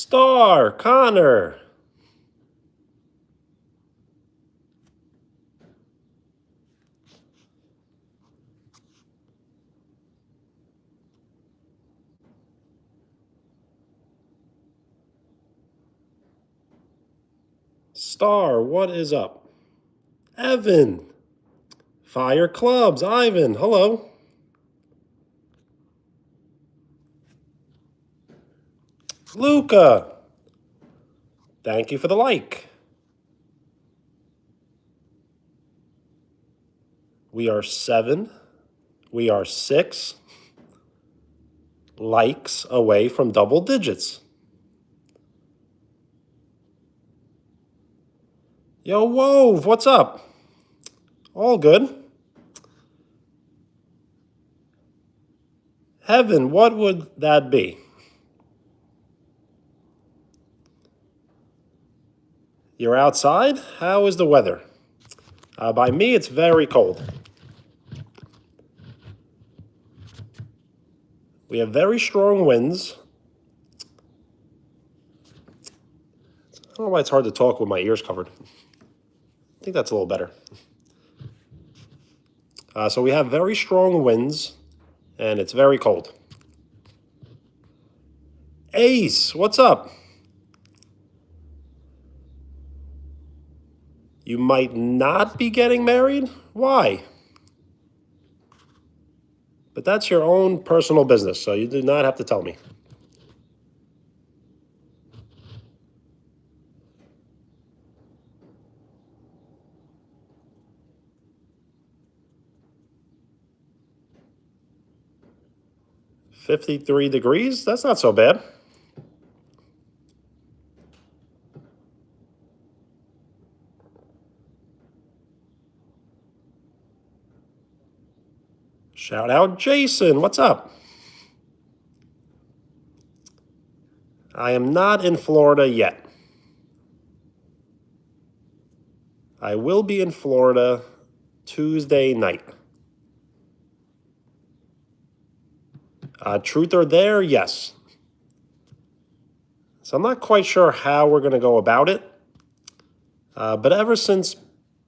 Star, Connor. Star, what is up? Evan. Fire Clubs, Ivan, hello. Luca. Thank you for the like. We are 7. We are 6 likes away from double digits. Yo, Wove, what's up? All good. Heaven, what would that be? You're outside? How is the weather? By me, it's very cold. We have very strong winds. I don't know why it's hard to talk with my ears covered. I think that's a little better. So we have very strong winds, and it's very cold. Ace, what's up? You might not be getting married? Why? But that's your own personal business, so you do not have to tell me. $53? That's not so bad. Shout out Jason, what's up? I am not in Florida yet. I will be in Florida Tuesday night. Truth or dare? Yes. So I'm not quite sure how we're going to go about it. But ever since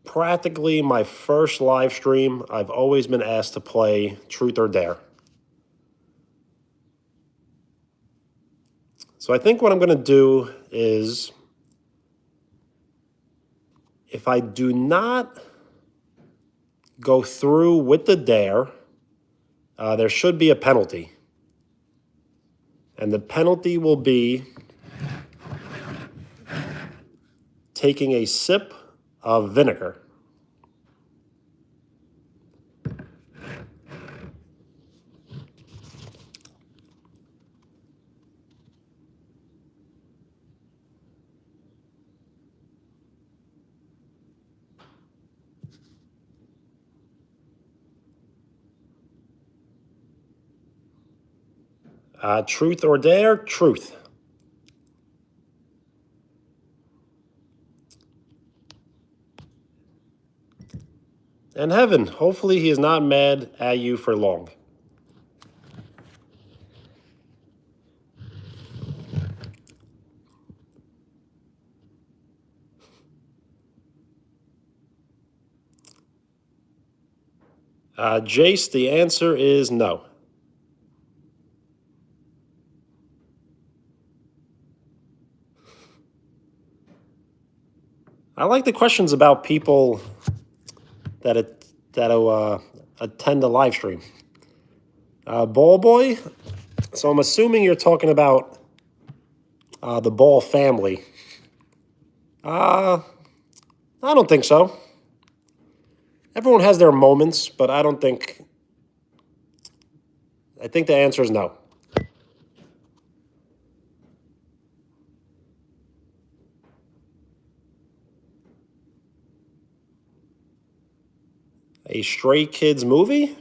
practically my first live stream, I've always been asked to play Truth or Dare. So I think what I'm going to do is, if I do not go through with the dare, there should be a penalty. And the penalty will be taking a sip of vinegar. Truth or dare? Truth. And Heaven, hopefully he is not mad at you for long. Jace, the answer is no. I like the questions about people that attend the live stream. Ball Boy, so I'm assuming you're talking about the Ball family. I don't think so. Everyone has their moments, but I think the answer is no. A Stray Kids movie?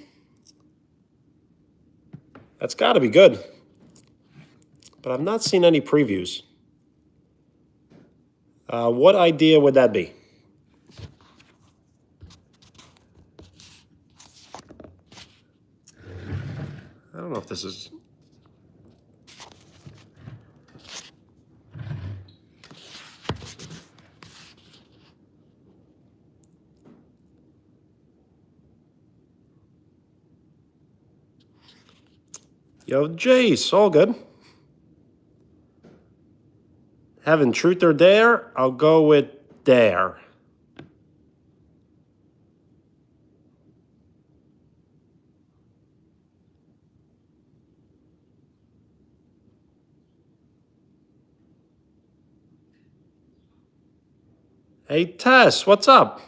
That's got to be good. But I've not seen any previews. What idea would that be? I don't know if this is... Yo, Jace, all good. Having truth or dare? I'll go with dare. Hey, Tess, what's up?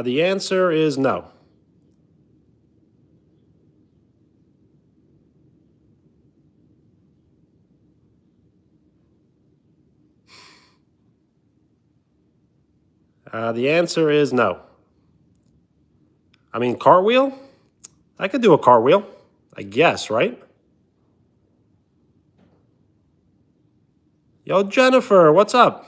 The answer is no. The answer is no. I mean, cartwheel? I could do a cartwheel, I guess, right? Yo, Jennifer, what's up?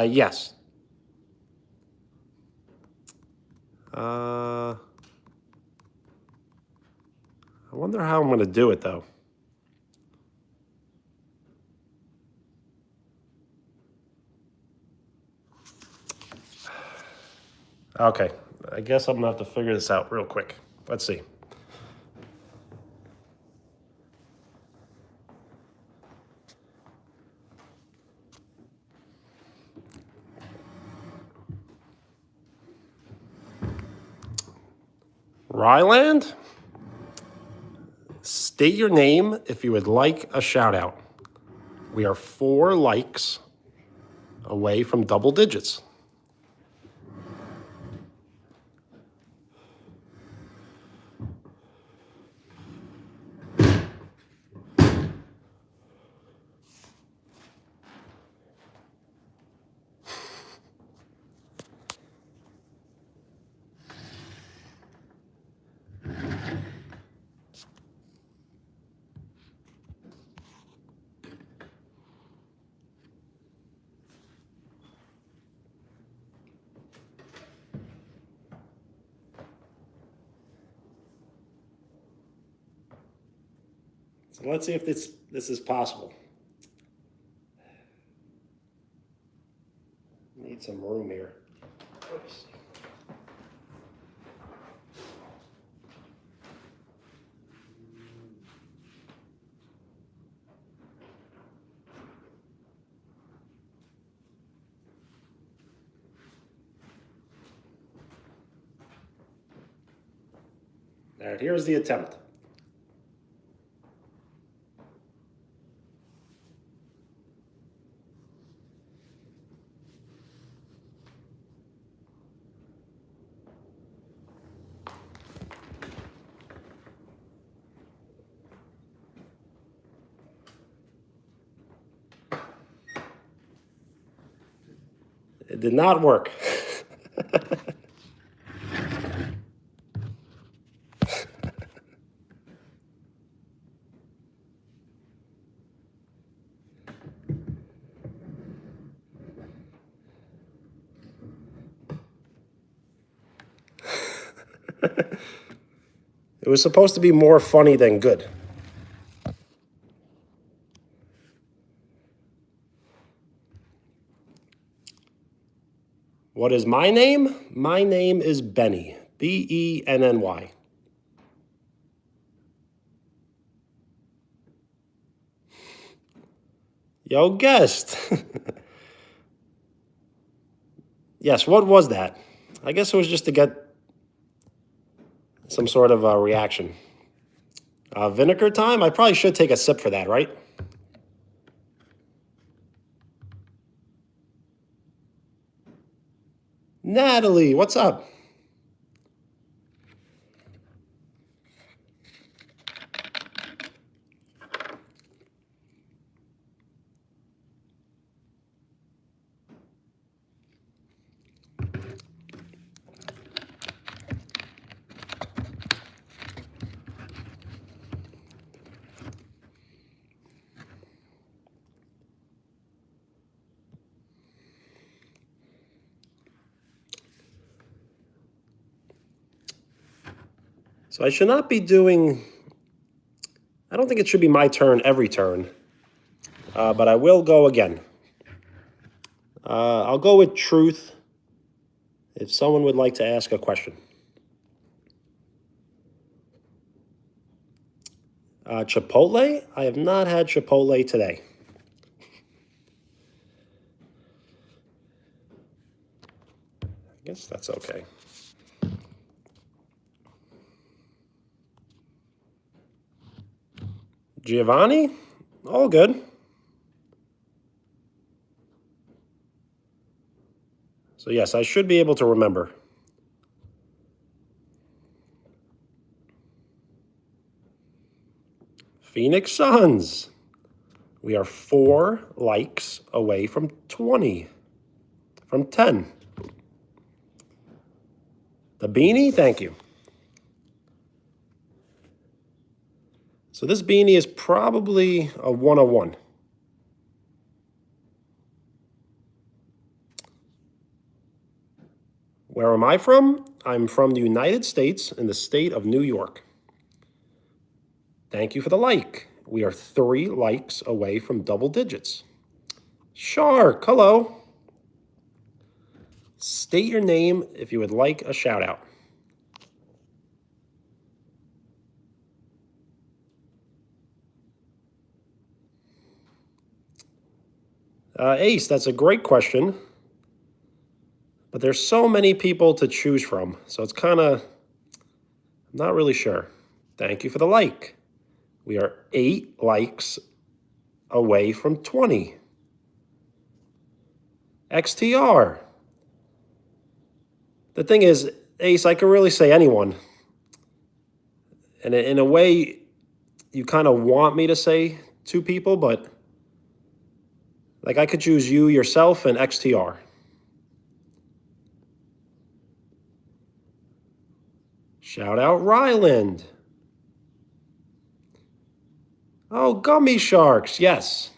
Yes. I wonder how I'm going to do it, though. Okay, I guess I'm going to have to figure this out real quick. Let's see. Ryland? State your name if you would like a shout out. We are 4 likes away from double digits. So let's see if this is possible. Need some room here. Oops. All right, here's the attempt. It did not work. It was supposed to be more funny than good. What is my name? My name is Benny. Benny. Yo, guest. Yes, what was that? I guess it was just to get some sort of a reaction. Vinegar time? I probably should take a sip for that, right? Natalie, what's up? So I should not be doing... I don't think it should be my turn every turn. But I will go again. I'll go with truth if someone would like to ask a question. Chipotle? I have not had Chipotle today. I guess that's okay. Giovanni? All good. So yes, I should be able to remember. Phoenix Suns. We are 4 likes away from 20. From 10. The beanie, thank you. So this beanie is probably a 101. Where am I from? I'm from the United States in the state of New York. Thank you for the like. We are 3 likes away from double digits. Shark, hello. State your name if you would like a shout out. Ace, that's a great question. But there's so many people to choose from, so it's kind of, I'm not really sure. Thank you for the like. We are 8 likes away from 20. XTR. The thing is, Ace, I could really say anyone. And in a way, you kind of want me to say 2 people, but like I could choose you, yourself, and XTR. Shout out Ryland. Oh, Gummy Sharks, yes.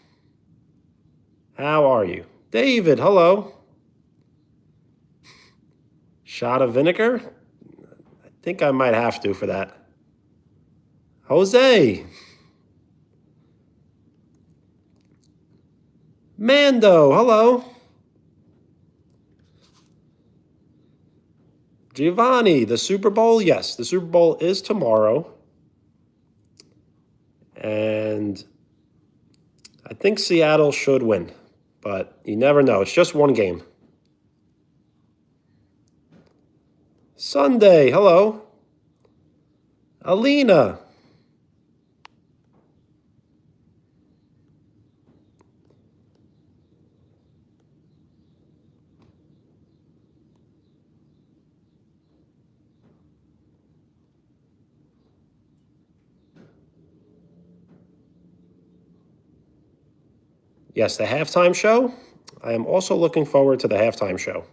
How are you? David, hello. Shot of vinegar? I think I might have to for that. Jose. Mando, hello. Giovanni, the Super Bowl? Yes, the Super Bowl is tomorrow. And I think Seattle should win. But you never know. It's just one game. Sunday, hello. Alina. Yes, the halftime show. I am also looking forward to the halftime show.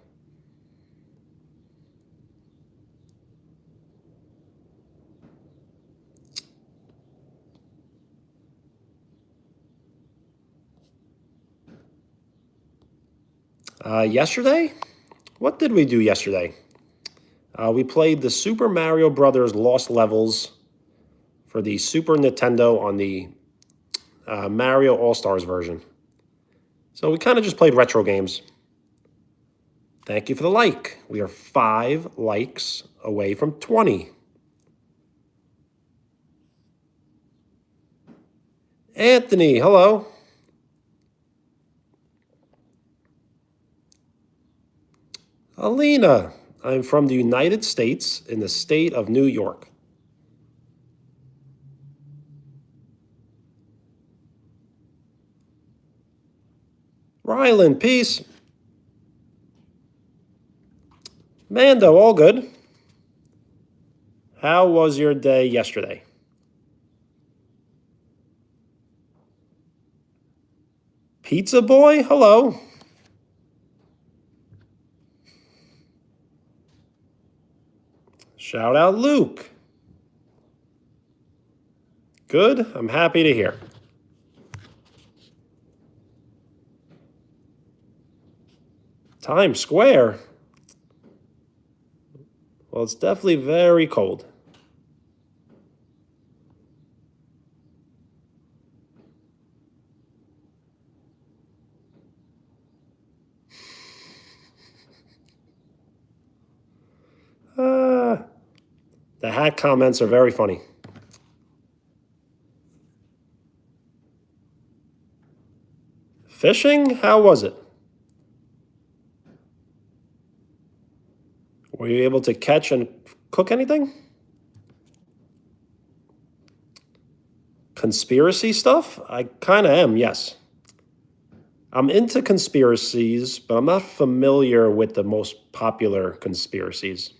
Yesterday? What did we do yesterday? We played the Super Mario Brothers Lost Levels for the Super Nintendo on the Mario All-Stars version. So we kind of just played retro games. Thank you for the like. We are 5 likes away from 20. Anthony, hello. Alina, I'm from the United States in the state of New York. Ryland, peace. Mando, all good. How was your day yesterday? Pizza Boy, hello. Shout out Luke. Good, I'm happy to hear. Times Square. Well, it's definitely very cold. The hat comments are very funny. Fishing? How was it? Were you able to catch and cook anything? Conspiracy stuff? I kind of am, yes. I'm into conspiracies, but I'm not familiar with the most popular conspiracies.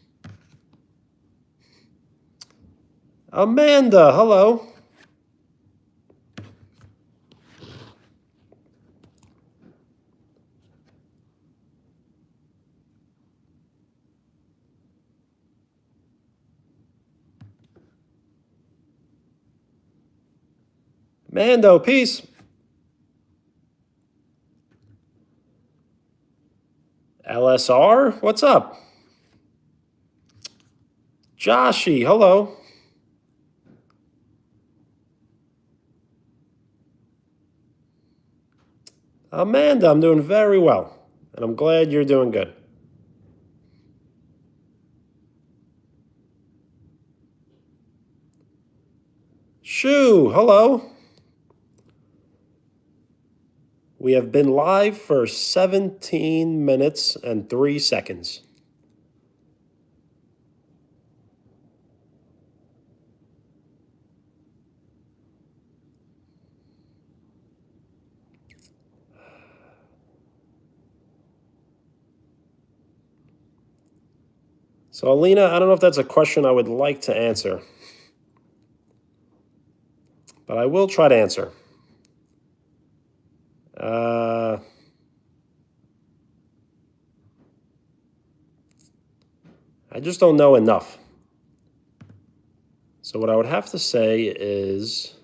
Amanda, hello. Mando, peace. LSR, what's up? Joshy, hello. Amanda, I'm doing very well, and I'm glad you're doing good. Shoo, hello. We have been live for 17 minutes and 3 seconds. So, Alina, I don't know if that's a question I would like to answer, but I will try to answer. I just don't know enough. So what I would have to say is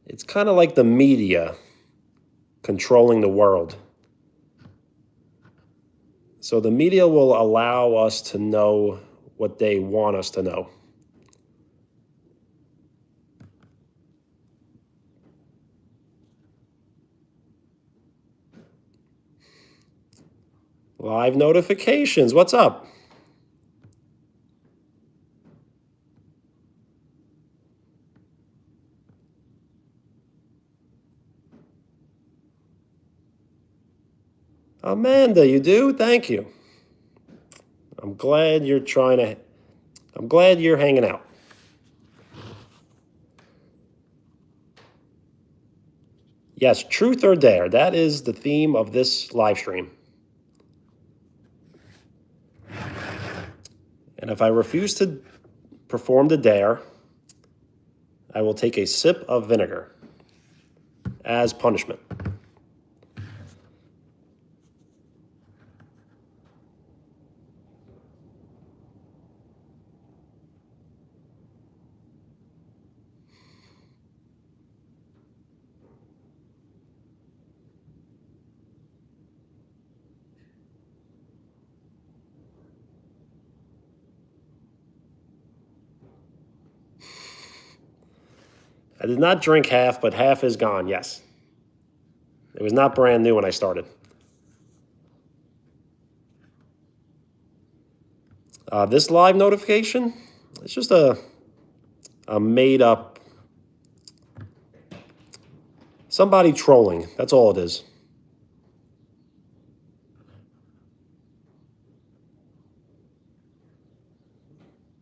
it's kind of like the media controlling the world. So the media will allow us to know what they want us to know. Live notifications, what's up? Amanda, you do? Thank you. I'm glad you're hanging out. Yes, truth or dare. That is the theme of this live stream. And if I refuse to perform the dare, I will take a sip of vinegar as punishment. I did not drink half, but half is gone, yes. It was not brand new when I started. This live notification, it's just a made up, somebody trolling. That's all it is.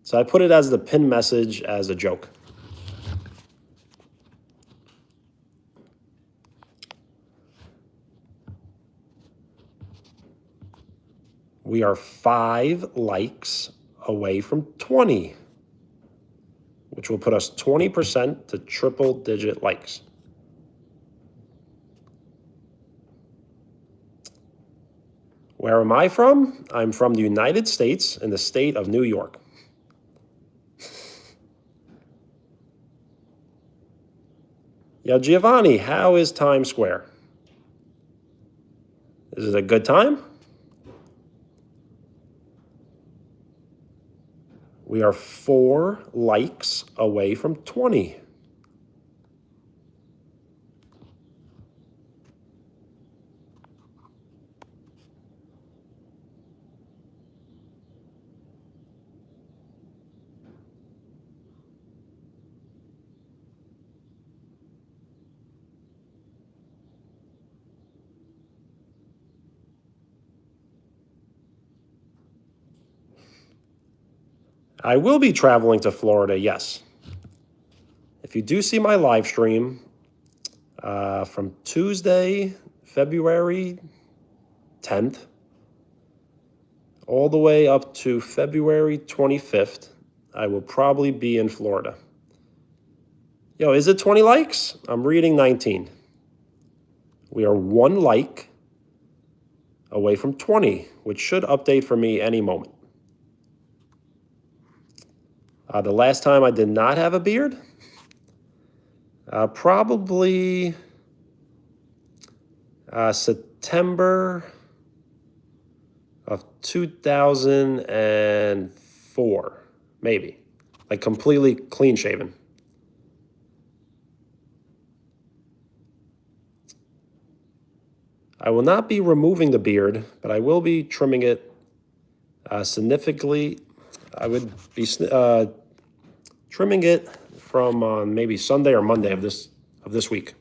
So I put it as the pin message as a joke. We are 5 likes away from 20, which will put us 20% to triple-digit likes. Where am I from? I'm from the United States in the state of New York. Yo, Giovanni, how is Times Square? Is it a good time? We are 4 likes away from 20. I will be traveling to Florida, yes. If you do see my live stream from Tuesday, February 10th, all the way up to February 25th, I will probably be in Florida. Yo, is it 20 likes? I'm reading 19. We are 1 like away from 20, which should update for me any moment. The last time I did not have a beard, probably September of 2004, maybe. Like completely clean shaven. I will not be removing the beard, but I will be trimming it significantly. I would be trimming it from maybe Sunday or Monday of this week.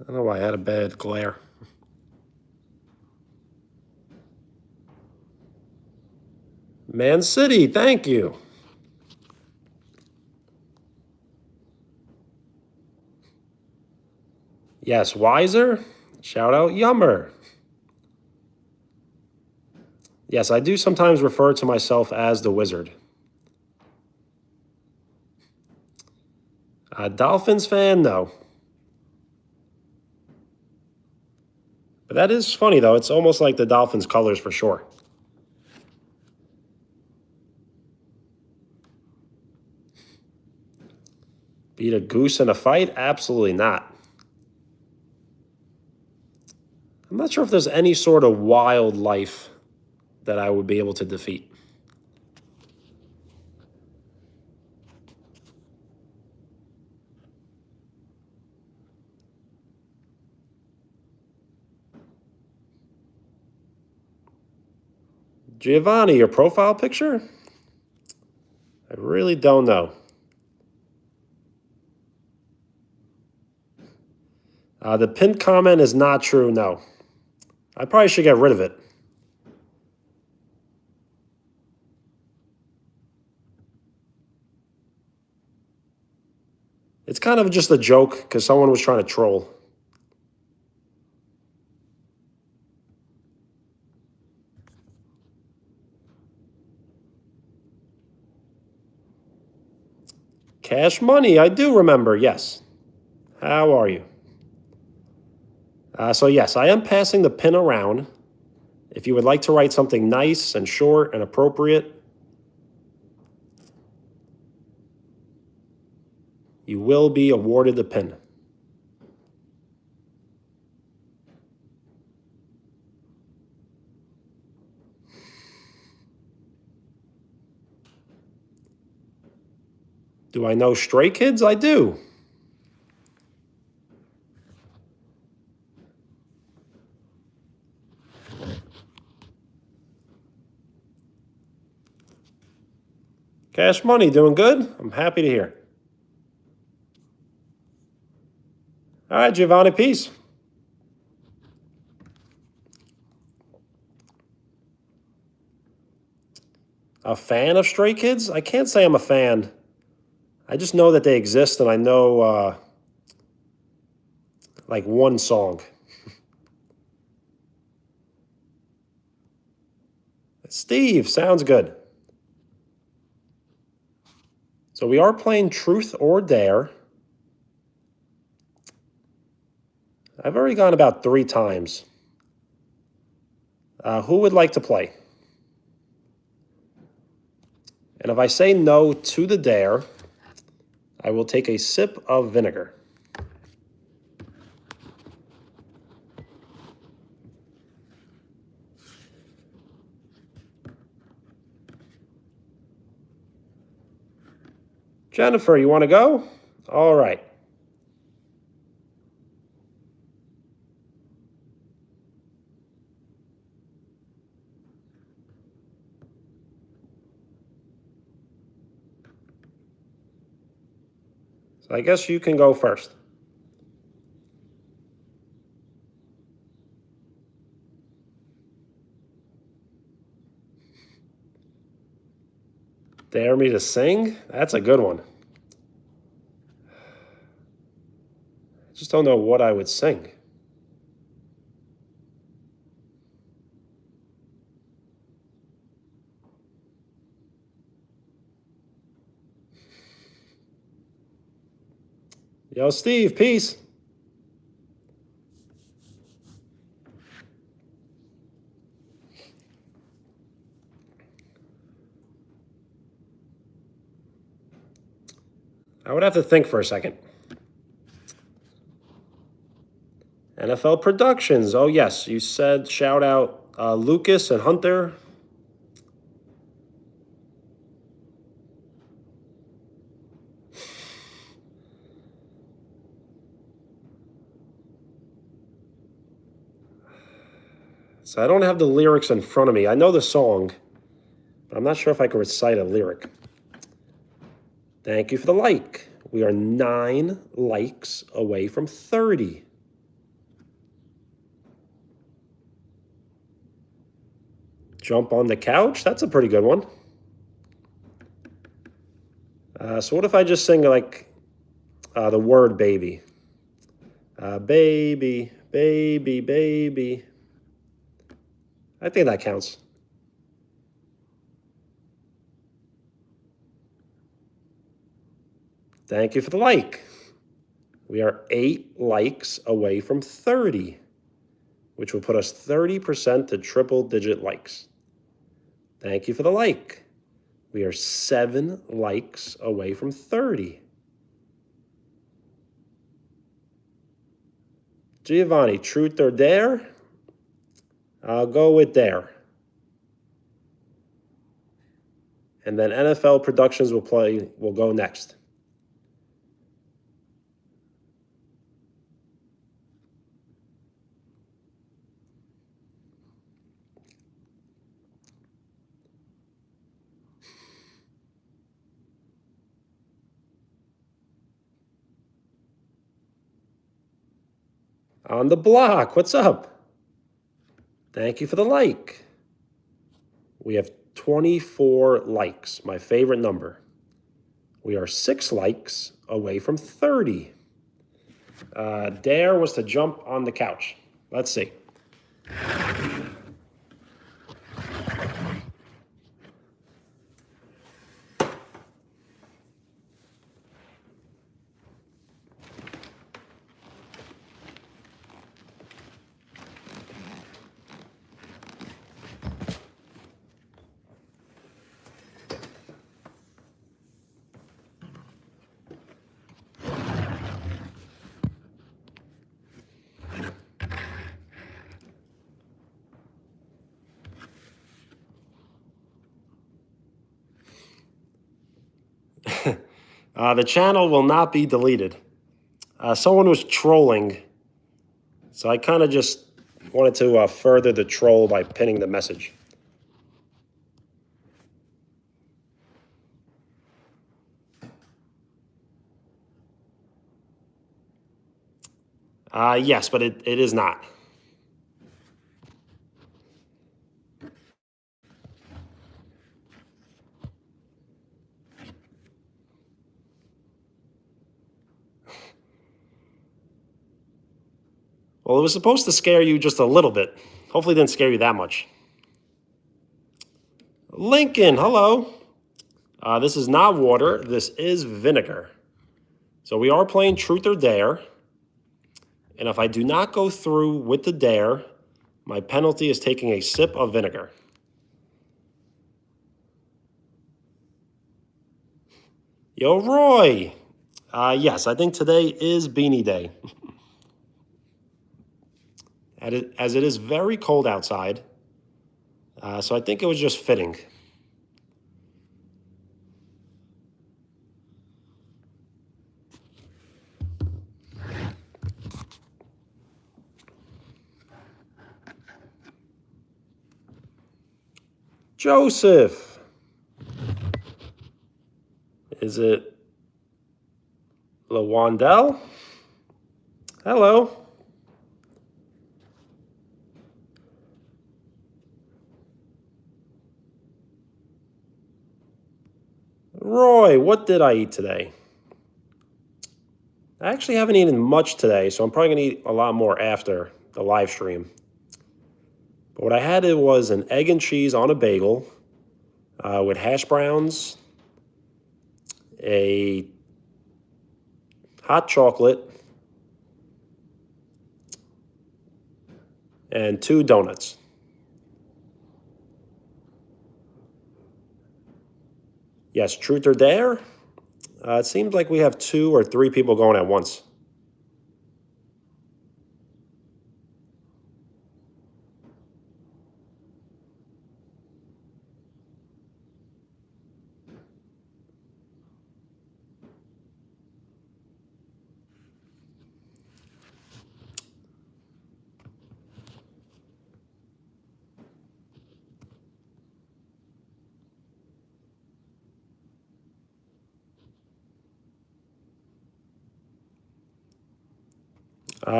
I don't know why I had a bad glare. Man City, thank you. Yes, Wiser. Shout out Yummer. Yes, I do sometimes refer to myself as the Wizard. Dolphins fan, no. But that is funny, though. It's almost like the Dolphins colors for sure. Beat a goose in a fight? Absolutely not. I'm not sure if there's any sort of wildlife that I would be able to defeat. Giovanni, your profile picture? I really don't know. The pinned comment is not true, no. I probably should get rid of it. It's kind of just a joke because someone was trying to troll. Cash Money, I do remember, yes. How are you? So yes, I am passing the pin around. If you would like to write something nice and short and appropriate, you will be awarded the pin. Do I know Stray Kids? I do. Cash Money, doing good? I'm happy to hear. All right, Giovanni, peace. A fan of Stray Kids? I can't say I'm a fan. I just know that they exist, and I know like one song. Steve, sounds good. So we are playing Truth or Dare. I've already gone about 3 times. Who would like to play? And if I say no to the dare, I will take a sip of vinegar. Jennifer, you want to go? All right. So I guess you can go first. Dare me to sing? That's a good one. I just don't know what I would sing. Yo, Steve, peace. I would have to think for a second. NFL Productions. Oh, yes. You said shout out Lucas and Hunter. So I don't have the lyrics in front of me. I know the song, but I'm not sure if I can recite a lyric. Thank you for the like. We are 9 likes away from 30. Jump on the couch? That's a pretty good one. So what if I just sing like the word baby? Baby, baby, baby. I think that counts. Thank you for the like. We are 8 likes away from 30, which will put us 30% to triple-digit likes. Thank you for the like. We are 7 likes away from 30. Giovanni, truth or dare? I'll go with dare. And then NFL Productions will go next. On the block, what's up? Thank you for the like. We have 24 likes, my favorite number. We are 6 likes away from 30. Dare was to jump on the couch. Let's see. The channel will not be deleted. Someone was trolling, so I kind of just wanted to further the troll by pinning the message. Yes, but it is not. Well, it was supposed to scare you just a little bit. Hopefully it didn't scare you that much. Lincoln, hello. This is not water. This is vinegar. So we are playing truth or dare. And if I do not go through with the dare, my penalty is taking a sip of vinegar. Yo, Roy. Yes, I think today is Beanie Day. As it is very cold outside. So I think it was just fitting. Joseph. Is it LaWandell? Hello. Roy, what did I eat today? I actually haven't eaten much today, so I'm probably going to eat a lot more after the live stream. But what I had was an egg and cheese on a bagel with hash browns, a hot chocolate, and 2 donuts. Yes, truth or dare? It seems like we have 2 or 3 people going at once.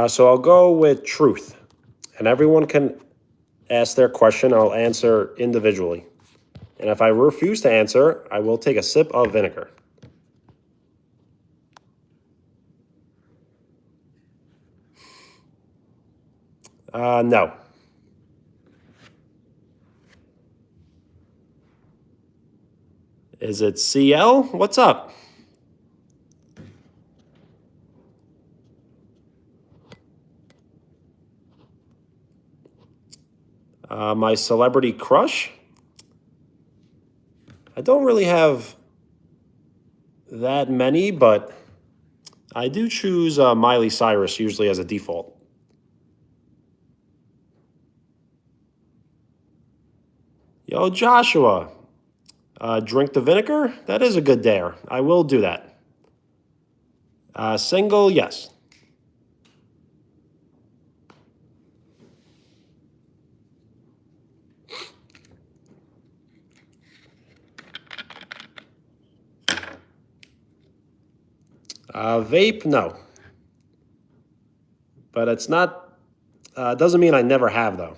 So I'll go with truth. And everyone can ask their question. I'll answer individually. And if I refuse to answer, I will take a sip of vinegar. No. Is it CL? What's up? My celebrity crush? I don't really have that many, but I do choose Miley Cyrus usually as a default. Yo, Joshua, drink the vinegar? That is a good dare. I will do that. Single, yes. Vape, no. But it's not, doesn't mean I never have, though.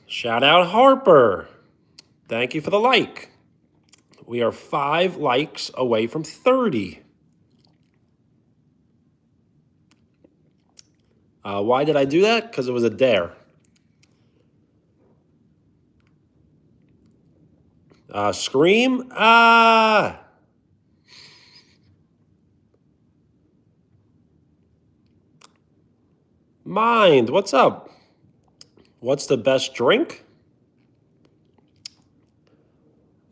Shout out Harper. Thank you for the like. We are 5 likes away from 30. Why did I do that? Because it was a dare. Scream? Mind, what's up? What's the best drink?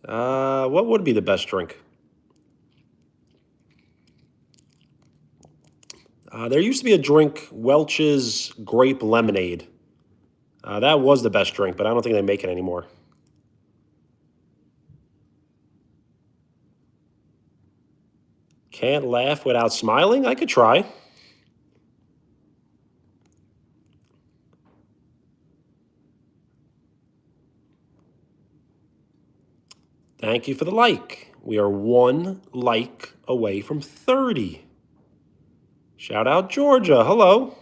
What would be the best drink? There used to be a drink, Welch's Grape Lemonade. That was the best drink, but I don't think they make it anymore. Can't laugh without smiling? I could try. Thank you for the like. We are 1 like away from 30. Shout out Georgia. Hello.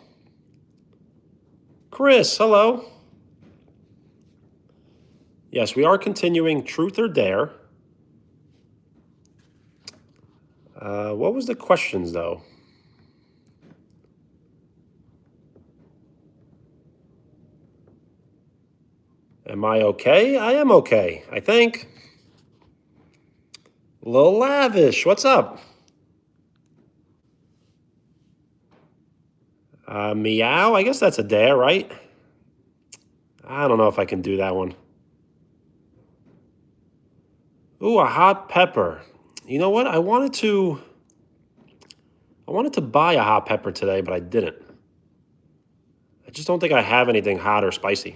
Chris, hello. Yes, we are continuing Truth or Dare. What was the questions, though? Am I okay? I am okay, I think. Lil Lavish, what's up? Meow, I guess that's a dare, right? I don't know if I can do that one. Ooh, a hot pepper. You know what? I wanted to I wanted to buy a hot pepper today, but I didn't. I just don't think I have anything hot or spicy.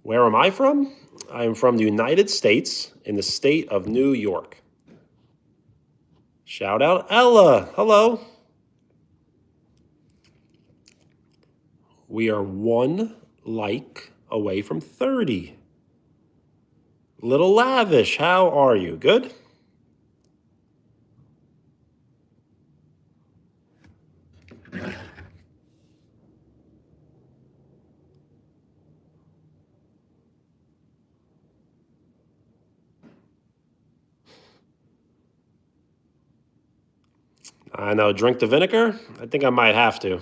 Where am I from? I am from the United States in the state of New York. Shout out Ella. Hello. We are 1 like away from 30. Little Lavish, how are you? Good? I know, drink the vinegar? I think I might have to.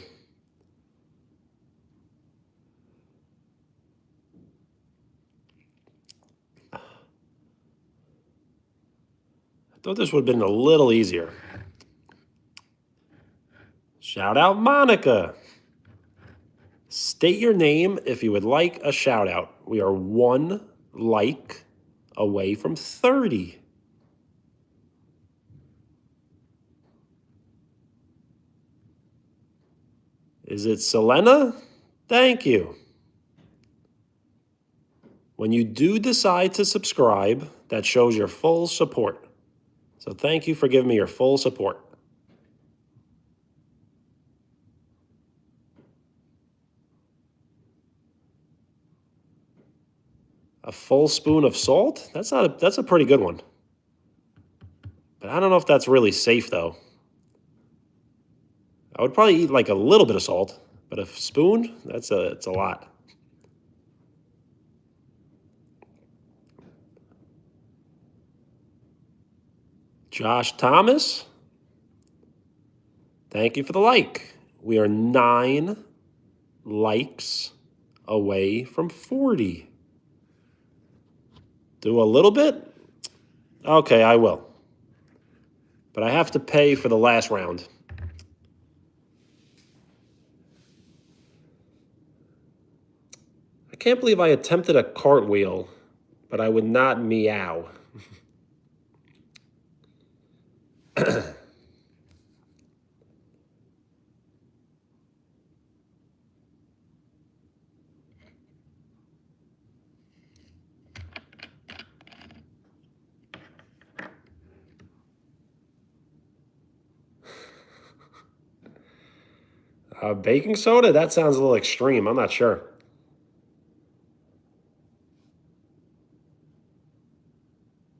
I thought this would have been a little easier. Shout out Monica. State your name if you would like a shout out. We are 1 like away from 30. Is it Selena? Thank you. When you do decide to subscribe, that shows your full support. So thank you for giving me your full support. A full spoon of salt? That's a pretty good one. But I don't know if that's really safe though. I would probably eat like a little bit of salt, but a spoon, it's a lot. Josh Thomas, thank you for the like. We are 9 likes away from 40. Do a little bit? Okay, I will. But I have to pay for the last round. I can't believe I attempted a cartwheel, but I would not meow. Baking soda? That sounds a little extreme. I'm not sure.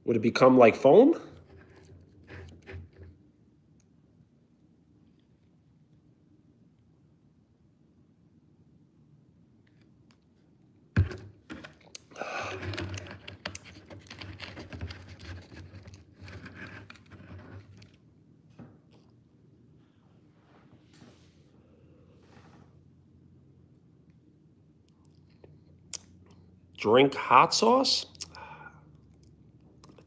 Would it become like foam? Drink hot sauce?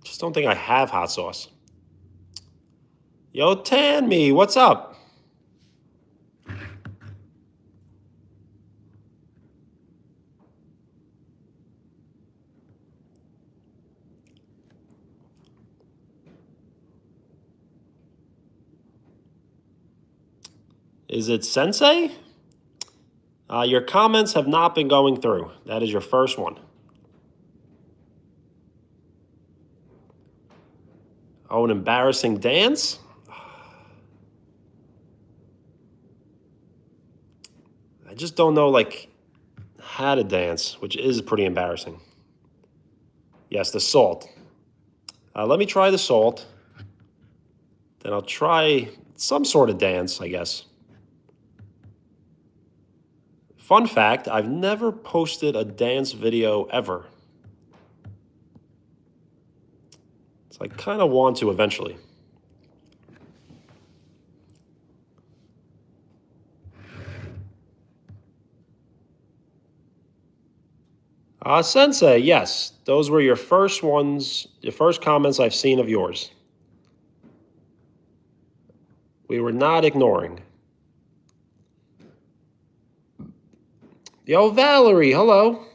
Just don't think I have hot sauce. Yo, Tan Me, what's up? Is it Sensei? Your comments have not been going through. That is your first one. Oh, an embarrassing dance? I just don't know, like, how to dance, which is pretty embarrassing. Yes, the salt. Let me try the salt. Then I'll try some sort of dance, I guess. Fun fact, I've never posted a dance video ever. So I kind of want to eventually. Sensei, yes. Those were your first ones, your first comments I've seen of yours. We were not ignoring. Yo, Valerie, hello.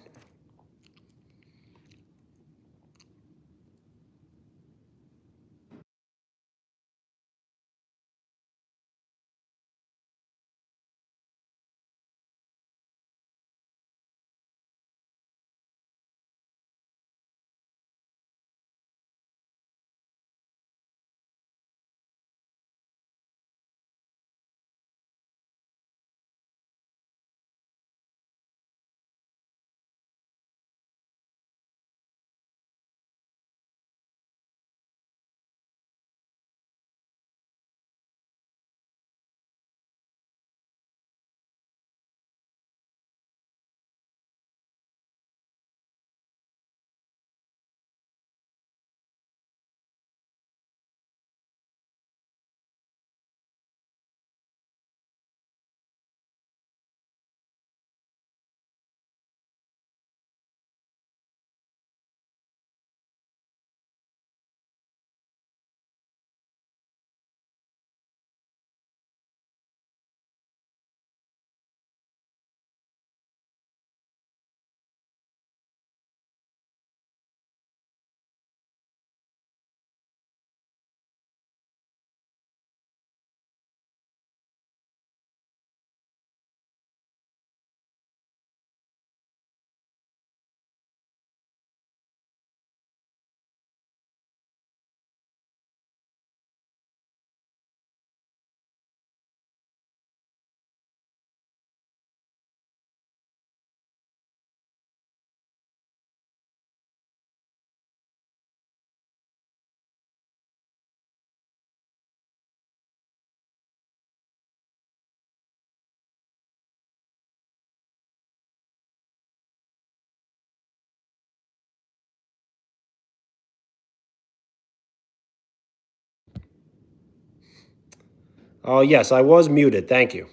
Oh, yes, I was muted. Thank you.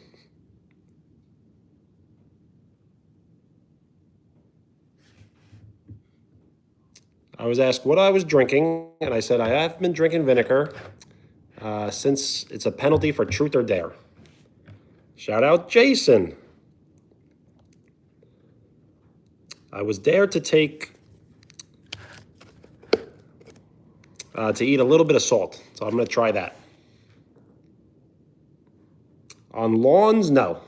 I was asked what I was drinking, and I said I have been drinking vinegar since it's a penalty for truth or dare. Shout out Jason. I was dared to eat a little bit of salt, so I'm going to try that. On lawns, no.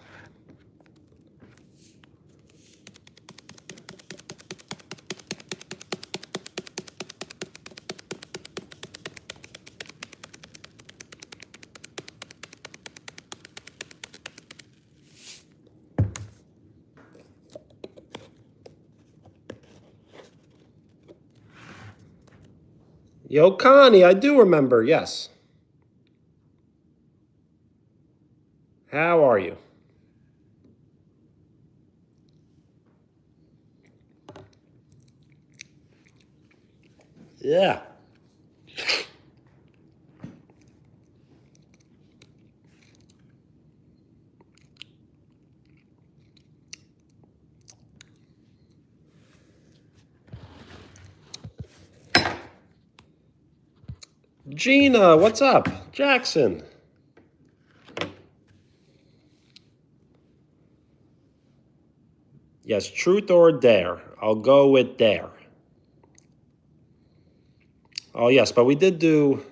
Yo, Connie, I do remember, yes. How are you? Yeah. Gina, what's up? Jackson. Yes, truth or dare. I'll go with dare. Oh, yes, but we did do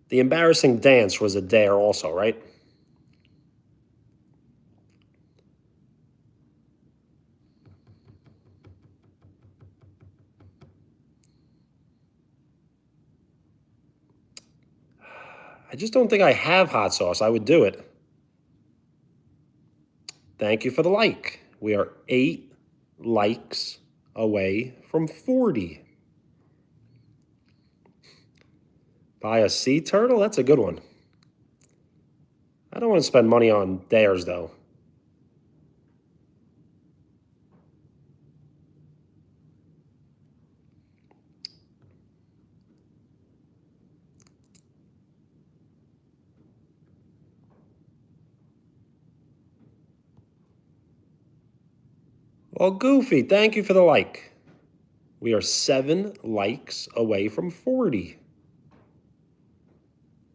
the embarrassing dance was a dare also, right? I just don't think I have hot sauce. I would do it. Thank you for the like. We are 8 likes away from 40. Buy a sea turtle? That's a good one. I don't want to spend money on dares, though. Well, Goofy, thank you for the like. We are 7 likes away from 40.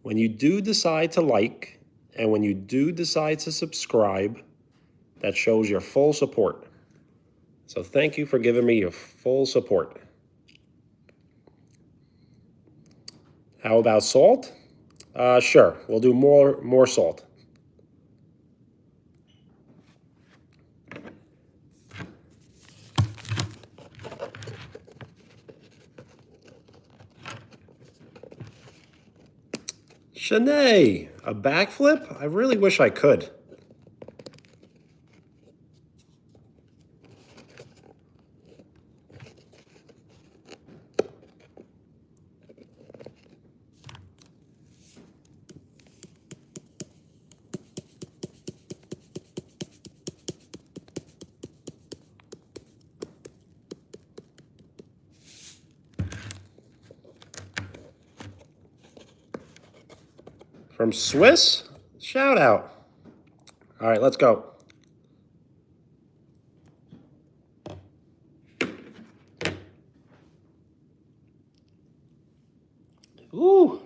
When you do decide to like, and when you do decide to subscribe, that shows your full support. So thank you for giving me your full support. How about salt? Sure, we'll do more salt. Shanae, a backflip? I really wish I could. From Swiss? Shout out. All right, let's go. Ooh.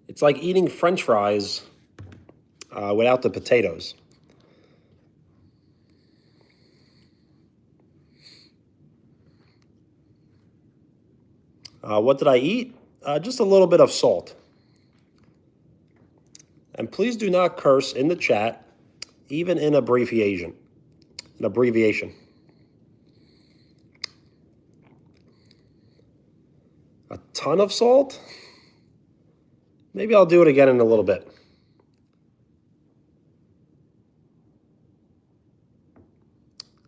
It's like eating French fries without the potatoes. What did I eat? Just a little bit of salt. And please do not curse in the chat, even in abbreviation. An abbreviation. A ton of salt? Maybe I'll do it again in a little bit.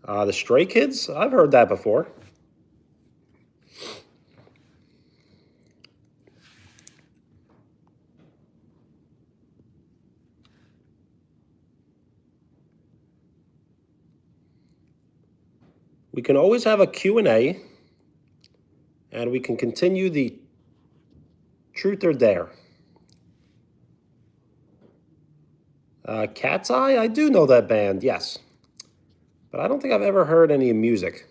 The Stray Kids? I've heard that before. We can always have a Q&A, and we can continue the Truth or Dare. Cat's Eye? I do know that band, yes. But I don't think I've ever heard any music.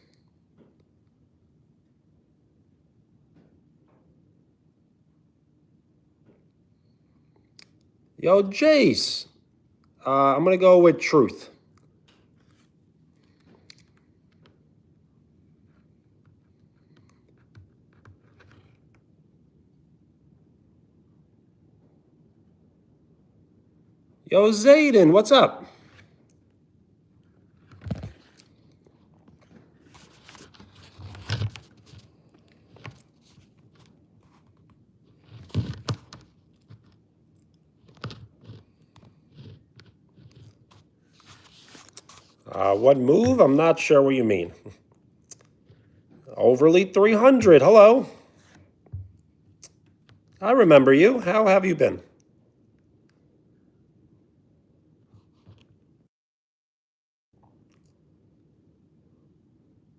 Yo, Jace. I'm going to go with Truth. Yo, Zayden, what's up? What move? I'm not sure what you mean. Overly 300, hello. I remember you. How have you been?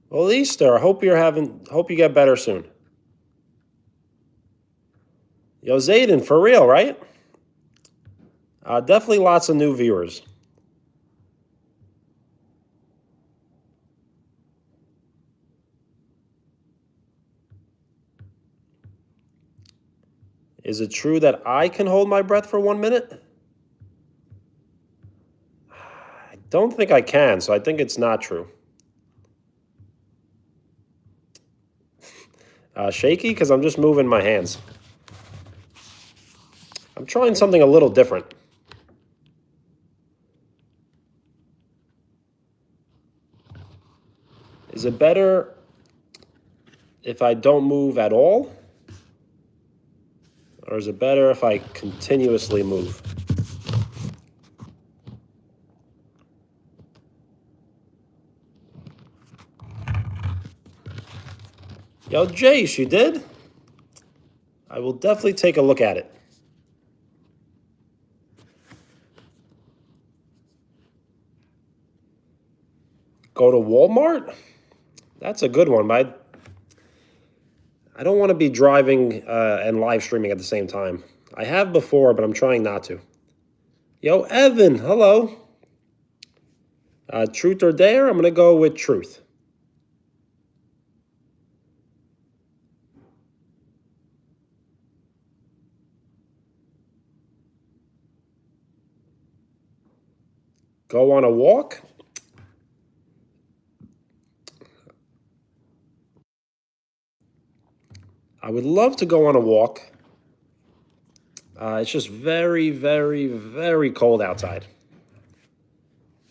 Well, Easter. Hope you get better soon. Yo, Zayden, for real, right? Definitely lots of new viewers. Is it true that I can hold my breath for 1 minute? I don't think I can, so I think it's not true. Shaky, because I'm just moving my hands. I'm trying something a little different. Is it better if I don't move at all? Or is it better if I continuously move? Yo, Jace, you did? I will definitely take a look at it. Go to Walmart? That's a good one, but I don't want to be driving and live streaming at the same time. I have before, but I'm trying not to. Yo, Evan, hello. Truth or Dare? I'm going to go with Truth. Go on a walk? I would love to go on a walk. It's just very, very, very cold outside.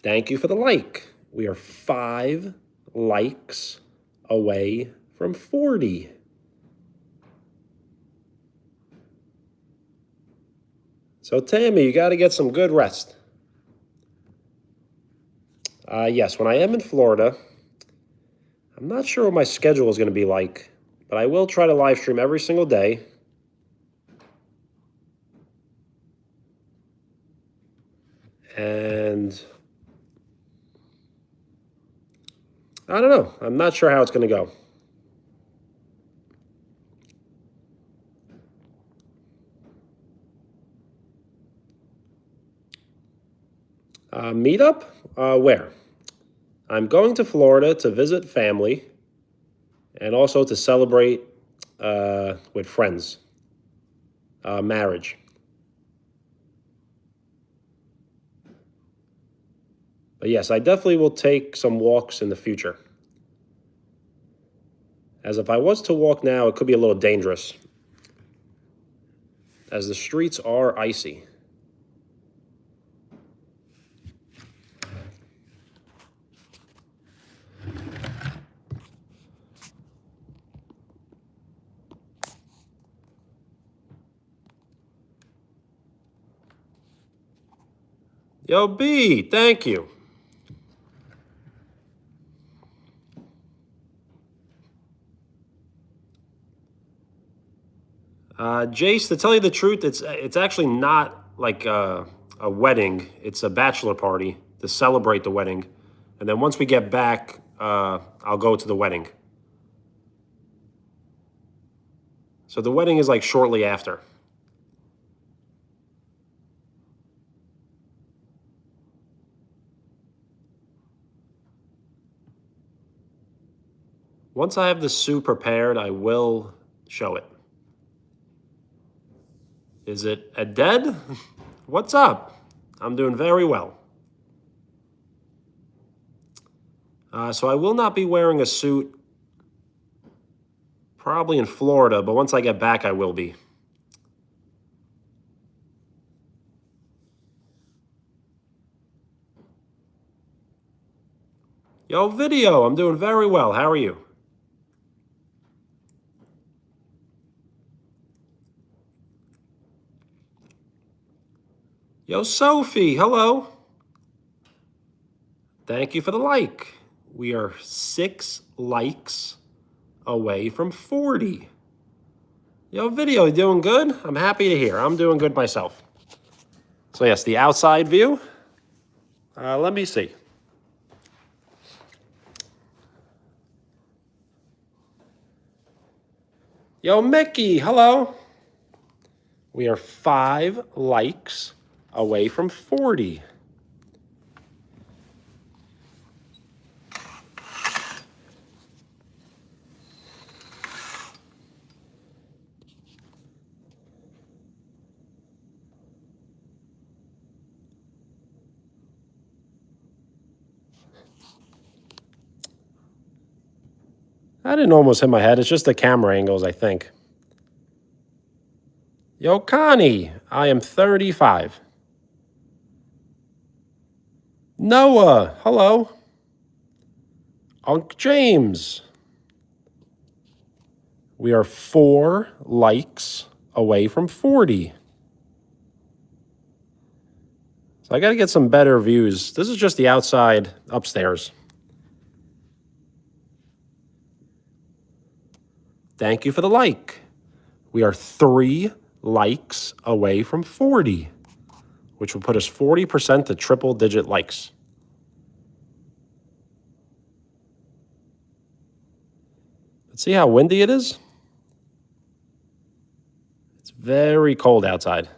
Thank you for the like. We are 5 likes away from 40. So, Tammy, you got to get some good rest. Yes, when I am in Florida, I'm not sure what my schedule is going to be like, but I will try to live stream every single day. And I don't know. I'm not sure how it's going to go. Meetup? Where? I'm going to Florida to visit family and also to celebrate with friends. Marriage. But yes, I definitely will take some walks in the future. As if I was to walk now, it could be a little dangerous, as the streets are icy. Yo, B, thank you. Jace, to tell you the truth, it's actually not like a wedding. It's a bachelor party to celebrate the wedding. And then once we get back, I'll go to the wedding. So the wedding is like shortly after. Once I have the suit prepared, I will show it. Is it a dead? What's up? I'm doing very well. So I will not be wearing a suit probably in Florida, but once I get back, I will be. Yo, video, I'm doing very well. How are you? Yo, Sophie, hello. Thank you for the like. We are 6 likes away from 40. Yo, video, you doing good? I'm happy to hear. I'm doing good myself. So yes, the outside view. Let me see. Yo, Mickey, hello. We are 5 likes away from 40. I didn't almost hit my head. It's just the camera angles, I think. Yo, Connie, I am 35. Noah, hello. Unc James. We are 4 likes away from 40. So I got to get some better views. This is just the outside upstairs. Thank you for the like. We are 3 likes away from 40, which will put us 40% to triple-digit likes. Let's see how windy it is. It's very cold outside.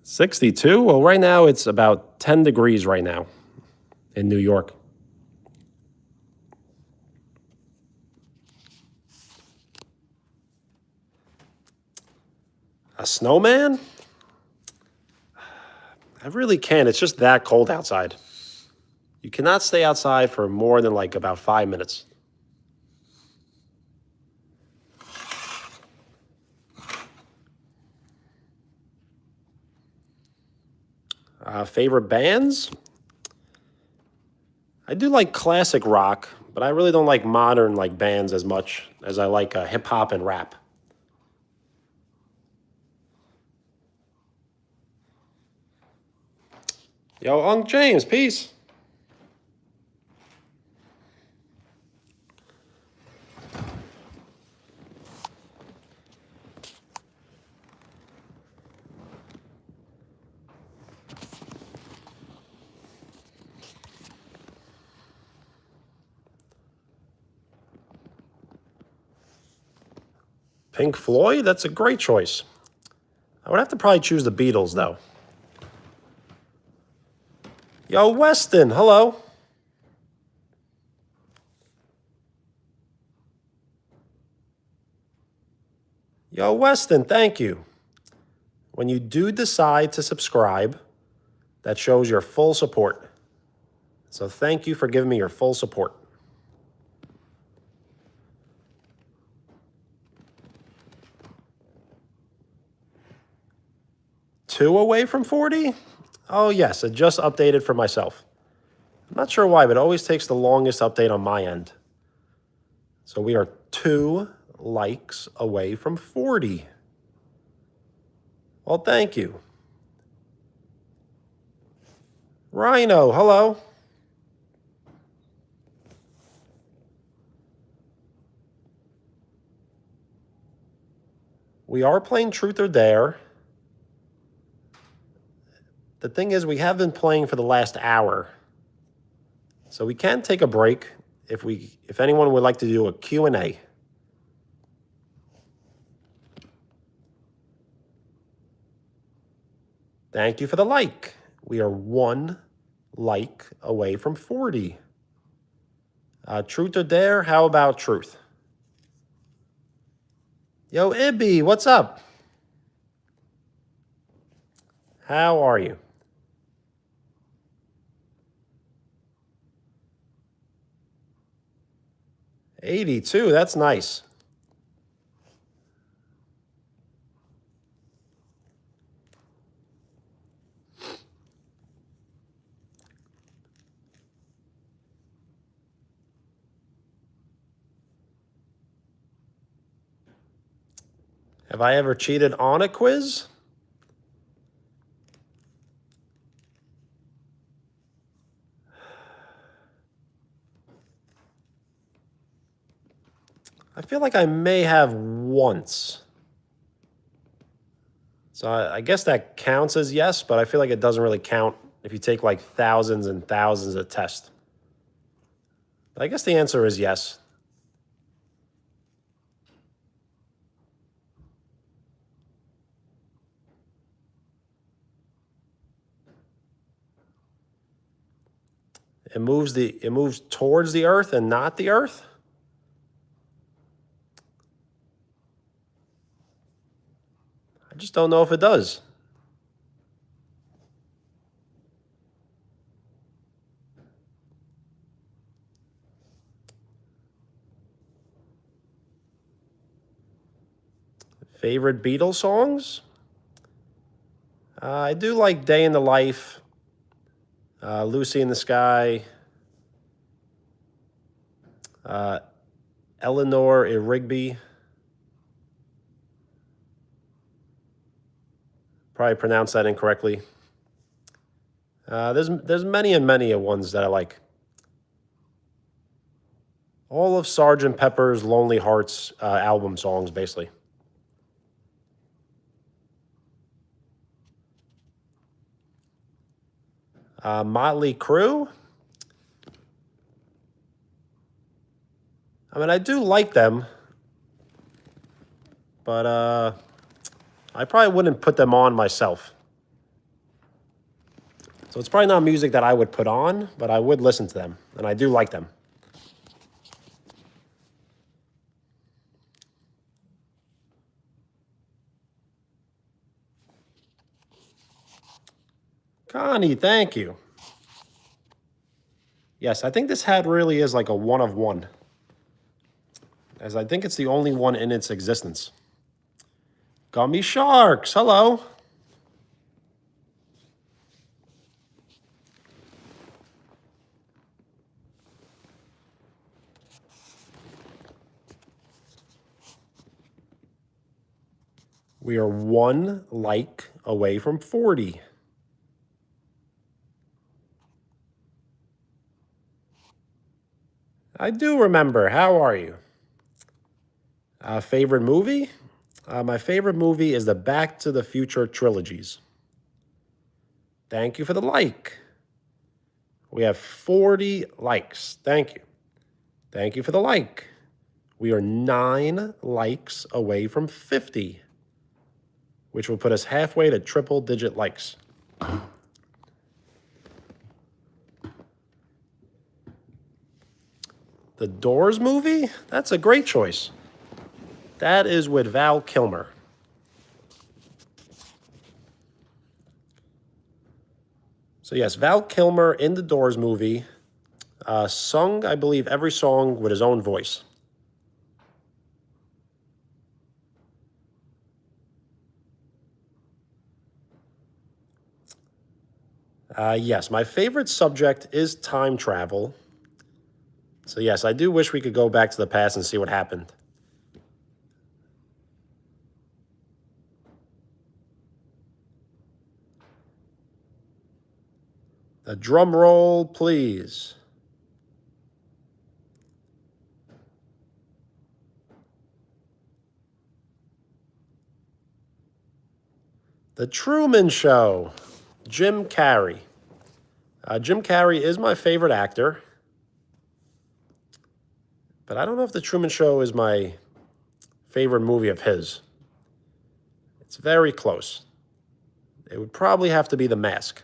$62? Well, right now it's about 10 degrees right now in New York. A snowman? I really can't. It's just that cold outside. You cannot stay outside for more than like about 5 minutes. Favorite bands? I do like classic rock, but I really don't like modern like bands as much as I like hip hop and rap. Yo, Unc James, peace. Pink Floyd? That's a great choice. I would have to probably choose the Beatles, though. Yo, Weston, hello. Yo, Weston, thank you. When you do decide to subscribe, that shows your full support. So thank you for giving me your full support. Two away from 40? Oh, yes, it just updated for myself. I'm not sure why, but it always takes the longest update on my end. So we are 2 likes away from 40. Well, thank you. Rhino, hello. We are playing Truth or Dare. the thing is, we have been playing for the last hour. So we can take a break if anyone would like to do a Q&A. Thank you for the like. We are 1 like away from 40. Truth or dare? How about truth? Yo, Ibby, what's up? How are you? 82, that's nice. Have I ever cheated on a quiz? I feel like I may have once. So I guess that counts as yes, but I feel like it doesn't really count if you take like thousands and thousands of tests. But I guess the answer is yes. It moves towards the earth and not the earth. I just don't know if it does. Favorite Beatles songs? I do like Day in the Life, Lucy in the Sky, Eleanor Rigby. Probably pronounced that incorrectly. There's many and many ones that I like. All of Sgt. Pepper's Lonely Hearts album songs, basically. Motley Crue. I mean, I do like them, but I probably wouldn't put them on myself. So it's probably not music that I would put on, but I would listen to them, and I do like them. Connie, thank you. Yes, I think this hat really is like a one of one, as I think it's the only one in its existence. Gummy Sharks, hello. We are 1 like away from 40. I do remember. How are you? Favorite movie? My favorite movie is the Back to the Future trilogies. Thank you for the like. We have 40 likes. Thank you. Thank you for the like. We are 9 likes away from 50, which will put us halfway to triple-digit likes. The Doors movie? That's a great choice. That is with Val Kilmer. So yes, Val Kilmer in the Doors movie sung, I believe, every song with his own voice. Yes, my favorite subject is time travel. So yes, I do wish we could go back to the past and see what happened. The drum roll, please. The Truman Show. Jim Carrey. Jim Carrey is my favorite actor, but I don't know if The Truman Show is my favorite movie of his. It's very close. It would probably have to be The Mask.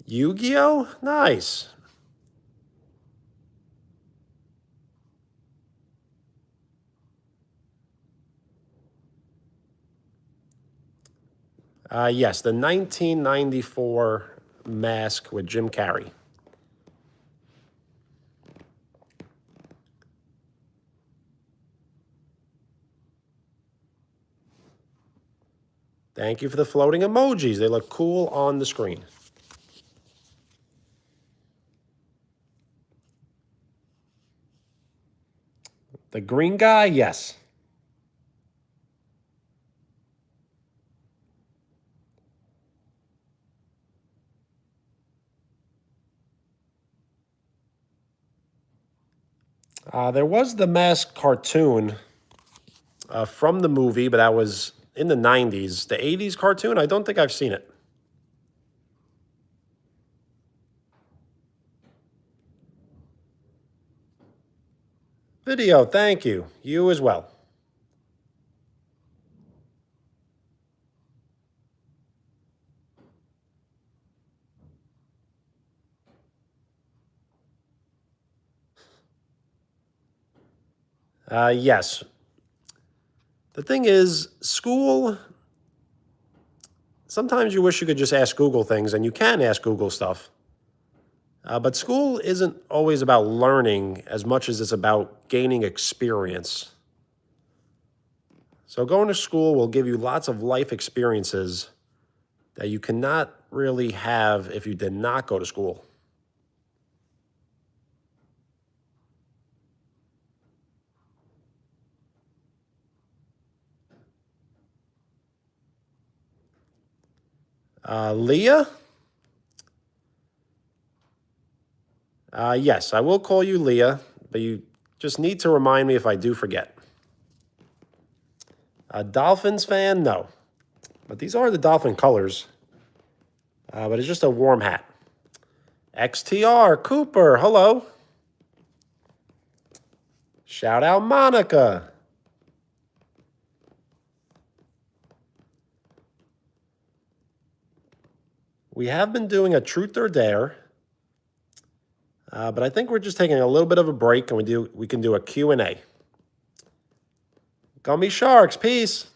Yu-Gi-Oh? Nice. Yes, the 1994 Mask with Jim Carrey. Thank you for the floating emojis. They look cool on the screen. The green guy, yes. There was the Mask cartoon from the movie, but that was in the 90s. The 80s cartoon, I don't think I've seen it. Video, thank you. You as well. Yes. The thing is, school, sometimes you wish you could just ask Google things, and you can ask Google stuff. But school isn't always about learning as much as it's about gaining experience. So going to school will give you lots of life experiences that you cannot really have if you did not go to school. Leah? Yes, I will call you Leah, but you just need to remind me if I do forget. A Dolphins fan? No. But these are the Dolphin colors. But it's just a warm hat. XTR, Cooper, hello. Shout out Monica. We have been doing a truth or dare. But I think we're just taking a little bit of a break, and we can do a Q&A. Gummy Sharks, peace.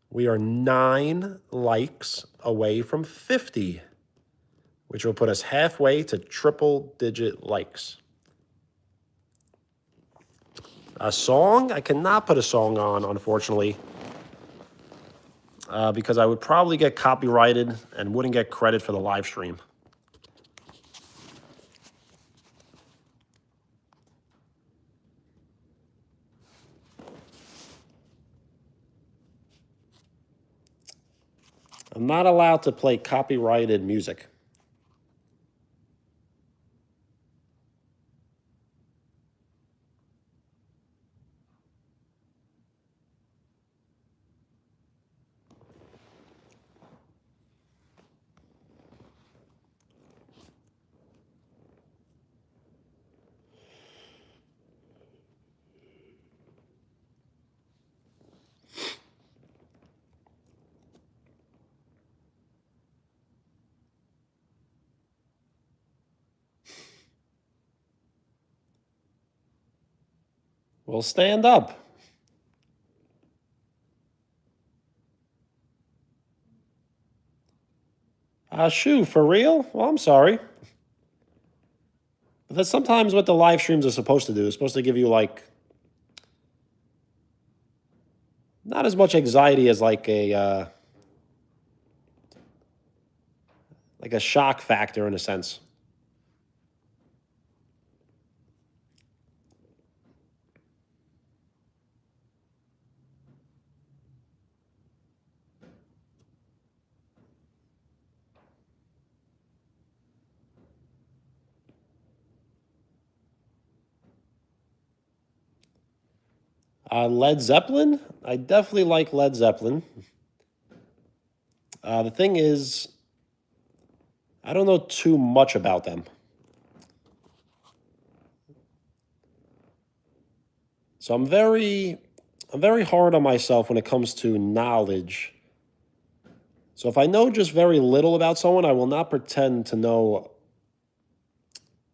We are 9 likes away from 50, which will put us halfway to triple-digit likes. A song? I cannot put a song on, unfortunately, because I would probably get copyrighted and wouldn't get credit for the live stream. I'm not allowed to play copyrighted music. Well, stand up. Shoo, for real? Well, I'm sorry. But that's sometimes what the live streams are supposed to do. It's supposed to give you, like, not as much anxiety as like a shock factor in a sense. Led Zeppelin? I definitely like Led Zeppelin. The thing is, I don't know too much about them. So I'm very hard on myself when it comes to knowledge. So if I know just very little about someone, I will not pretend to know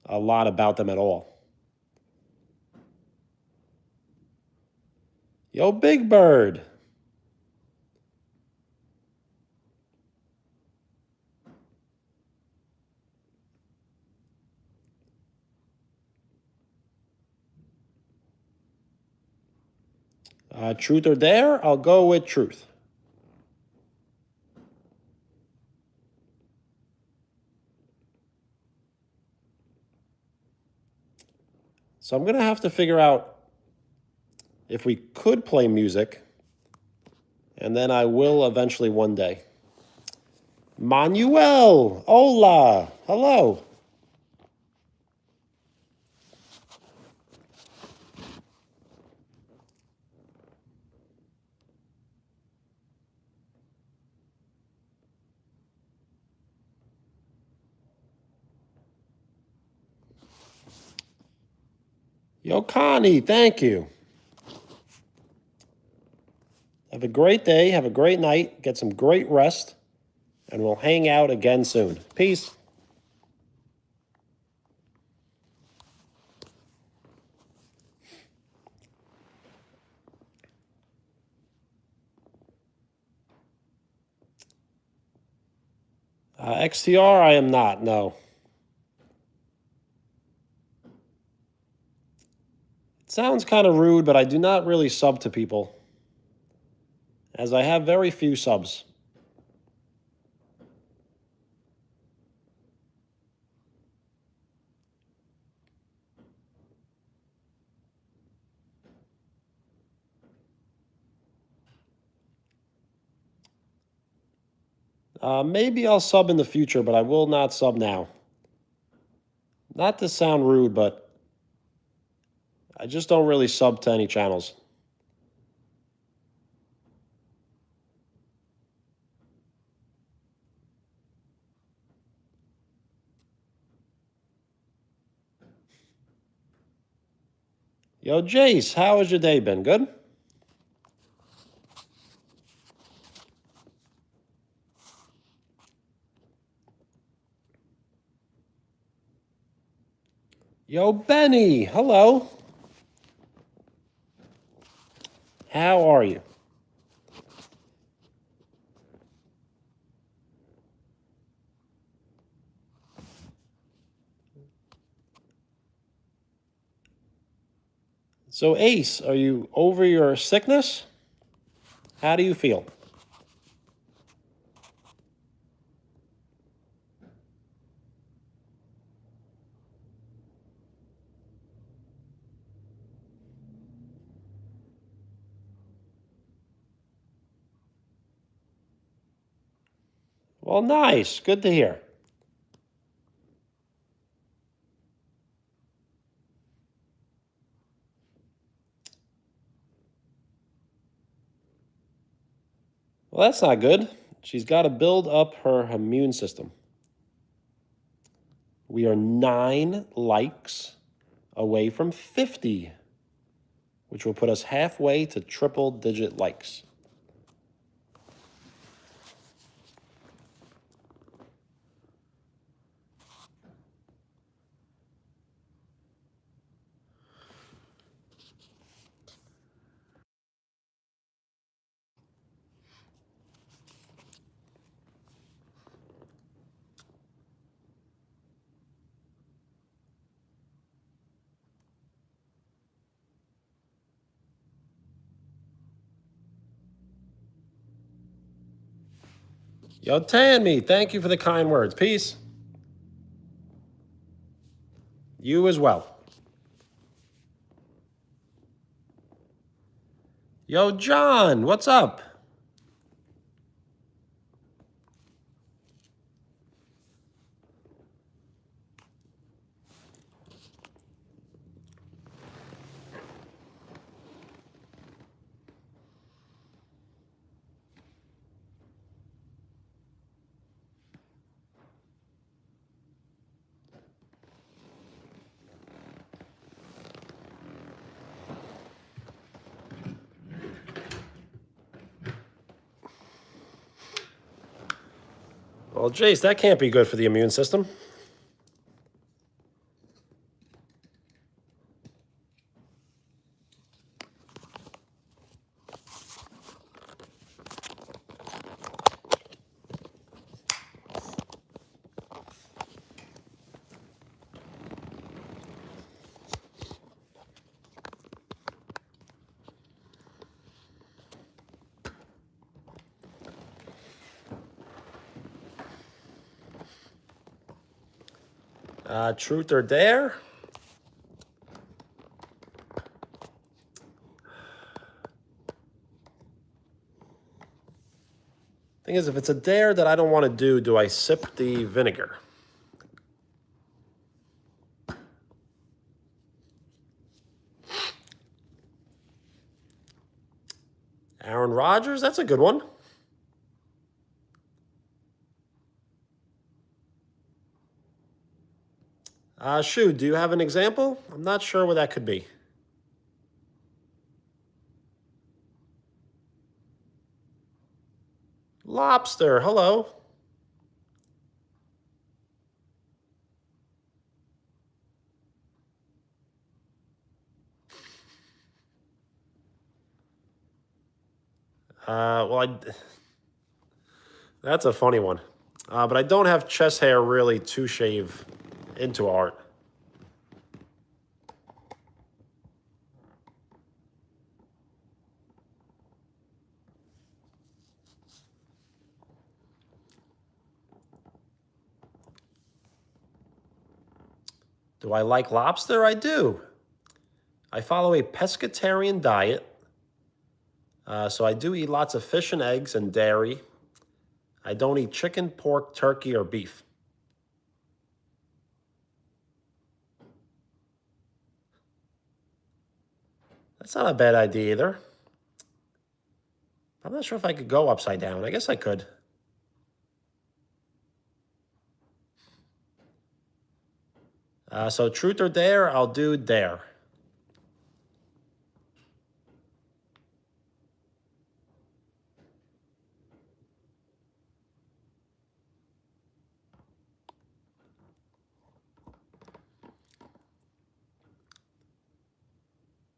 a lot about them at all. Yo, Big Bird. Truth or dare? I'll go with truth. So I'm going to have to figure out if we could play music, and then I will eventually one day. Manuel, hola, hello. Yo, Connie, thank you. Have a great day, have a great night, get some great rest, and we'll hang out again soon. Peace. XTR, I am not, no. It sounds kind of rude, but I do not really sub to people, as I have very few subs. Maybe I'll sub in the future, but I will not sub now. Not to sound rude, but I just don't really sub to any channels. Yo, Jace, how has your day been? Good? Yo, Benny, hello. How are you? So, Ace, are you over your sickness? How do you feel? Well, nice. Good to hear. Well, that's not good. She's got to build up her immune system. We are 9 likes away from 50, which will put us halfway to triple-digit likes. Yo, Tammy, thank you for the kind words. Peace. You as well. Yo, John, what's up? Well, Jace, that can't be good for the immune system. Truth or dare? Thing is, if it's a dare that I don't want to do I sip the vinegar? Aaron Rodgers, that's a good one. Shu, do you have an example? I'm not sure what that could be. Lobster, hello. That's a funny one. But I don't have chest hair really to shave into art. Do I like lobster? I do. I follow a pescatarian diet. So I do eat lots of fish and eggs and dairy. I don't eat chicken, pork, turkey, or beef. That's not a bad idea either. I'm not sure if I could go upside down. I guess I could. So truth or dare, I'll do dare.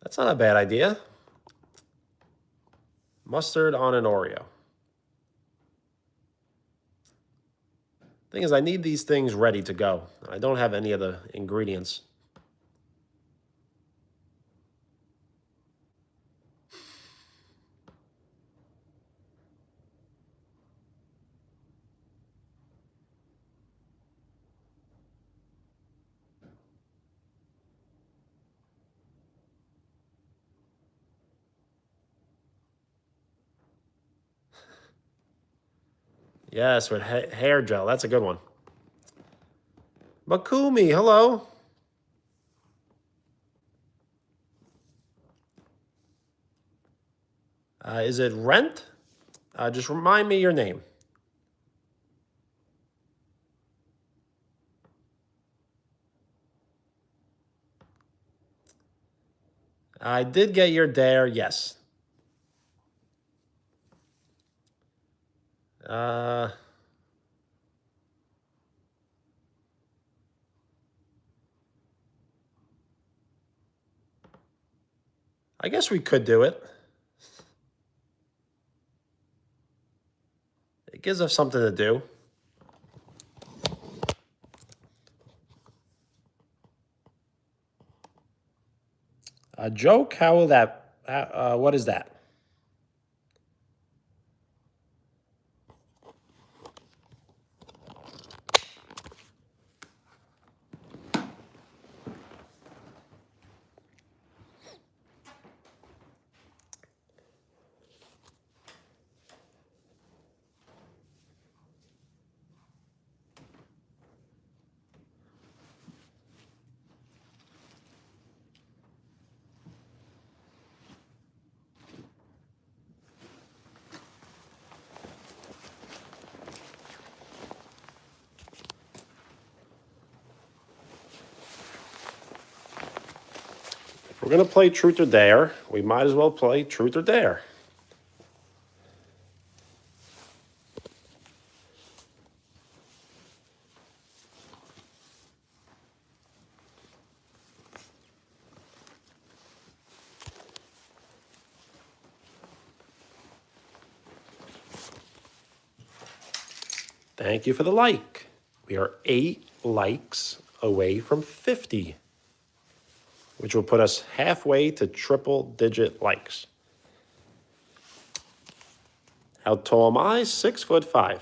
That's not a bad idea. Mustard on an Oreo. Thing is, I need these things ready to go. I don't have any of the ingredients. Yes, with hair gel. That's a good one. Makumi, hello. Is it rent? Just remind me your name. I did get your dare, yes. I guess we could do it. It gives us something to do. A joke? How will that? What is that? If we're going to play truth or dare, we might as well play truth or dare. Thank you for the like. We are 8 likes away from 50, which will put us halfway to triple-digit likes. How tall am I? 6'5".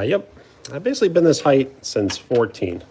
Yep, I've basically been this height since 14.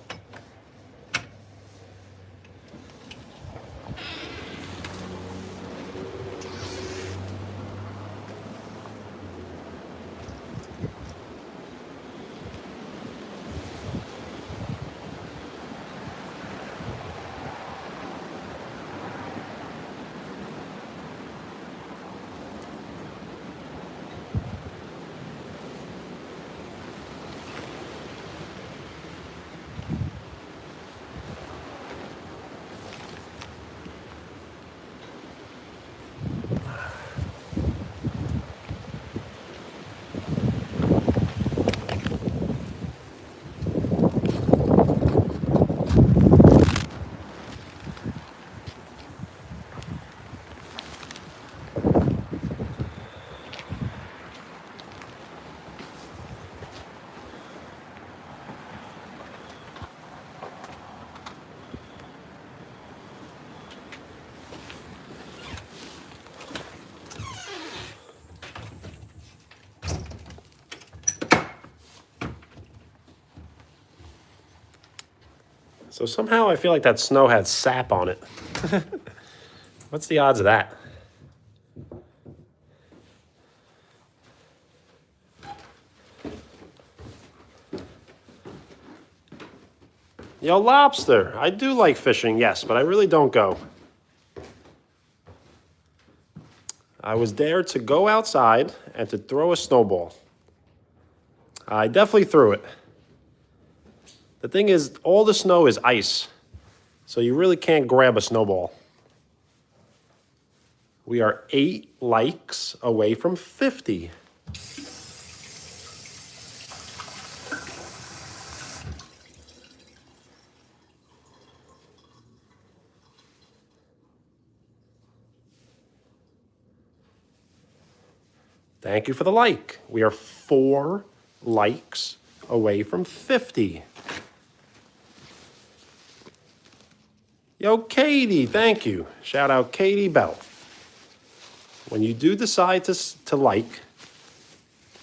So somehow I feel like that snow had sap on it. What's the odds of that? Yo, lobster. I do like fishing, yes, but I really don't go. I was there to go outside and to throw a snowball. I definitely threw it. The thing is, all the snow is ice, so you really can't grab a snowball. We are 8 likes away from 50. Thank you for the like. We are 4 likes away from 50. Yo, Katie, thank you. Shout out Katie Bell. When you do decide to like,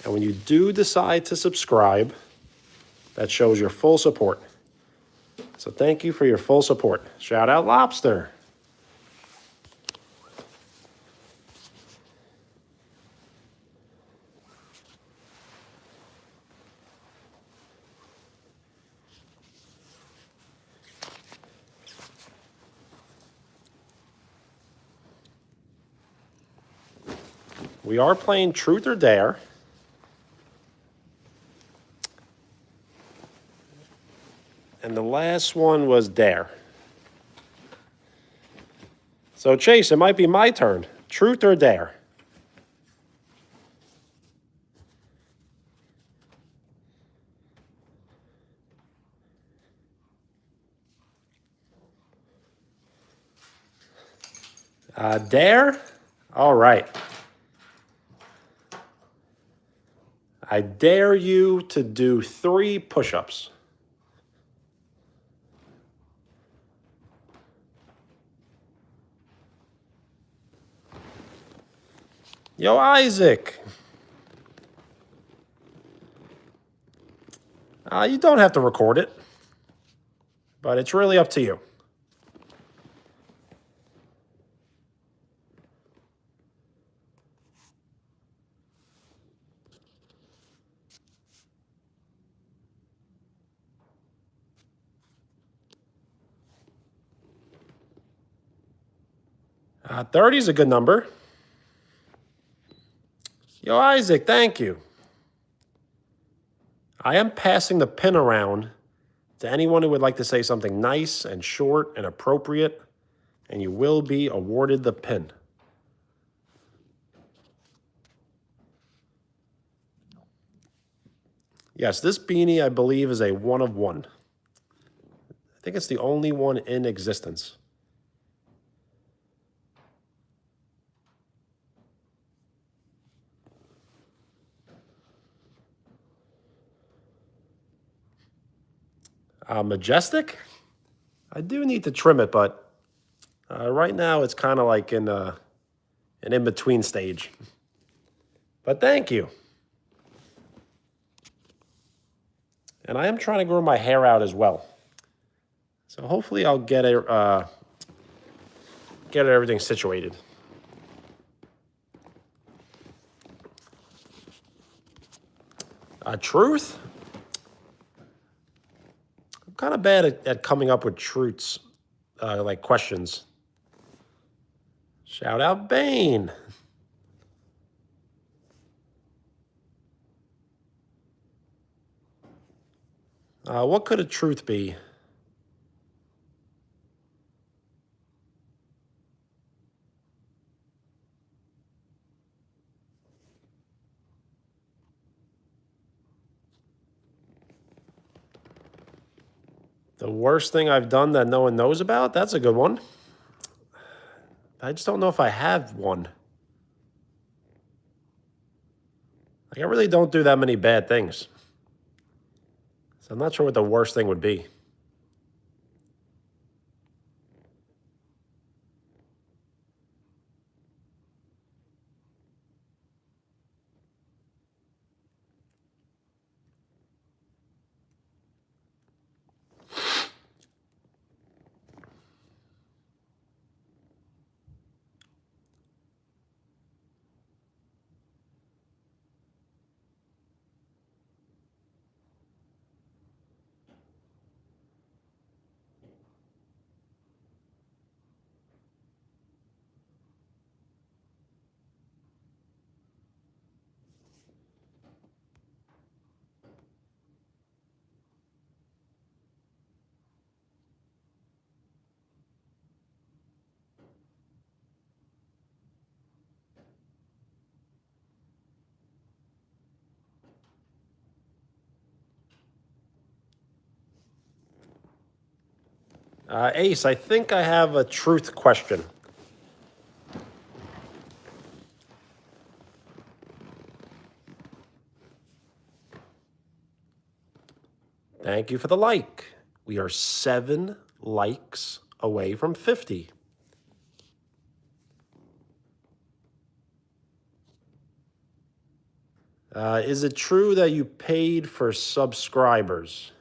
and when you do decide to subscribe, that shows your full support. So thank you for your full support. Shout out Lobster. We are playing Truth or Dare. And the last one was Dare. So Chase, it might be my turn. Truth or Dare? Dare? All right. I dare you to do 3 push-ups. Yo, Isaac. You don't have to record it, but it's really up to you. 30 is a good number. Yo, Isaac, thank you. I am passing the pin around to anyone who would like to say something nice and short and appropriate, and you will be awarded the pin. Yes, this beanie, I believe, is a 1 of 1. I think it's the only one in existence. Majestic? I do need to trim it, but right now it's kind of like in an in-between stage. But thank you. And I am trying to grow my hair out as well. So hopefully I'll get everything situated. Truth? I'm kind of bad at coming up with truths, like questions. Shout out Bane. What could a truth be? The worst thing I've done that no one knows about? That's a good one. I just don't know if I have one. Like, I really don't do that many bad things. So I'm not sure what the worst thing would be. Ace, I think I have a truth question. Thank you for the like. We are 7 likes away from 50. Is it true that you paid for subscribers?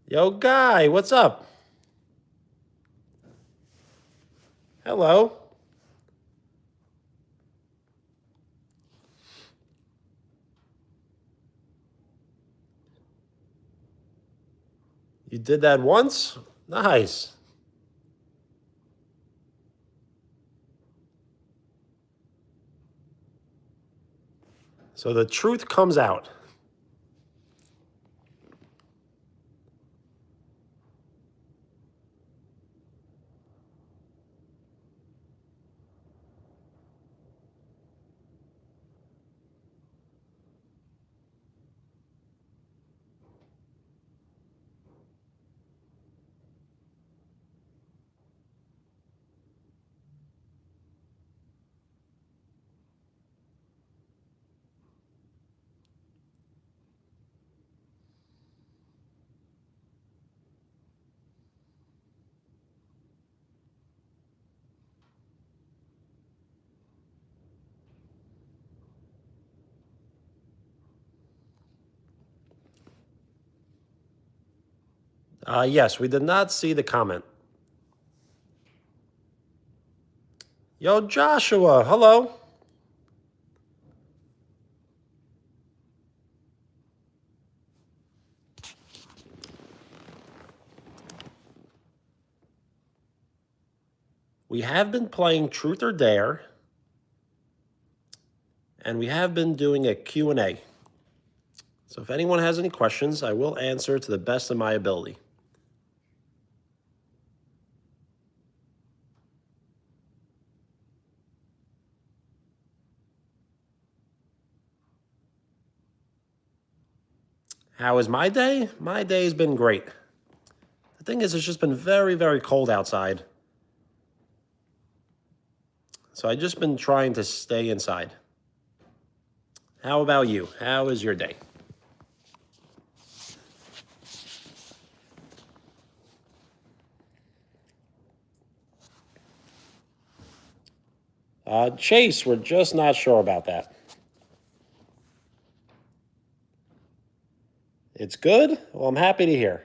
Yo, Guy, what's up? Hello. You did that once? Nice. So the truth comes out. Yes, we did not see the comment. Yo, Joshua, hello. We have been playing Truth or Dare, and we have been doing a Q&A. So if anyone has any questions, I will answer to the best of my ability. How is my day? My day has been great. The thing is, it's just been very, very cold outside. So I've just been trying to stay inside. How about you? How is your day? Chase, we're just not sure about that. It's good? Well, I'm happy to hear.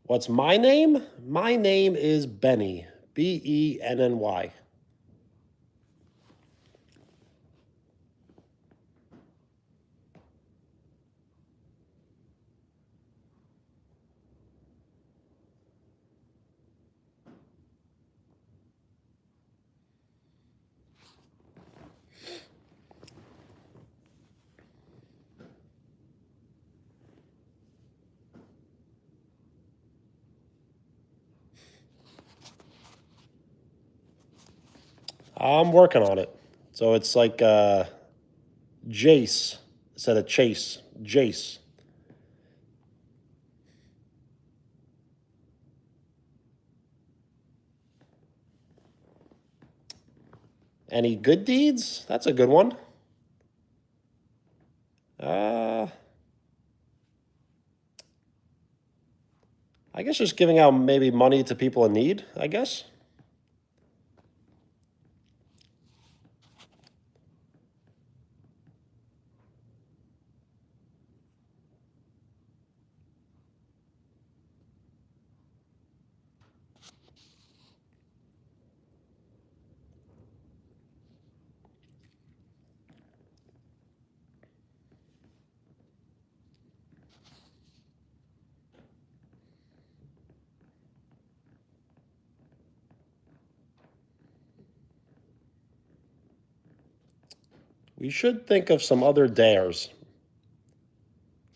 What's my name? My name is Benny. Benny. I'm working on it. So it's like Jace instead of Chase. Jace. Any good deeds? That's a good one. I guess just giving out maybe money to people in need, I guess. We should think of some other dares.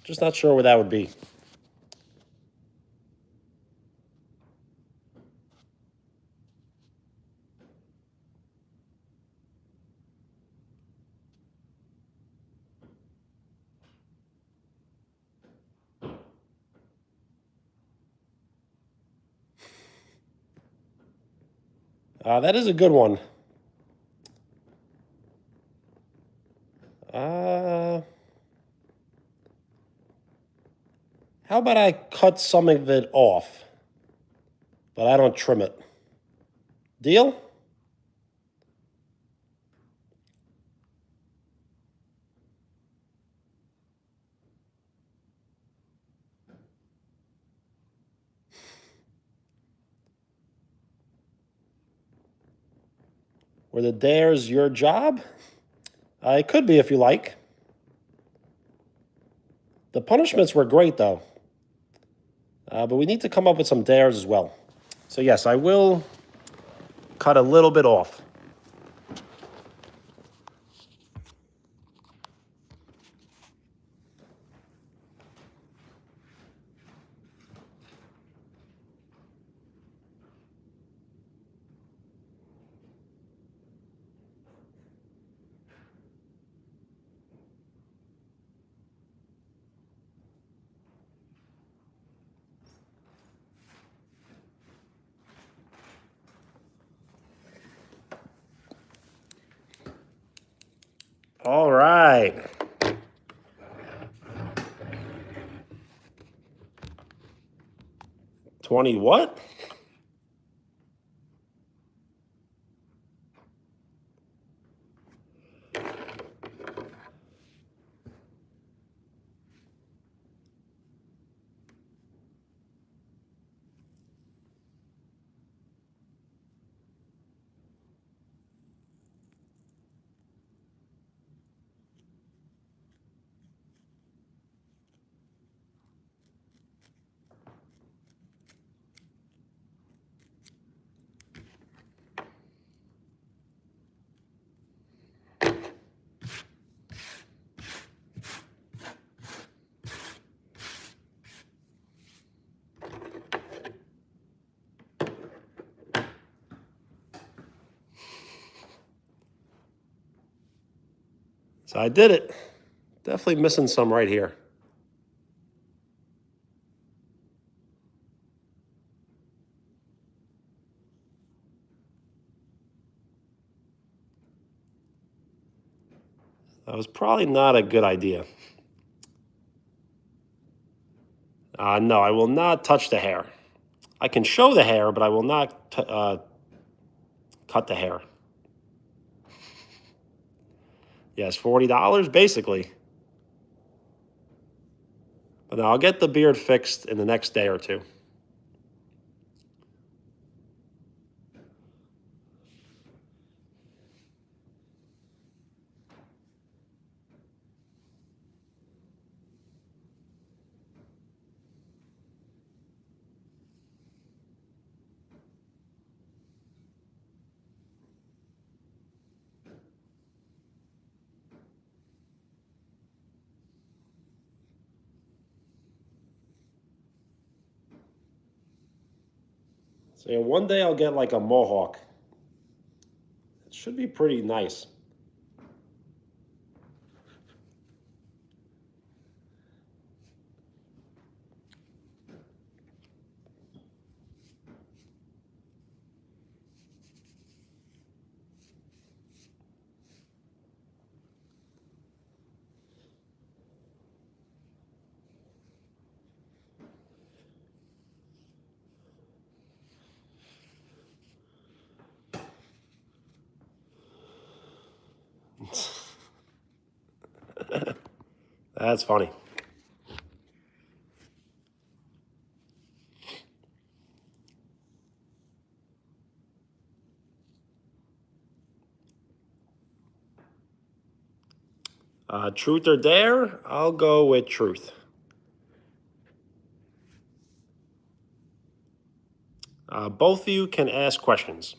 Just not sure where that would be. That is a good one. How about I cut some of it off, but I don't trim it? Deal? Were the dares your job? It could be if you like. The punishments were great, though. But we need to come up with some dares as well. So, yes, I will cut a little bit off. All right. 20 what? So I did it. Definitely missing some right here. That was probably not a good idea. No, I will not touch the hair. I can show the hair, but I will not cut the hair. Yes, $40 basically. But no, I'll get the beard fixed in the next day or two. So yeah, one day I'll get like a mohawk. It should be pretty nice. That's funny. Truth or dare? I'll go with truth. Both of you can ask questions.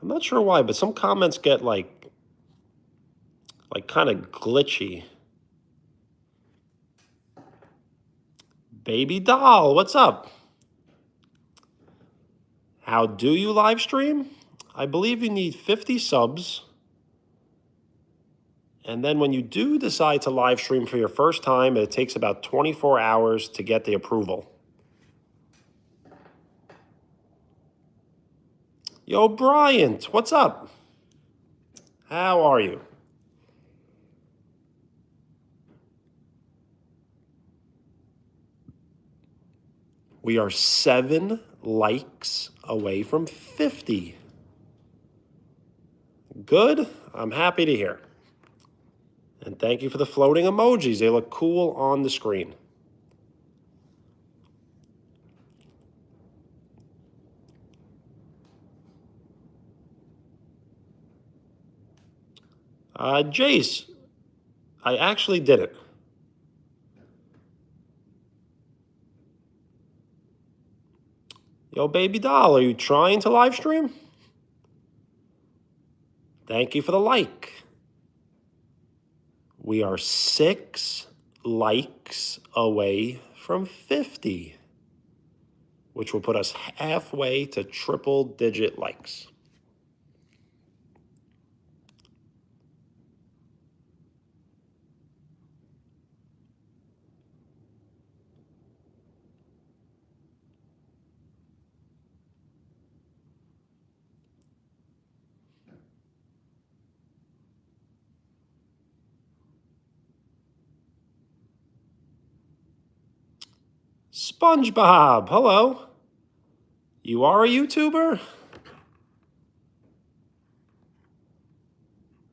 I'm not sure why, but some comments get like kind of glitchy. Baby doll, what's up? How do you live stream? I believe you need 50 subs. And then when you do decide to live stream for your first time, it takes about 24 hours to get the approval. Yo, Bryant, what's up? How are you? We are 7 likes away from 50. Good. I'm happy to hear. And thank you for the floating emojis. They look cool on the screen. Jace, I actually did it. Yo, baby doll, are you trying to live stream? Thank you for the like. We are 6 likes away from 50, which will put us halfway to triple-digit likes. SpongeBob, hello. You are a YouTuber?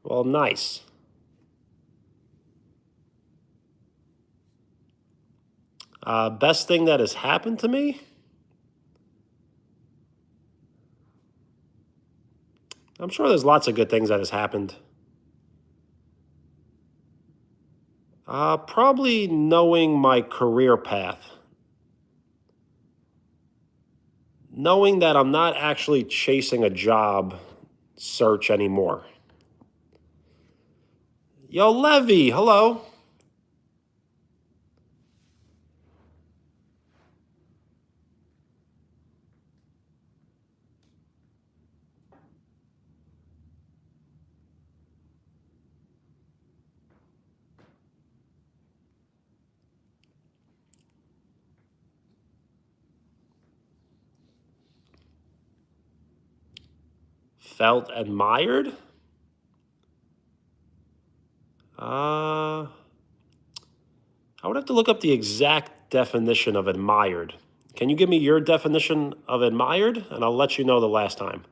Well, nice. Best thing that has happened to me? I'm sure there's lots of good things that has happened. Probably knowing my career path. Knowing that I'm not actually chasing a job search anymore. Yo, Levy, hello. Felt admired? I would have to look up the exact definition of admired. Can you give me your definition of admired? And I'll let you know the last time.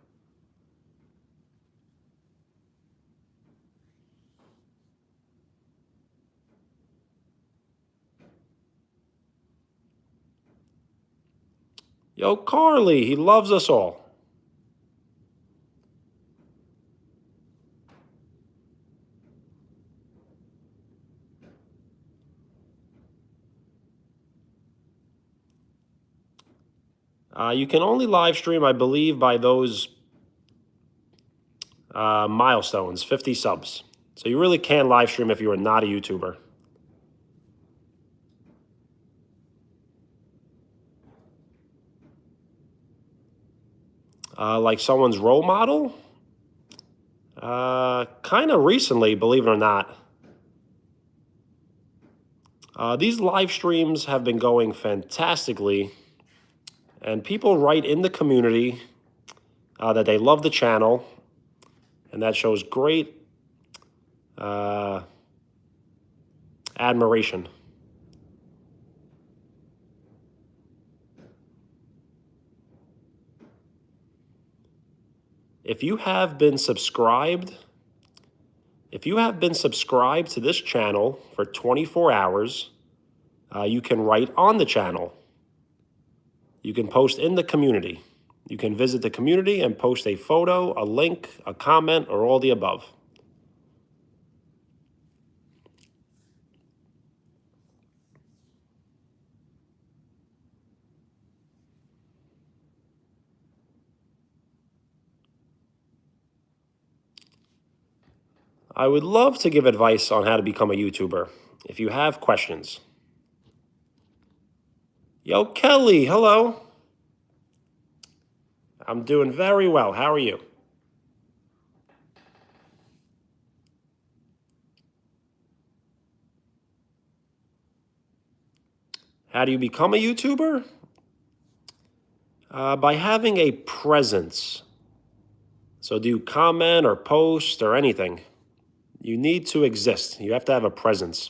Yo, Carly, he loves us all. You can only live stream, I believe, by those milestones, 50 subs. So you really can live stream if you are not a YouTuber. Like someone's role model? Kind of recently, believe it or not. These live streams have been going fantastically, and people write in the community that they love the channel, and that shows great admiration. If you have been subscribed to this channel for 24 hours, you can write on the channel. You can post in the community. You can visit the community and post a photo, a link, a comment, or all the above. I would love to give advice on how to become a YouTuber if you have questions. Yo, Kelly, hello. I'm doing very well. How are you? How do you become a YouTuber? By having a presence. So do you comment or post or anything? You need to exist. You have to have a presence.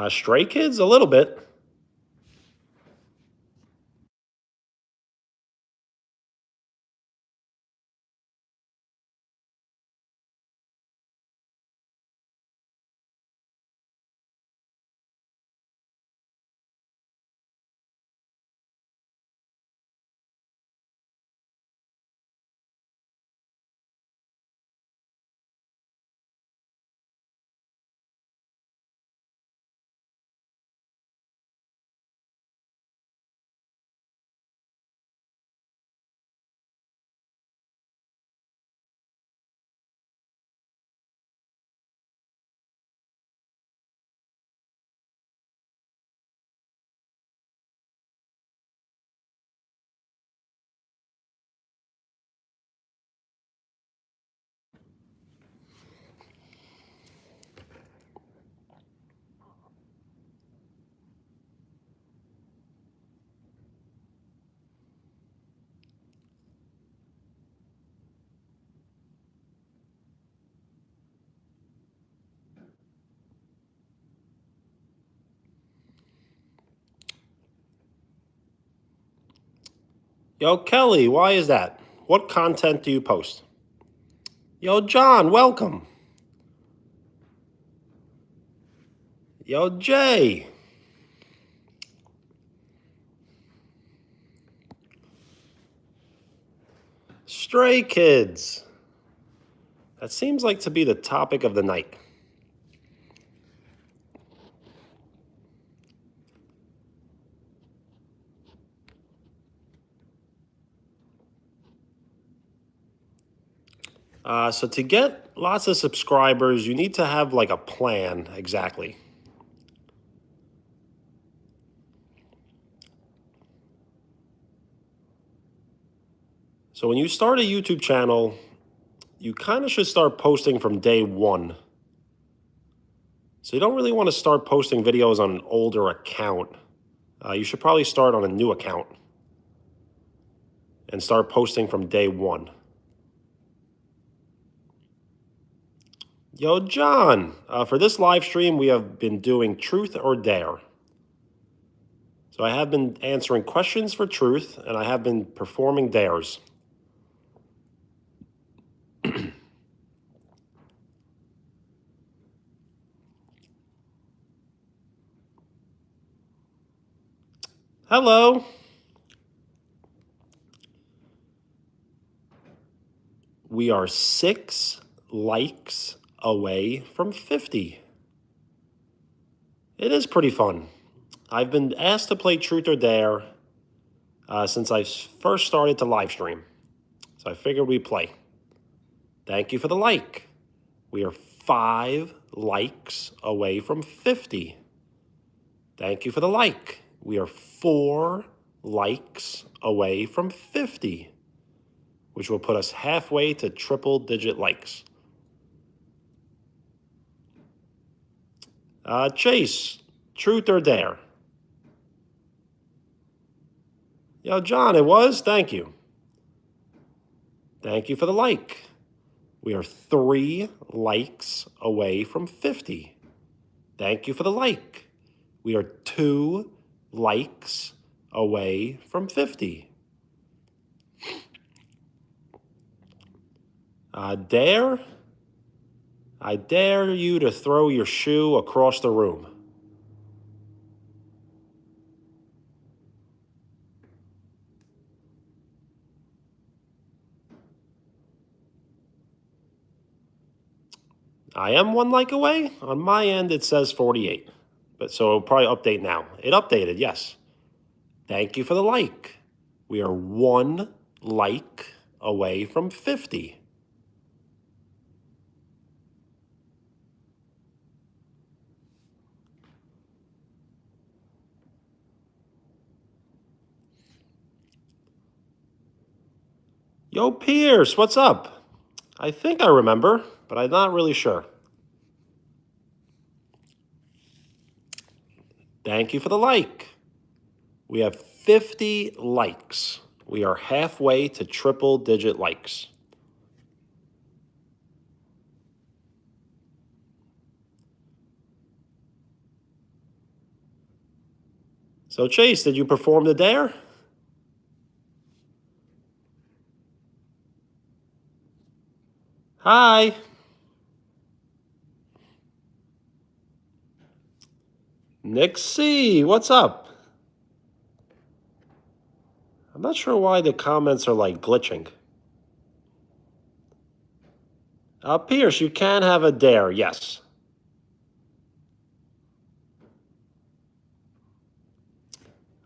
Stray Kids? A little bit. Yo, Kelly, why is that? What content do you post? Yo, John, welcome. Yo, Jay. Stray Kids. That seems like to be the topic of the night. So to get lots of subscribers, you need to have like a plan exactly. So when you start a YouTube channel, you kind of should start posting from day one. So you don't really want to start posting videos on an older account. You should probably start on a new account and start posting from day one. Yo, John, for this live stream, we have been doing Truth or Dare. So I have been answering questions for truth, and I have been performing dares. Hello. We are 6 likes away from 50. It is pretty fun. I've been asked to play Truth or Dare since I first started to live stream. So I figured we'd play. Thank you for the like. We are 5 likes away from 50. Thank you for the like. We are 4 likes away from 50, which will put us halfway to triple-digit likes. Chase, Truth or Dare? Yo, John, it was? Thank you. Thank you for the like. We are 3 likes away from 50. Thank you for the like. We are 2 likes away from 50. Dare? I dare you to throw your shoe across the room. I am 1 like away. On my end, it says 48. But so it'll probably update now. It updated, yes. Thank you for the like. We are 1 like away from 50. Yo, Pierce, what's up? I think I remember, but I'm not really sure. Thank you for the like. We have 50 likes. We are halfway to triple-digit likes. So, Chase, did you perform the dare? Hi. Nick C, what's up? I'm not sure why the comments are like glitching. Pierce, you can have a dare, yes.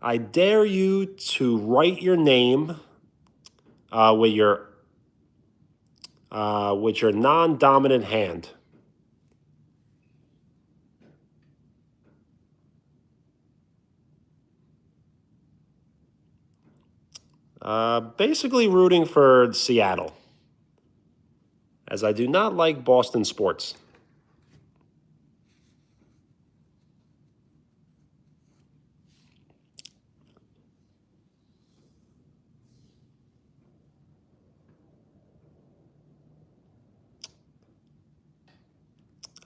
I dare you to write your name with your non-dominant hand. Basically rooting for Seattle, as I do not like Boston sports.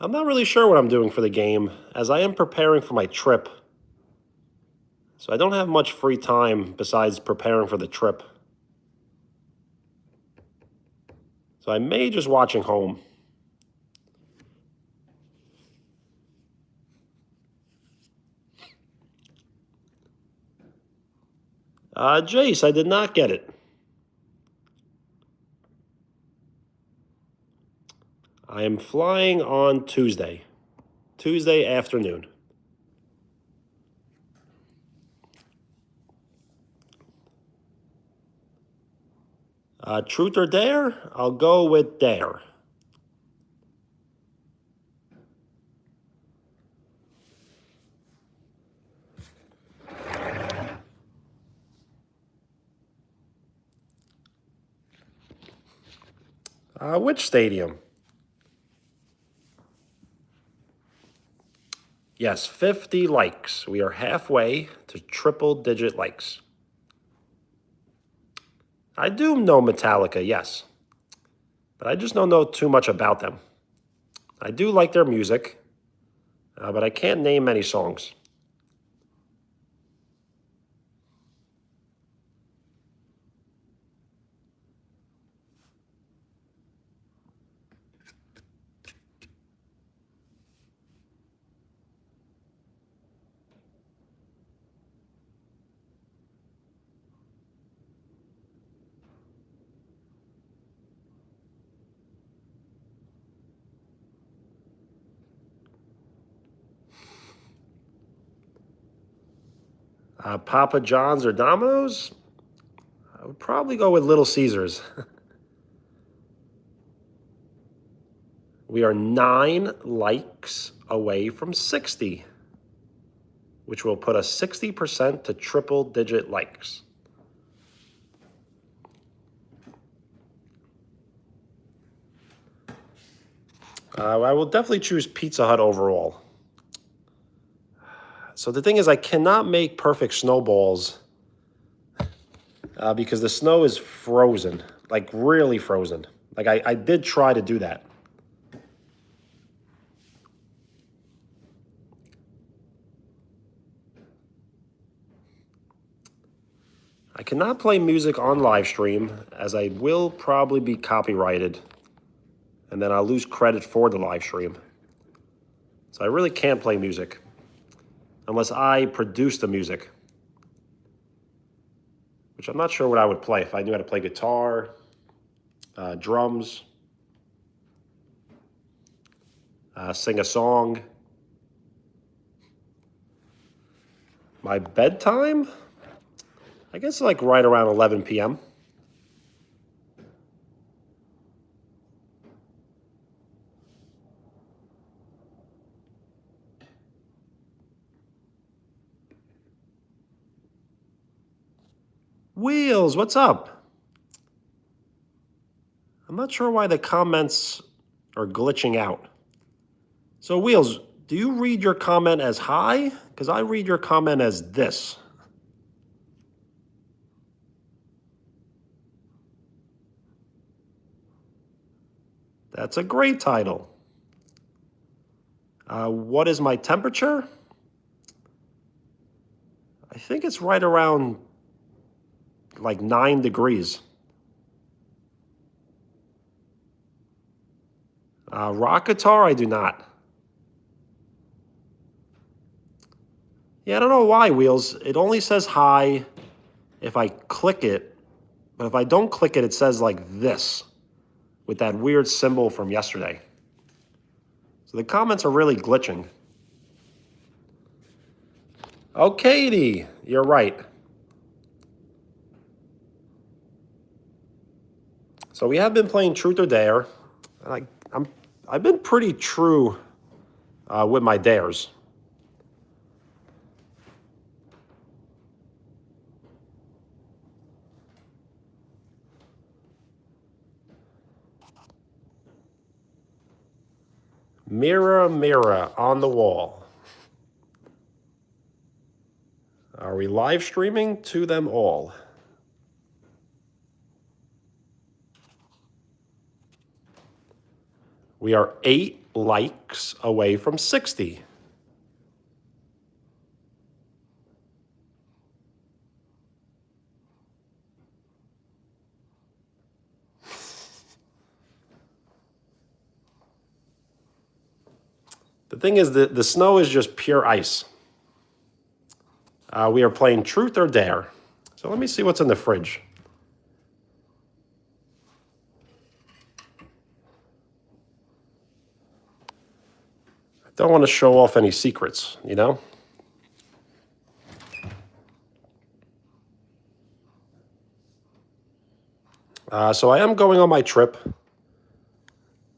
I'm not really sure what I'm doing for the game, as I am preparing for my trip. So I don't have much free time besides preparing for the trip. So I may just watching home. Jace, I did not get it. I am flying on Tuesday afternoon. Truth or dare? I'll go with dare. Which stadium? Yes, 50 likes. We are halfway to triple-digit likes. I do know Metallica, yes. But I just don't know too much about them. I do like their music, but I can't name many songs. Papa John's or Domino's? I would probably go with Little Caesars. We are 9 likes away from 60, which will put us 60% to triple-digit likes. I will definitely choose Pizza Hut overall. So the thing is, I cannot make perfect snowballs because the snow is frozen, like really frozen. Like I did try to do that. I cannot play music on live stream as I will probably be copyrighted and then I'll lose credit for the live stream. So I really can't play music unless I produce the music, which I'm not sure what I would play if I knew how to play guitar, drums, sing a song. My bedtime? I guess like right around 11 p.m. Wheels, what's up? I'm not sure why the comments are glitching out. So Wheels, do you read your comment as hi? Because I read your comment as this. That's a great title. What is my temperature? I think it's right around like 9 degrees. Rock guitar, I do not. Yeah, I don't know why, Wheels. It only says hi if I click it, but if I don't click it, it says like this with that weird symbol from yesterday. So the comments are really glitching. Oh, Katie, you're right. So we have been playing Truth or Dare. And I've been pretty true with my dares. Mirror, mirror on the wall. Are we live streaming to them all? We are 8 likes away from 60. The thing is that the snow is just pure ice. We are playing Truth or Dare. So let me see what's in the fridge. I don't want to show off any secrets, you know? So I am going on my trip.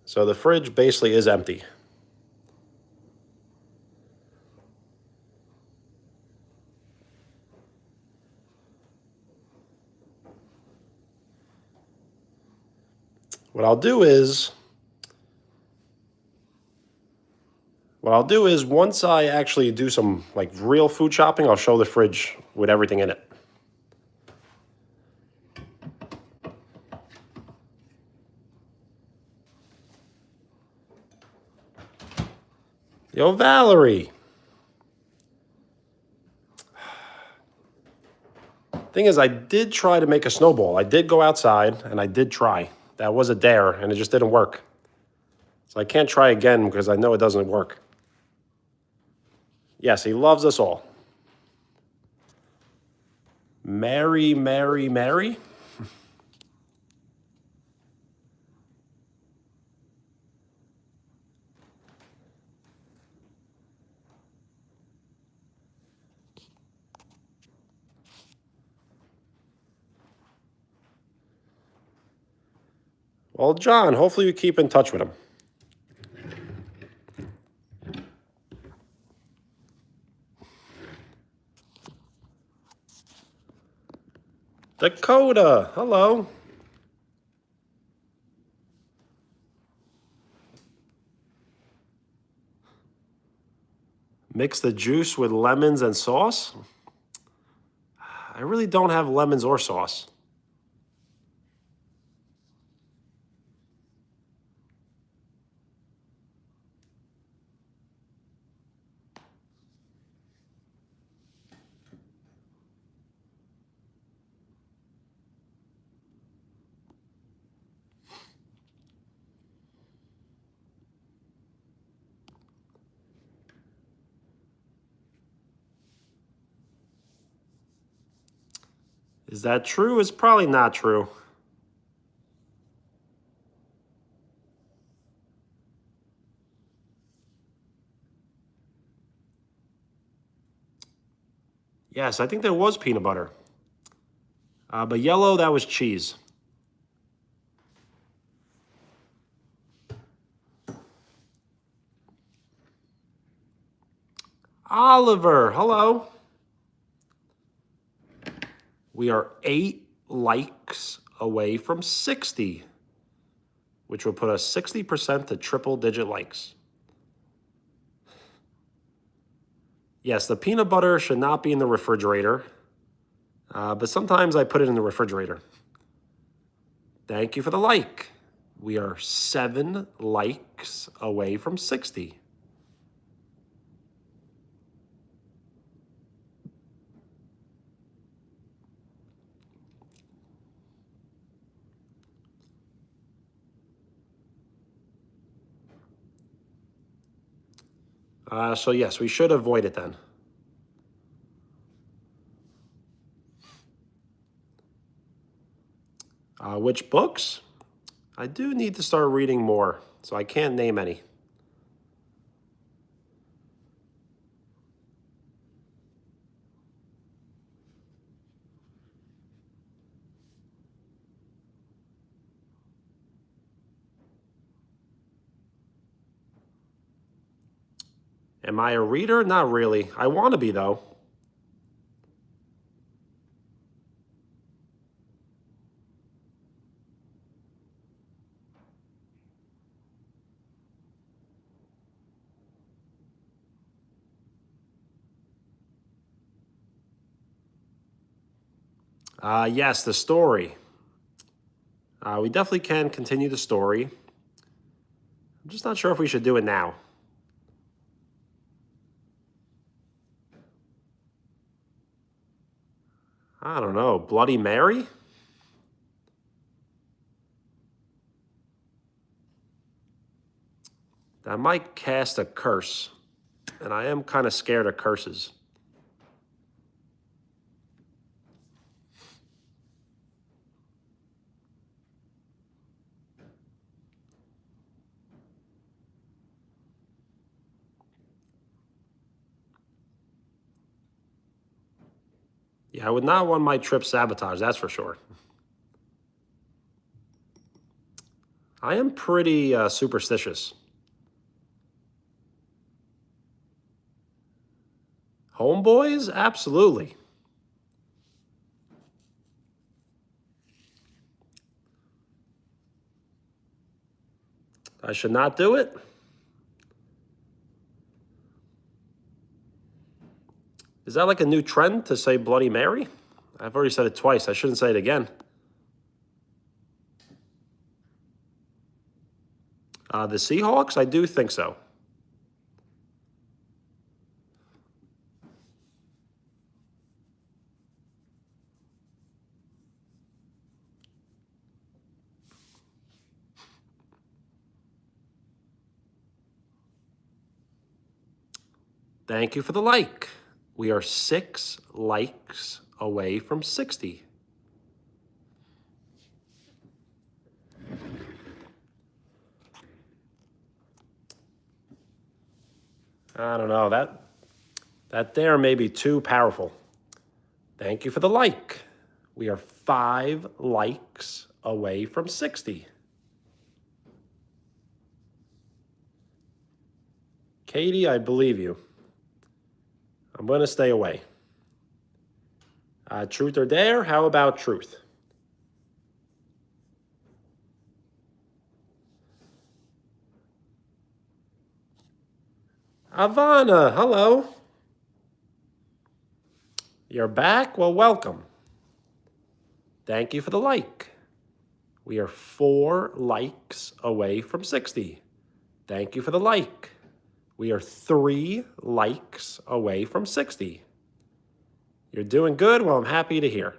So the fridge basically is empty. What I'll do is once I actually do some like real food shopping, I'll show the fridge with everything in it. Yo, Valerie. Thing is, I did try to make a snowball. I did go outside and I did try. That was a dare and it just didn't work. So I can't try again because I know it doesn't work. Yes, he loves us all. Mary, Mary, Mary. Well, John, hopefully you keep in touch with him. Dakota, hello. Mix the juice with lemons and sauce? I really don't have lemons or sauce. Is that true? It's probably not true. Yes, I think there was peanut butter. But yellow, that was cheese. Oliver, hello. We are 8 likes away from 60, which will put us 60% to triple-digit likes. Yes, the peanut butter should not be in the refrigerator, but sometimes I put it in the refrigerator. Thank you for the like. We are 7 likes away from 60. So yes, we should avoid it then. Which books? I do need to start reading more, so I can't name any. Am I a reader? Not really. I want to be, though. Yes, the story. We definitely can continue the story. I'm just not sure if we should do it now. I don't know. Bloody Mary? That might cast a curse. And I am kind of scared of curses. Yeah, I would not want my trip sabotaged, that's for sure. I am pretty superstitious. Homeboys? Absolutely. I should not do it. Is that like a new trend to say Bloody Mary? I've already said it twice. I shouldn't say it again. The Seahawks? I do think so. Thank you for the like. We are 6 likes away from 60. I don't know. That there may be too powerful. Thank you for the like. We are 5 likes away from 60. Katie, I believe you. I'm going to stay away. Truth or dare? How about truth? Ivana, hello. You're back? Well, welcome. Thank you for the like. We are 4 likes away from 60. Thank you for the like. We are 3 likes away from 60. You're doing good. Well, I'm happy to hear.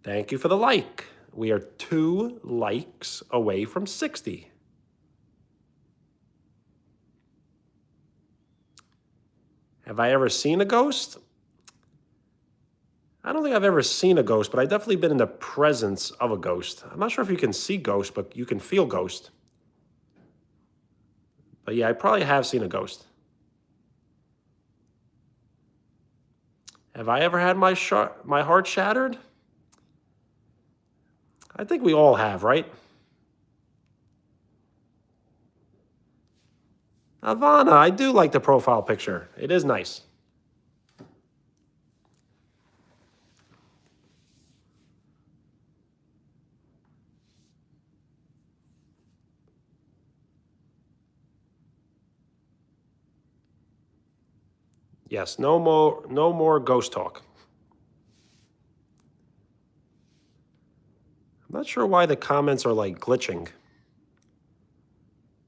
Thank you for the like. We are 2 likes away from 60. Have I ever seen a ghost? I don't think I've ever seen a ghost, but I've definitely been in the presence of a ghost. I'm not sure if you can see ghosts, but you can feel ghost. But yeah, I probably have seen a ghost. Have I ever had my heart shattered? I think we all have, right? Ivana, I do like the profile picture. It is nice. Yes, no more ghost talk. I'm not sure why the comments are like glitching.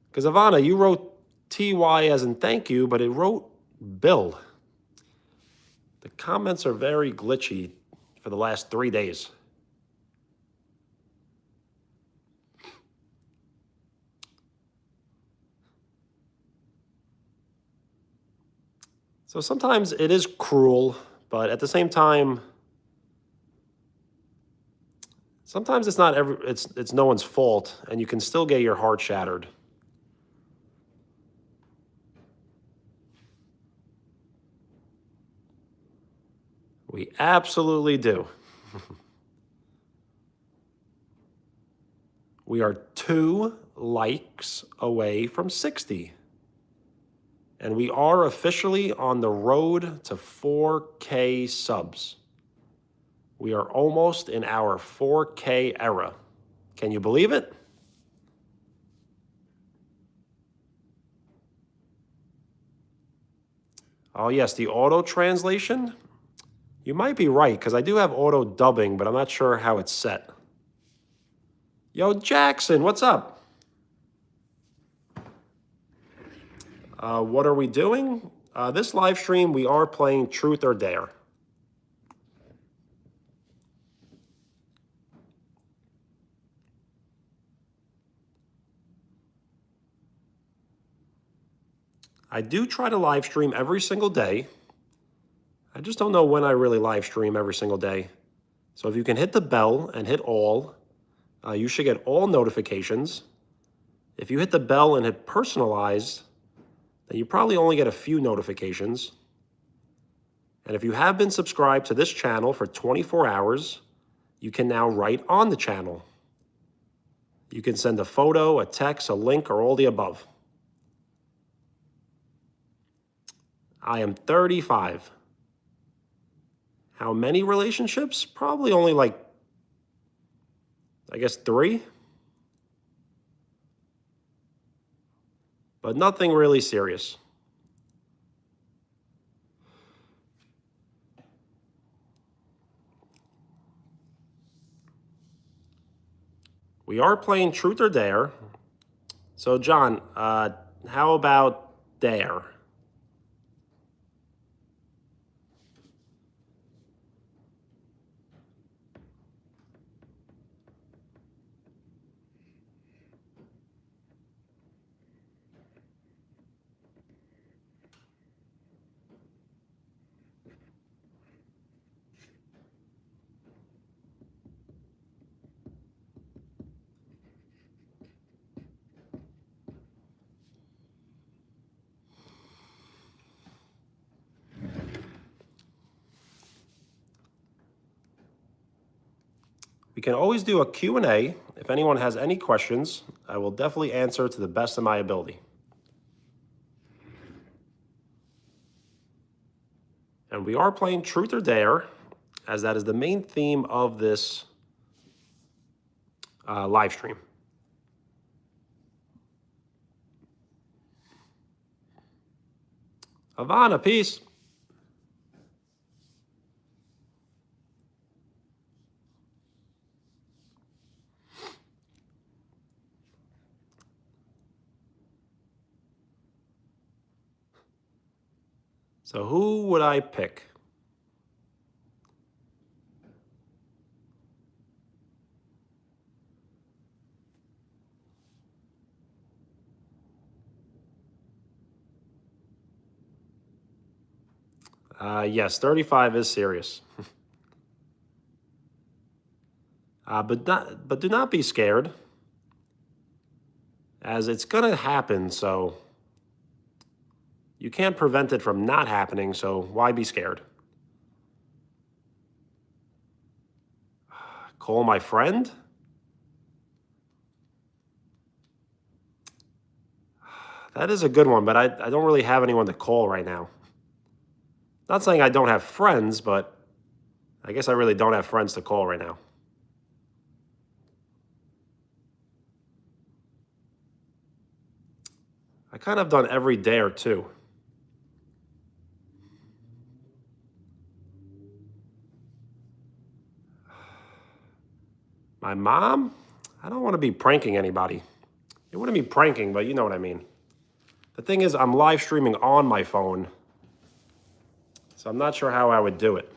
Because Ivana, you wrote TY as in thank you, but it wrote Bill. The comments are very glitchy for the last 3 days. So sometimes it is cruel, but at the same time, sometimes it's not it's no one's fault, and you can still get your heart shattered. We absolutely do. We are 2 likes away from 60. And we are officially on the road to 4K subs. We are almost in our 4K era. Can you believe it? Oh yes, the auto translation. You might be right, because I do have auto dubbing, but I'm not sure how it's set. Yo, Jackson, what's up? What are we doing? This live stream, we are playing Truth or Dare. I do try to live stream every single day. I just don't know when I really live stream every single day. So if you can hit the bell and hit all, you should get all notifications. If you hit the bell and hit personalize, then you probably only get a few notifications. And if you have been subscribed to this channel for 24 hours, you can now write on the channel. You can send a photo, a text, a link, or all the above. I am 35. How many relationships? Probably only like, I guess 3. But nothing really serious. We are playing Truth or Dare. So, John, how about Dare? We can always do a Q&A. If anyone has any questions, I will definitely answer to the best of my ability. And we are playing Truth or Dare, as that is the main theme of this live stream. Havana, peace. So who would I pick? Yes, 35 is serious. But do not be scared, as it's gonna happen. So you can't prevent it from not happening. So why be scared? Call my friend? That is a good one, but I don't really have anyone to call right now. Not saying I don't have friends, but I guess I really don't have friends to call right now. I kind of done every day or two. My mom? I don't want to be pranking anybody. It wouldn't be pranking, but you know what I mean. The thing is, I'm live streaming on my phone, so I'm not sure how I would do it.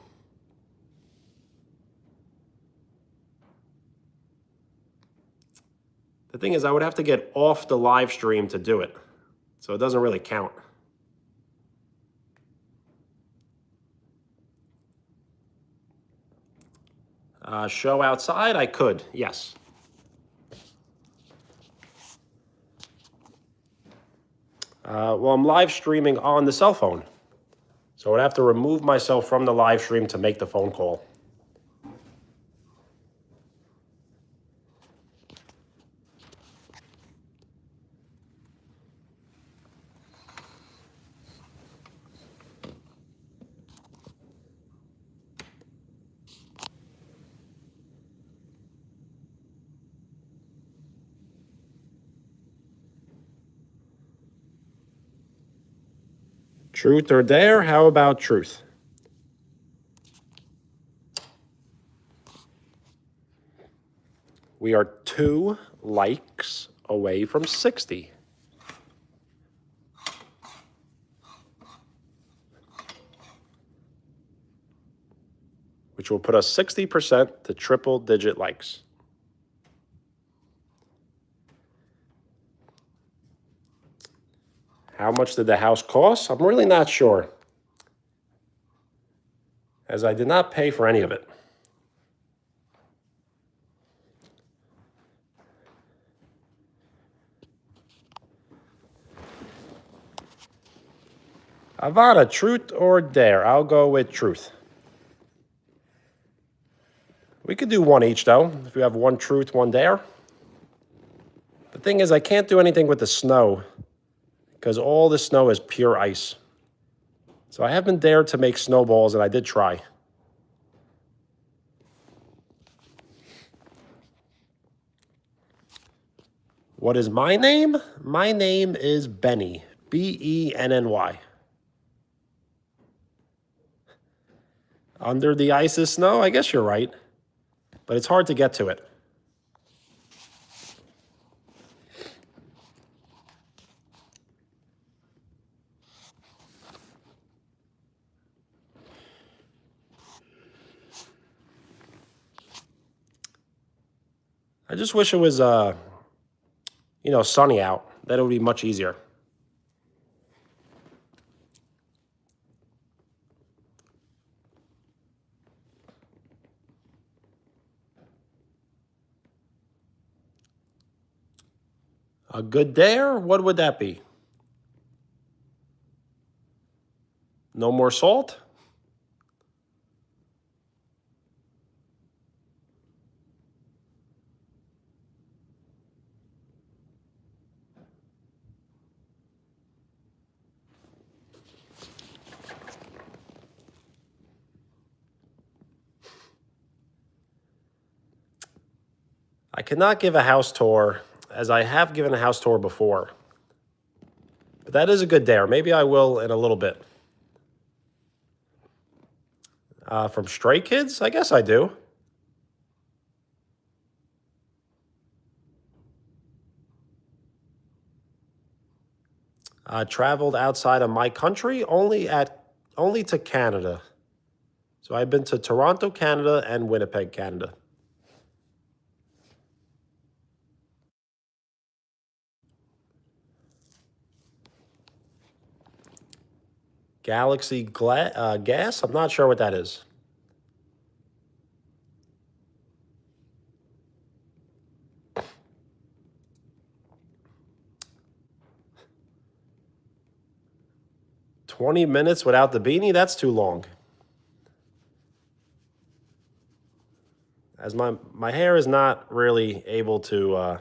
The thing is, I would have to get off the live stream to do it, so it doesn't really count. Show outside? I could, yes. Well, I'm live streaming on the cell phone, so I'd have to remove myself from the live stream to make the phone call. Truth or dare? How about truth? We are 2 likes away from 60. Which will put us 60% to triple-digit likes. How much did the house cost? I'm really not sure, as I did not pay for any of it. Avada, truth or dare? I'll go with truth. We could do one each, though, if we have one truth, one dare. The thing is, I can't do anything with the snow, because all the snow is pure ice. So I have been dared to make snowballs, and I did try. What is my name? My name is Benny. Benny. Under the ice is snow? I guess you're right. But it's hard to get to it. I just wish it was, sunny out. Then it would be much easier. A good dare? What would that be? No more salt? I cannot give a house tour, as I have given a house tour before. But that is a good dare. Maybe I will in a little bit. From Stray Kids? I guess I do. Traveled outside of my country, only to Canada. So I've been to Toronto, Canada, and Winnipeg, Canada. Galaxy gas? I'm not sure what that is. $20 without the beanie? That's too long. As my hair is not really able to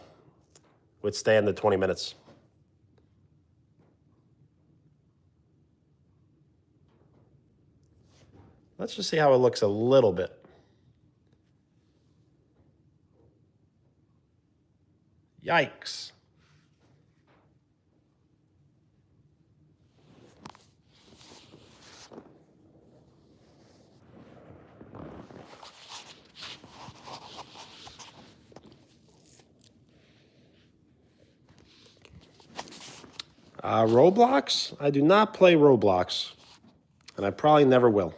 withstand the 20 minutes. Let's just see how it looks a little bit. Yikes. Roblox? I do not play Roblox, and I probably never will.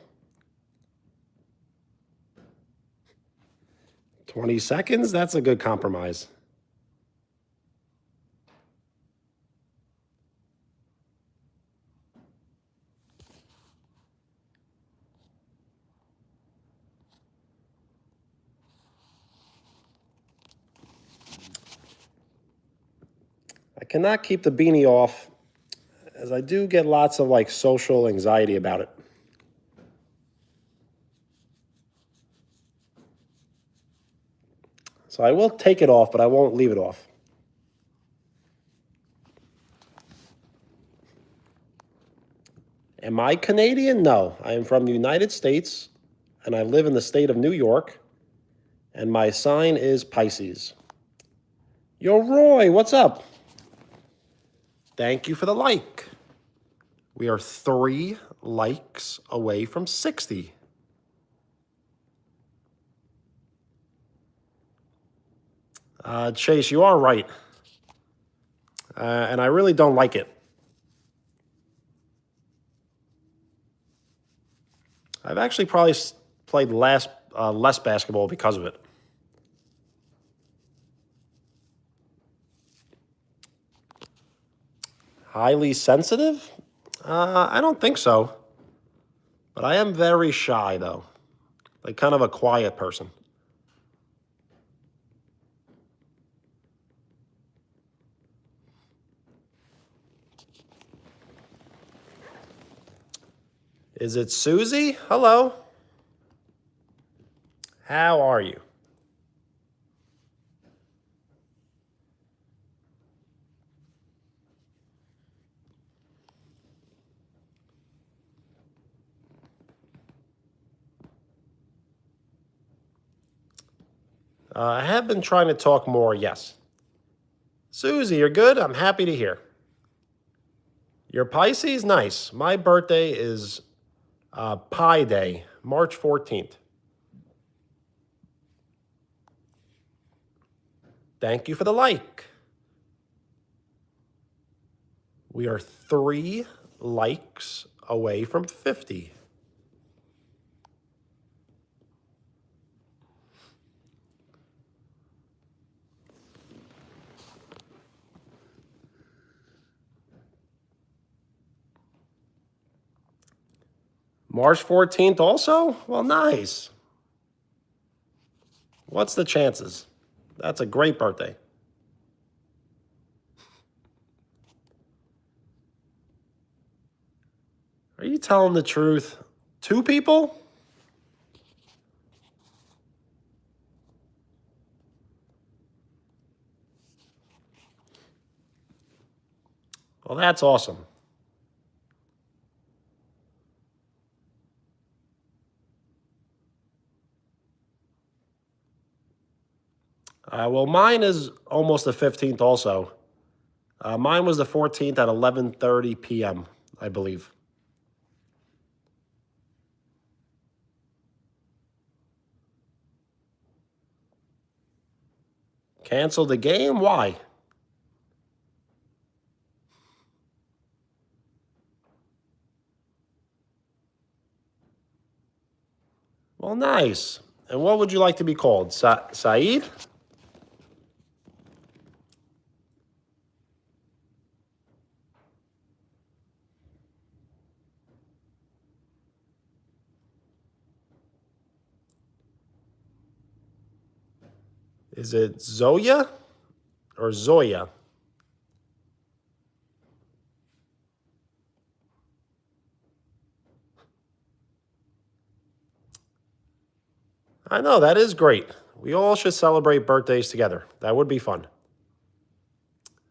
20 seconds? That's a good compromise. I cannot keep the beanie off, as I do get lots of social anxiety about it. So I will take it off, but I won't leave it off. Am I Canadian? No. I am from the United States, and I live in the state of New York, and my sign is Pisces. Yo, Roy, what's up? Thank you for the like. We are 3 likes away from 60. Chase, you are right. And I really don't like it. I've actually probably played less basketball because of it. Highly sensitive? I don't think so. But I am very shy, though. Like kind of a quiet person. Is it Susie? Hello. How are you? I have been trying to talk more, yes. Susie, you're good? I'm happy to hear. Your Pisces? Nice. My birthday is Pi Day, March 14th. Thank you for the like. We are 3 likes away from 50. March 14th also? Well, nice. What's the chances? That's a great birthday. Are you telling the truth? 2 people? Well, that's awesome. Well, mine is almost the 15th also. Mine was the 14th at 11:30 p.m., I believe. Cancel the game? Why? Well, nice. And what would you like to be called? Saeed? Is it Zoya or Zoya? I know, that is great. We all should celebrate birthdays together. That would be fun.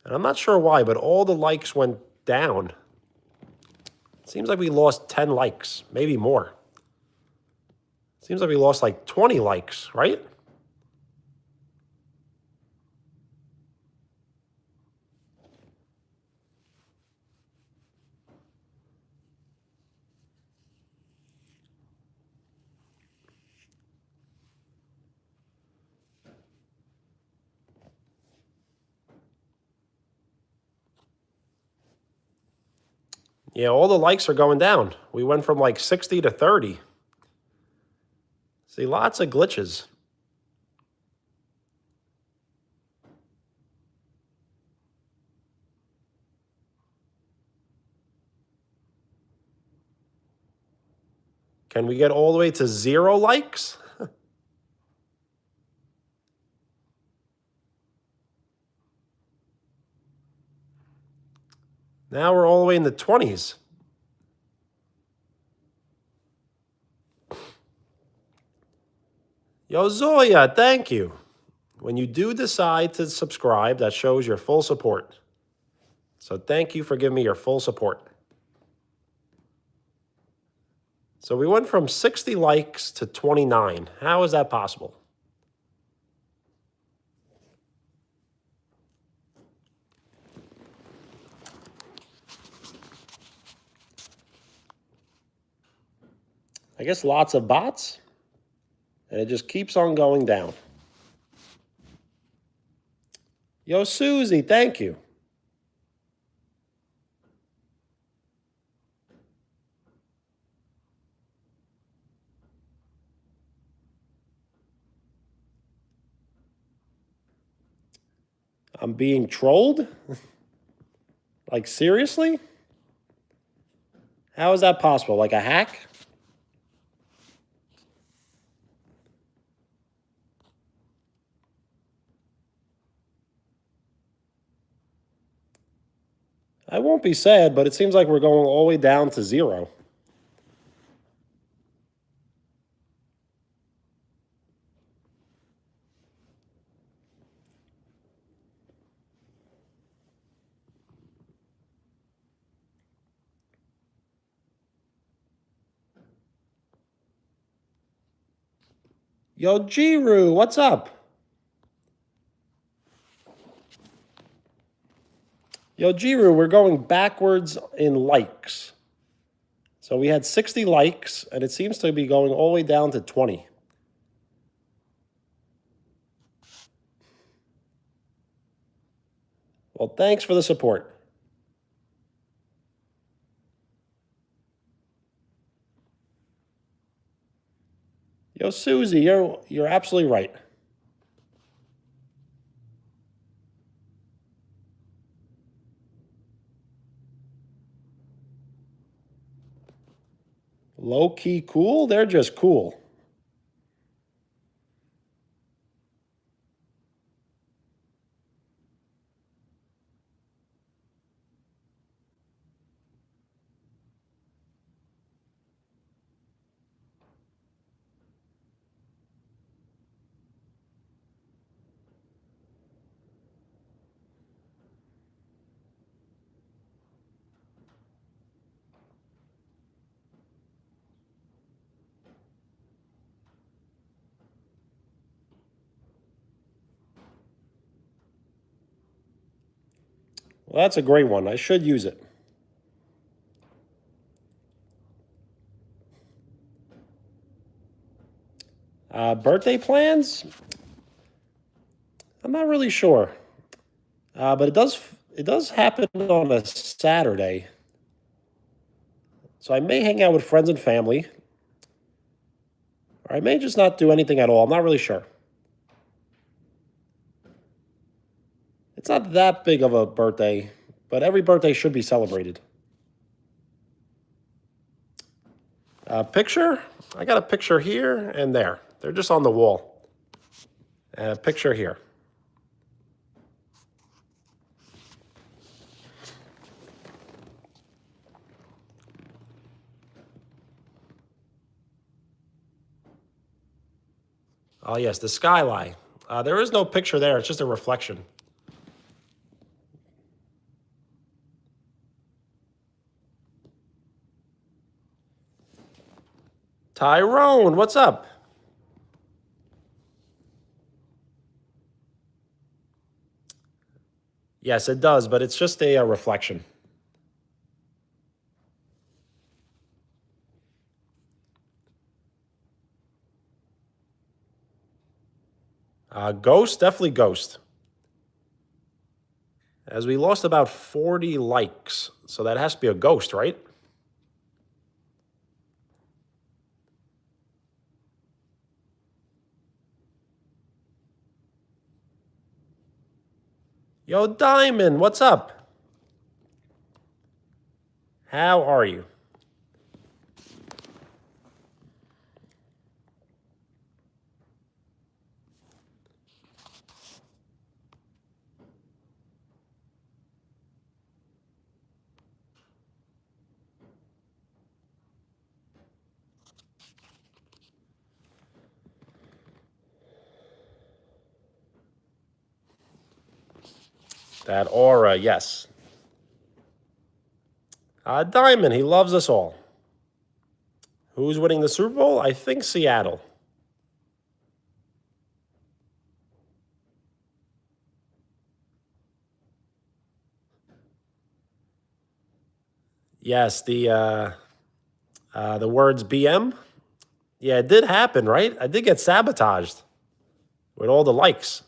And I'm not sure why, but all the likes went down. Seems like we lost 10 likes, maybe more. Seems like we lost like 20 likes, right? Yeah, all the likes are going down. We went from like 60 to 30. See, lots of glitches. Can we get all the way to 0 likes? Now we're all the way in the 20s. Yo, Zoya, thank you. When you do decide to subscribe, that shows your full support. So thank you for giving me your full support. So we went from 60 likes to 29. How is that possible? I guess lots of bots, and it just keeps on going down. Yo, Susie, thank you. I'm being trolled? Like, seriously? How is that possible? Like a hack? I won't be sad, but it seems like we're going all the way down to 0. Yo, Jiru, what's up? Yo, Jiru, we're going backwards in likes. So we had 60 likes, and it seems to be going all the way down to 20. Well, thanks for the support. Yo, Susie, you're absolutely right. Low-key cool? They're just cool. Well, that's a great one. I should use it. Birthday plans? I'm not really sure. But it does happen on a Saturday. So I may hang out with friends and family. Or I may just not do anything at all. I'm not really sure. It's not that big of a birthday, but every birthday should be celebrated. Picture? I got a picture here and there. They're just on the wall. And a picture here. Oh, yes, the skyline. There is no picture there. It's just a reflection. Tyrone, what's up? Yes, it does, but it's just a reflection. Ghost, definitely Ghost. As we lost about 40 likes, so that has to be a ghost, right? Yo, Diamond, what's up? How are you? That aura, yes. Diamond, he loves us all. Who's winning the Super Bowl? I think Seattle. Yes, the words BM. Yeah, it did happen, right? I did get sabotaged with all the likes.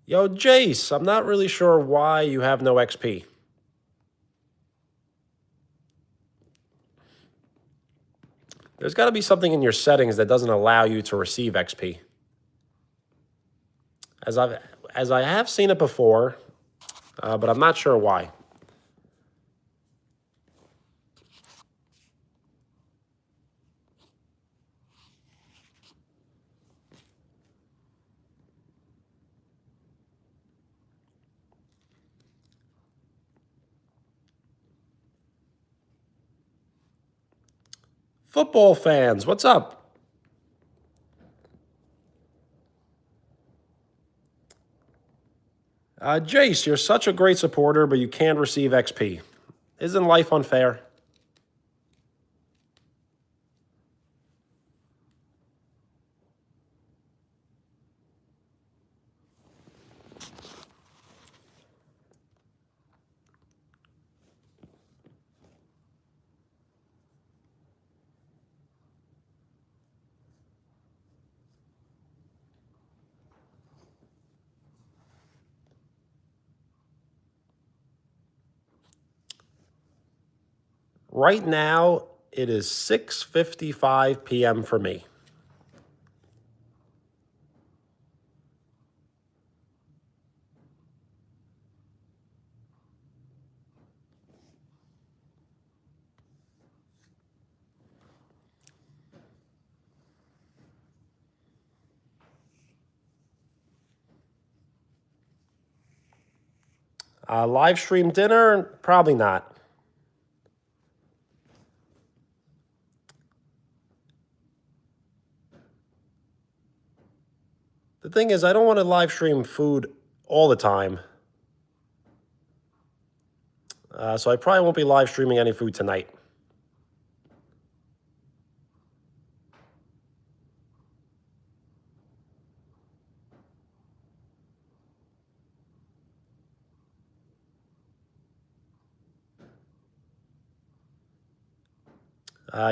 Yo, Jace, I'm not really sure why you have no XP. There's got to be something in your settings that doesn't allow you to receive XP. As I have seen it before, but I'm not sure why. Football fans, what's up? Jace, you're such a great supporter, but you can't receive XP. Isn't life unfair? Right now, it is 6:55 p.m. for me. Live stream dinner? Probably not. The thing is, I don't want to live stream food all the time. So I probably won't be live streaming any food tonight.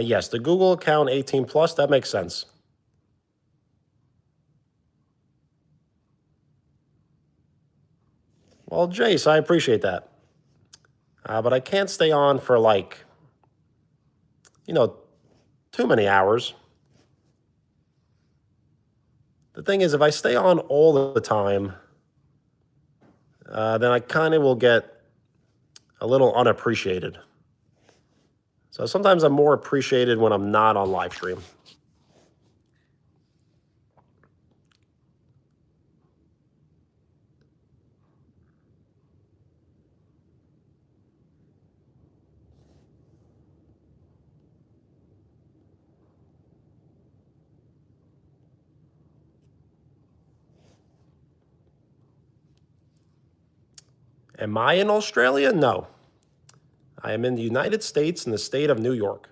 Yes, the Google account 18 plus, that makes sense. Well, Jace, I appreciate that. But I can't stay on for like, too many hours. The thing is, if I stay on all the time, then I kind of will get a little unappreciated. So sometimes I'm more appreciated when I'm not on live stream. Am I in Australia? No. I am in the United States in the state of New York.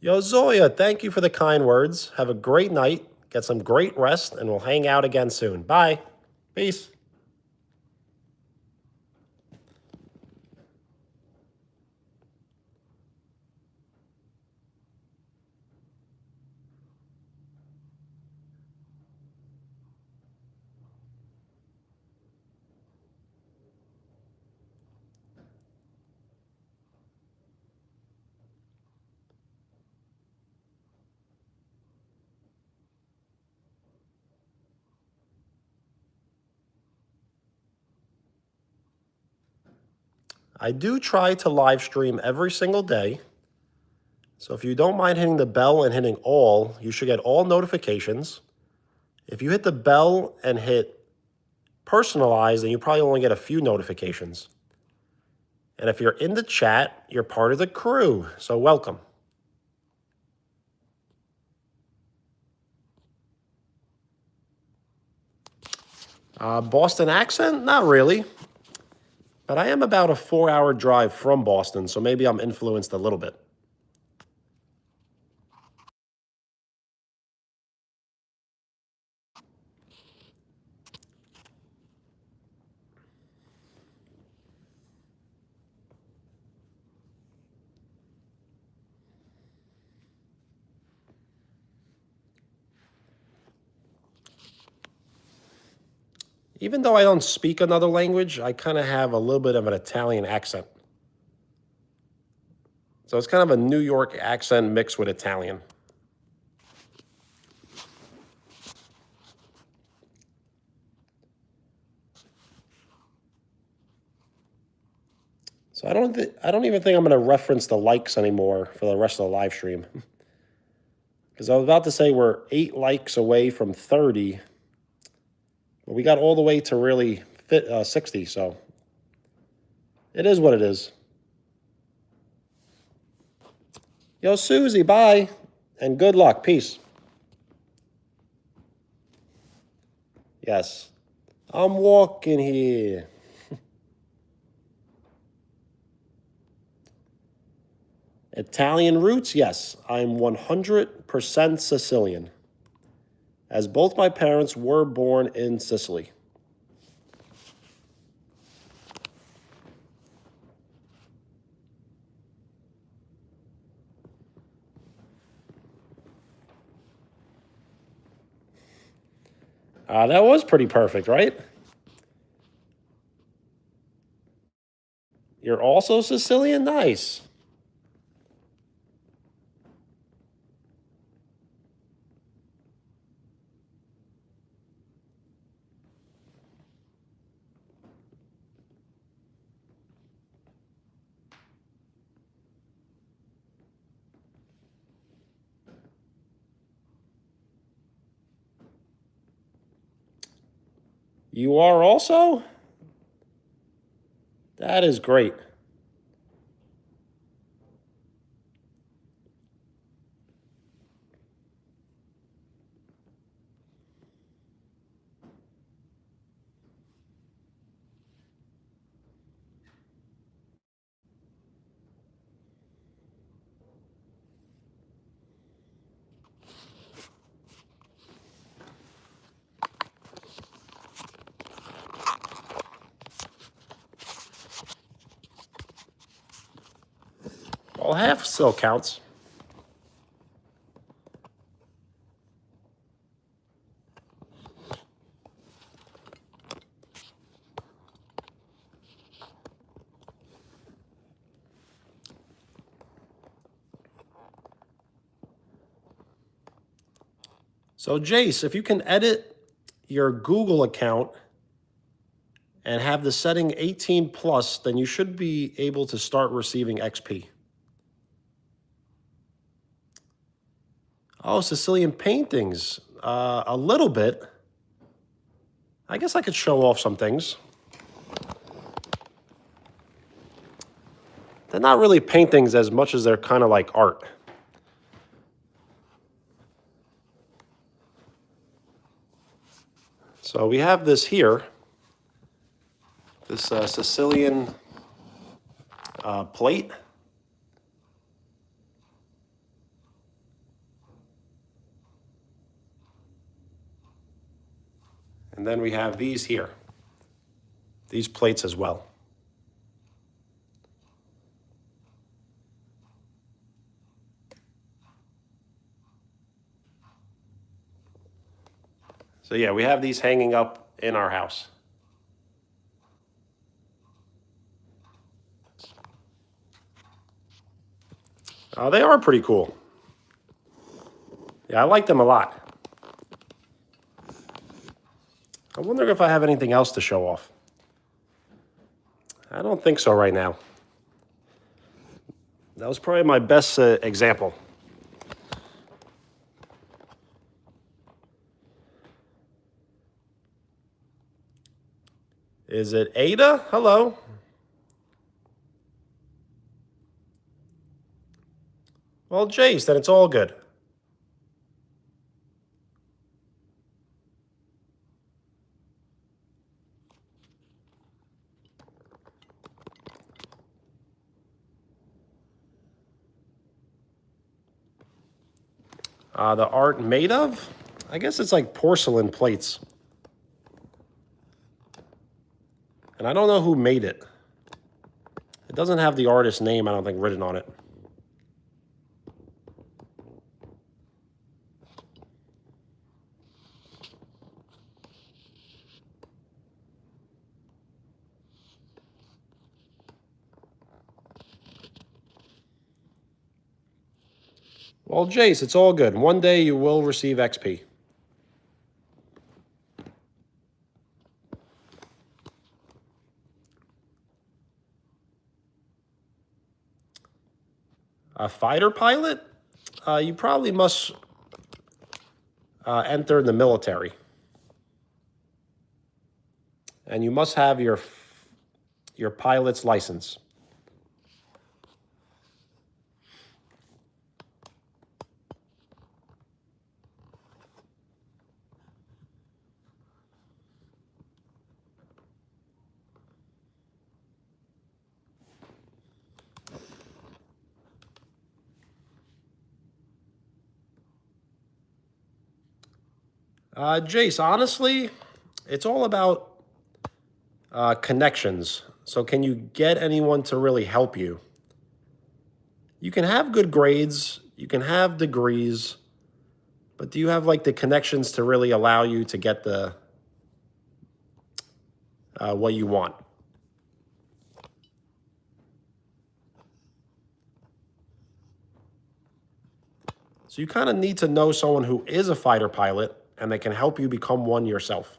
Yo, Zoya, thank you for the kind words. Have a great night. Get some great rest, and we'll hang out again soon. Bye. Peace. I do try to live stream every single day. So if you don't mind hitting the bell and hitting all, you should get all notifications. If you hit the bell and hit personalize, then you probably only get a few notifications. And if you're in the chat, you're part of the crew. So welcome. Boston accent? Not really. But I am about a 4-hour drive from Boston, so maybe I'm influenced a little bit. Even though I don't speak another language, I kind of have a little bit of an Italian accent. So it's kind of a New York accent mixed with Italian. So I don't even think I'm going to reference the likes anymore for the rest of the live stream. Because I was about to say we're 8 likes away from 30. But we got all the way to really 60, so it is what it is. Yo, Susie, bye. And good luck. Peace. Yes. I'm walking here. Italian roots? Yes. I'm 100% Sicilian, as both my parents were born in Sicily. That was pretty perfect, right? You're also Sicilian? Nice. You are also? That is great. Well, half still counts. So, Jace, if you can edit your Google account and have the setting 18 plus, then you should be able to start receiving XP. Oh, Sicilian paintings. A little bit. I guess I could show off some things. They're not really paintings as much as they're kind of like art. So we have this here, this Sicilian plate. And then we have these here, these plates as well. So yeah, we have these hanging up in our house. They are pretty cool. Yeah, I like them a lot. I wonder if I have anything else to show off. I don't think so right now. That was probably my best example. Is it Ada? Hello. Well, Jace, then it's all good. The art made of? I guess it's like porcelain plates. And I don't know who made it. It doesn't have the artist's name, I don't think, written on it. Well, Jace, it's all good. One day you will receive XP. A fighter pilot? You probably must enter the military. And you must have your pilot's license. Jace, honestly, it's all about connections. So can you get anyone to really help you? You can have good grades, you can have degrees, But do you have like the connections to really allow you to get the what you want? So you kind of need to know someone who is a fighter pilot and that can help you become one yourself.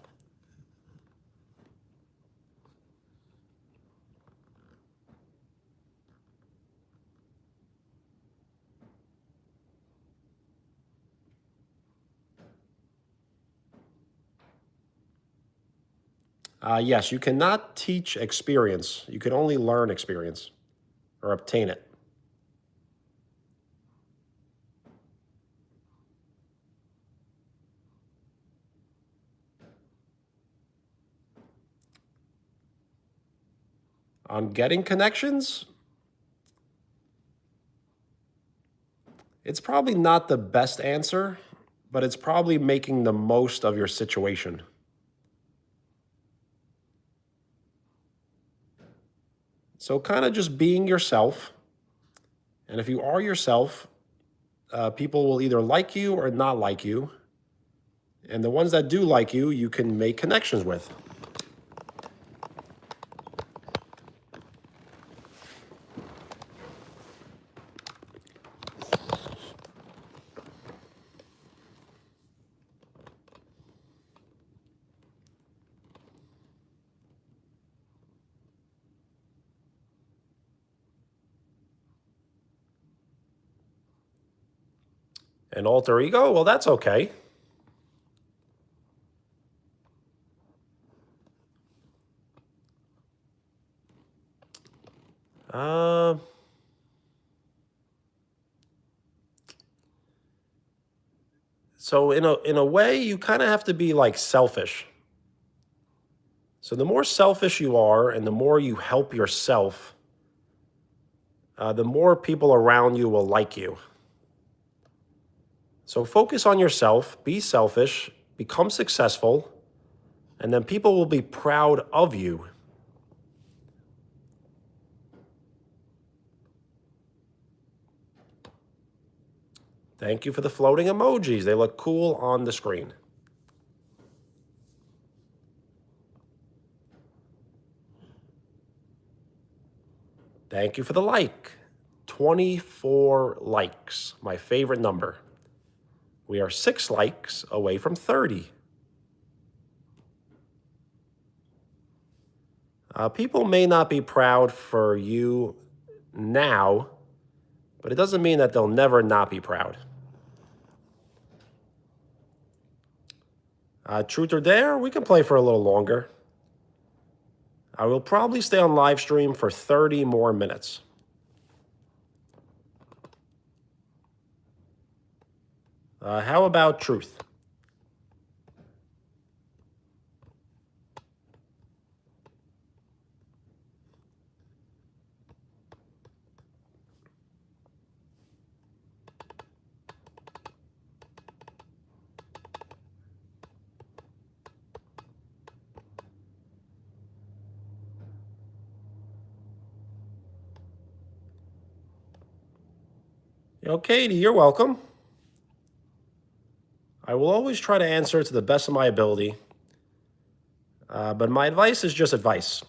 Yes, you cannot teach experience. You can only learn experience or obtain it. On getting connections, it's probably not the best answer, but it's probably making the most of your situation. So kind of just being yourself. And if you are yourself, people will either like you or not like you. And the ones that do like you can make connections with. An alter ego? Well, that's okay. Uh, so in a way, you kind of have to be like selfish. So the more selfish you are and the more you help yourself, the more people around you will like you. So focus on yourself, be selfish, become successful, and then people will be proud of you. Thank you for the floating emojis. They look cool on the screen. Thank you for the like. 24 likes, my favorite number. We are 6 likes away from 30. People may not be proud for you now, but it doesn't mean that they'll never not be proud. Truth or dare, we can play for a little longer. I will probably stay on live stream for 30 more minutes. How about truth? Katie, you're welcome. I will always try to answer to the best of my ability, but my advice is just advice.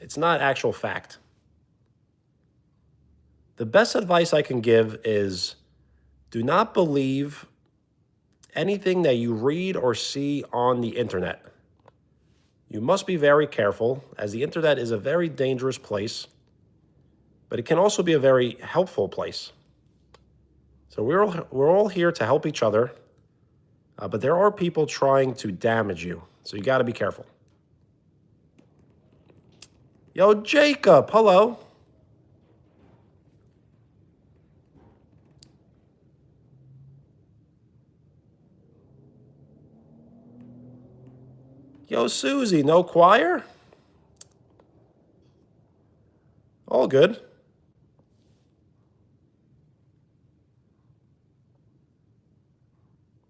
It's not actual fact. The best advice I can give is do not believe anything that you read or see on the internet. You must be very careful, as the internet is a very dangerous place, but it can also be a very helpful place. So we're all here to help each other, but there are people trying to damage you, so you got to be careful. Yo, Jacob, hello. Yo, Susie, no choir? All good.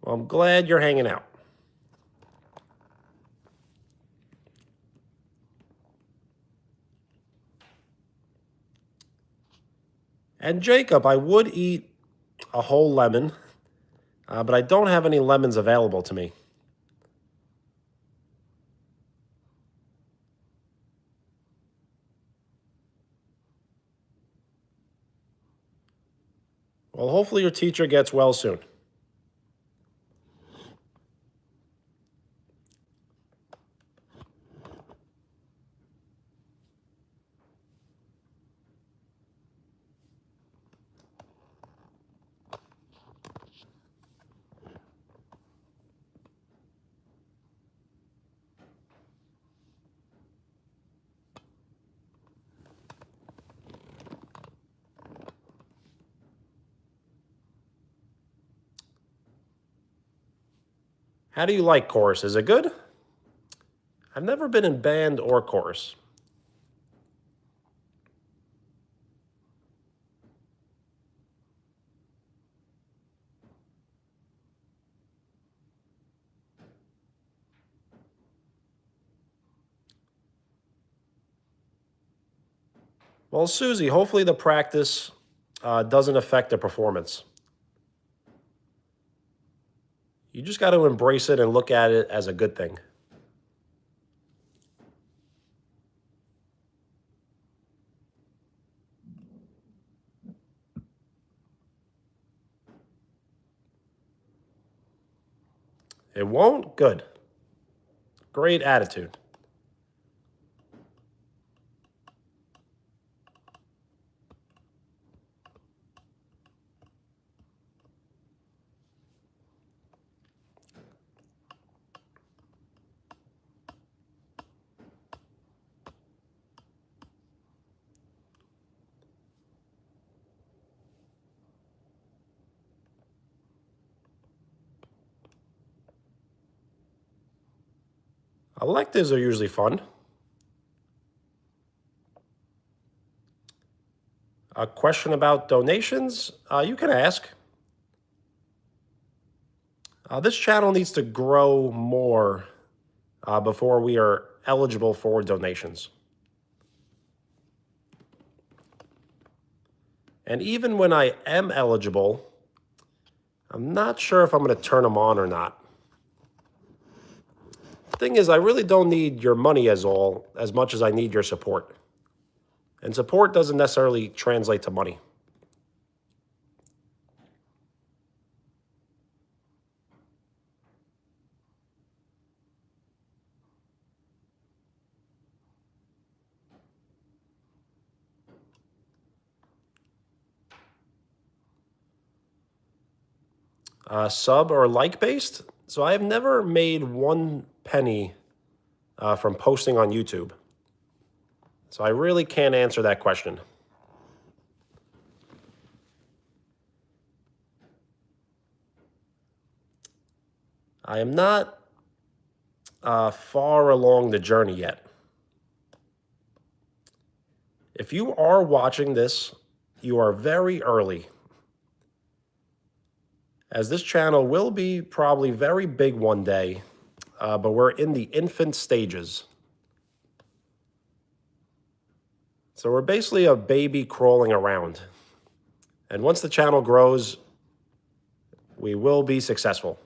Well, I'm glad you're hanging out. And Jacob, I would eat a whole lemon, but I don't have any lemons available to me. Well, hopefully your teacher gets well soon. How do you like chorus? Is it good? I've never been in band or chorus. Well, Susie, hopefully the practice doesn't affect the performance. You just got to embrace it and look at it as a good thing. It won't? Good. Great attitude. Electives are usually fun. A question about donations? You can ask. This channel needs to grow more before we are eligible for donations. And even when I am eligible, I'm not sure if I'm going to turn them on or not. The thing is, I really don't need your money as much as I need your support. And support doesn't necessarily translate to money. Sub or like based? So I have never made 1 penny from posting on YouTube. So I really can't answer that question. I am not far along the journey yet. If you are watching this, you are very early, as this channel will be probably very big one day, but we're in the infant stages. So we're basically a baby crawling around. And once the channel grows, we will be successful.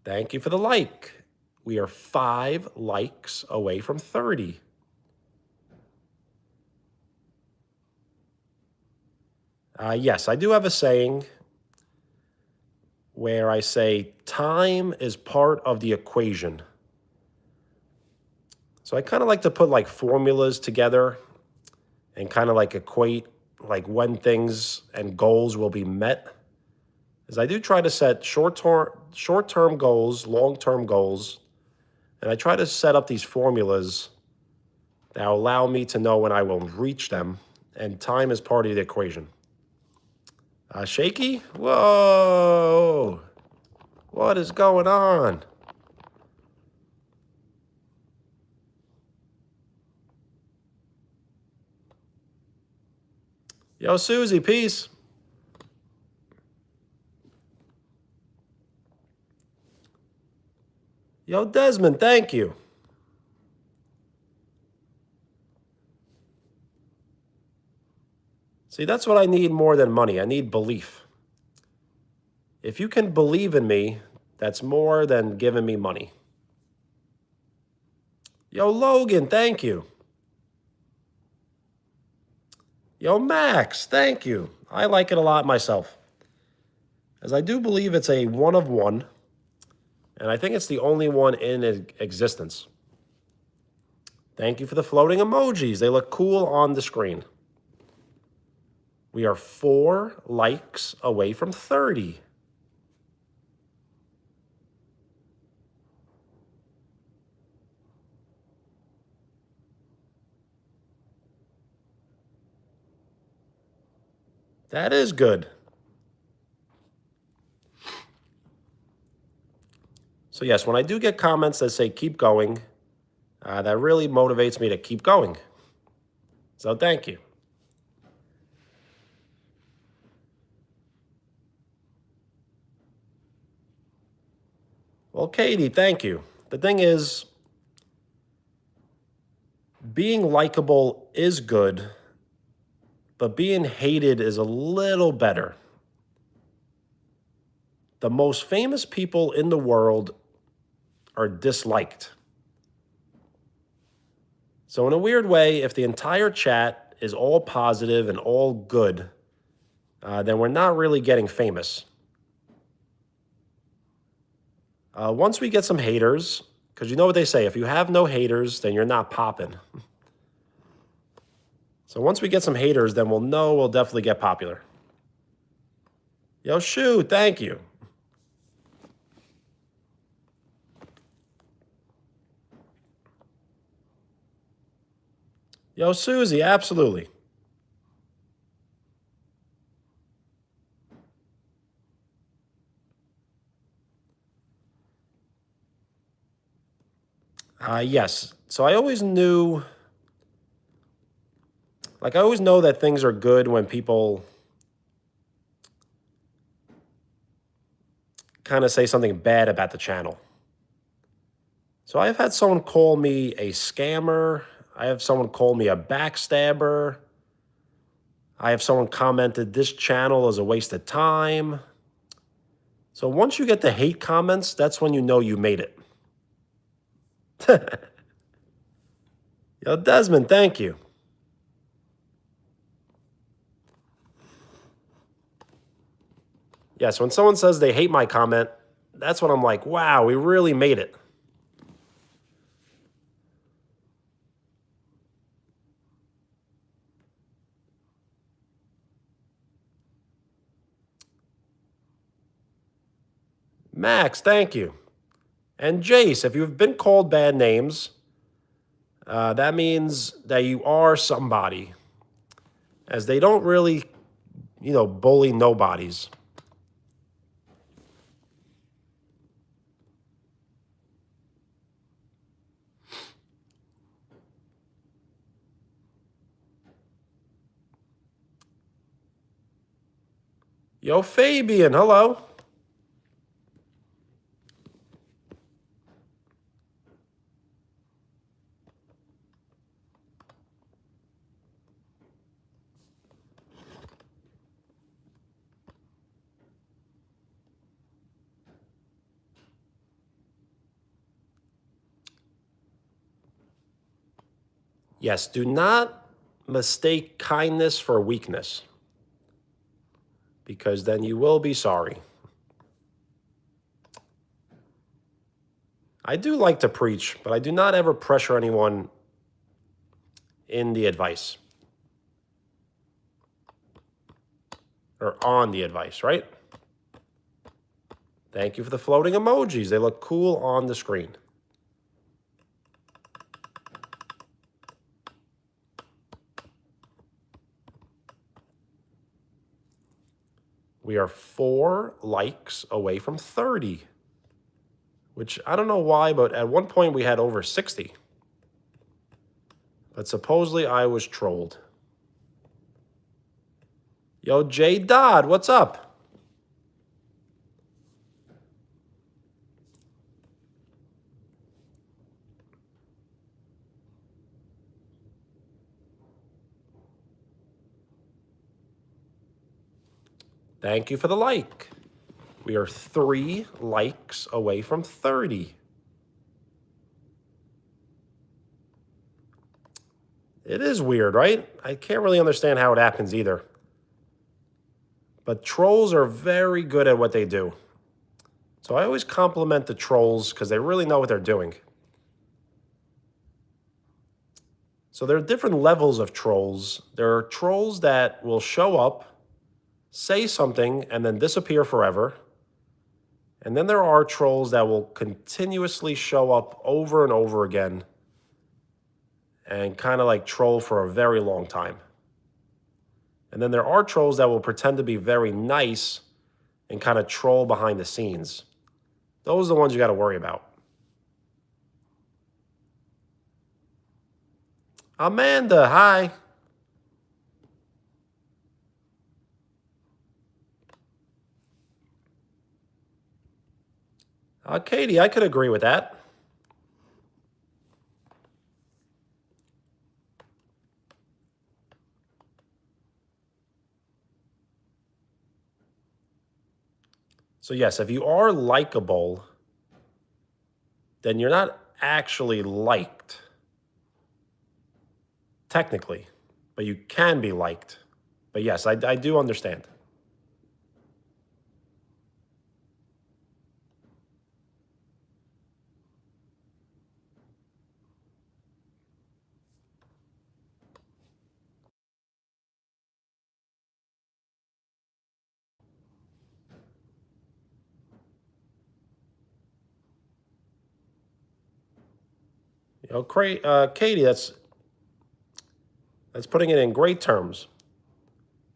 Thank you for the like. We are 5 likes away from 30. Yes, I do have a saying where I say time is part of the equation. So I kind of like to put like formulas together and kind of like equate like when things and goals will be met. As I do try to set short-term goals, long-term goals, and I try to set up these formulas that allow me to know when I will reach them, and time is part of the equation. Shaky? Whoa! What is going on? Yo, Susie, peace. Yo, Desmond, thank you. See, that's what I need more than money. I need belief. If you can believe in me, that's more than giving me money. Yo, Logan, thank you. Yo, Max, thank you. I like it a lot myself, as I do believe it's a one of one, and I think it's the only one in existence. Thank you for the floating emojis. They look cool on the screen. We are 4 likes away from 30. That is good. So yes, when I do get comments that say keep going, that really motivates me to keep going. So thank you. Well, Katie, thank you. The thing is, being likable is good, but being hated is a little better. The most famous people in the world are disliked. So in a weird way, if the entire chat is all positive and all good, then we're not really getting famous. Once we get some haters, because you know what they say, if you have no haters, then you're not popping. So once we get some haters, then we'll know we'll definitely get popular. Yo, Shu, thank you. Yo, Susie, absolutely. Yes. So I always knew, I always know that things are good when people kind of say something bad about the channel. So I've had someone call me a scammer. I have someone call me a backstabber. I have someone commented this channel is a waste of time. So once you get the hate comments, that's when you know you made it. Yo, Desmond, thank you. Yes, when someone says they hate my comment, that's when I'm like, wow, we really made it. Max, thank you. And Jace, if you've been called bad names, that means that you are somebody, as they don't really, bully nobodies. Yo, Fabian, hello. Yes, do not mistake kindness for weakness, because then you will be sorry. I do like to preach, but I do not ever pressure anyone in the advice or on the advice, right? Thank you for the floating emojis. They look cool on the screen. We are 4 likes away from 30, which I don't know why, but at one point we had over 60. But supposedly I was trolled. Yo, J Dodd, what's up? Thank you for the like. We are 3 likes away from 30. It is weird, right? I can't really understand how it happens either. But trolls are very good at what they do. So I always compliment the trolls because they really know what they're doing. So there are different levels of trolls. There are trolls that will show up, say something, and then disappear forever. And then there are trolls that will continuously show up over and over again and kind of like troll for a very long time. And then there are trolls that will pretend to be very nice and kind of troll behind the scenes. Those are the ones you got to worry about. Amanda, hi. Katie, I could agree with that. So yes, if you are likable, then you're not actually liked, technically, but you can be liked. But yes, I do understand. You know, Katie, that's putting it in great terms.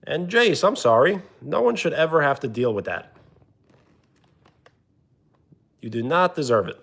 And Jace, I'm sorry. No one should ever have to deal with that. You do not deserve it.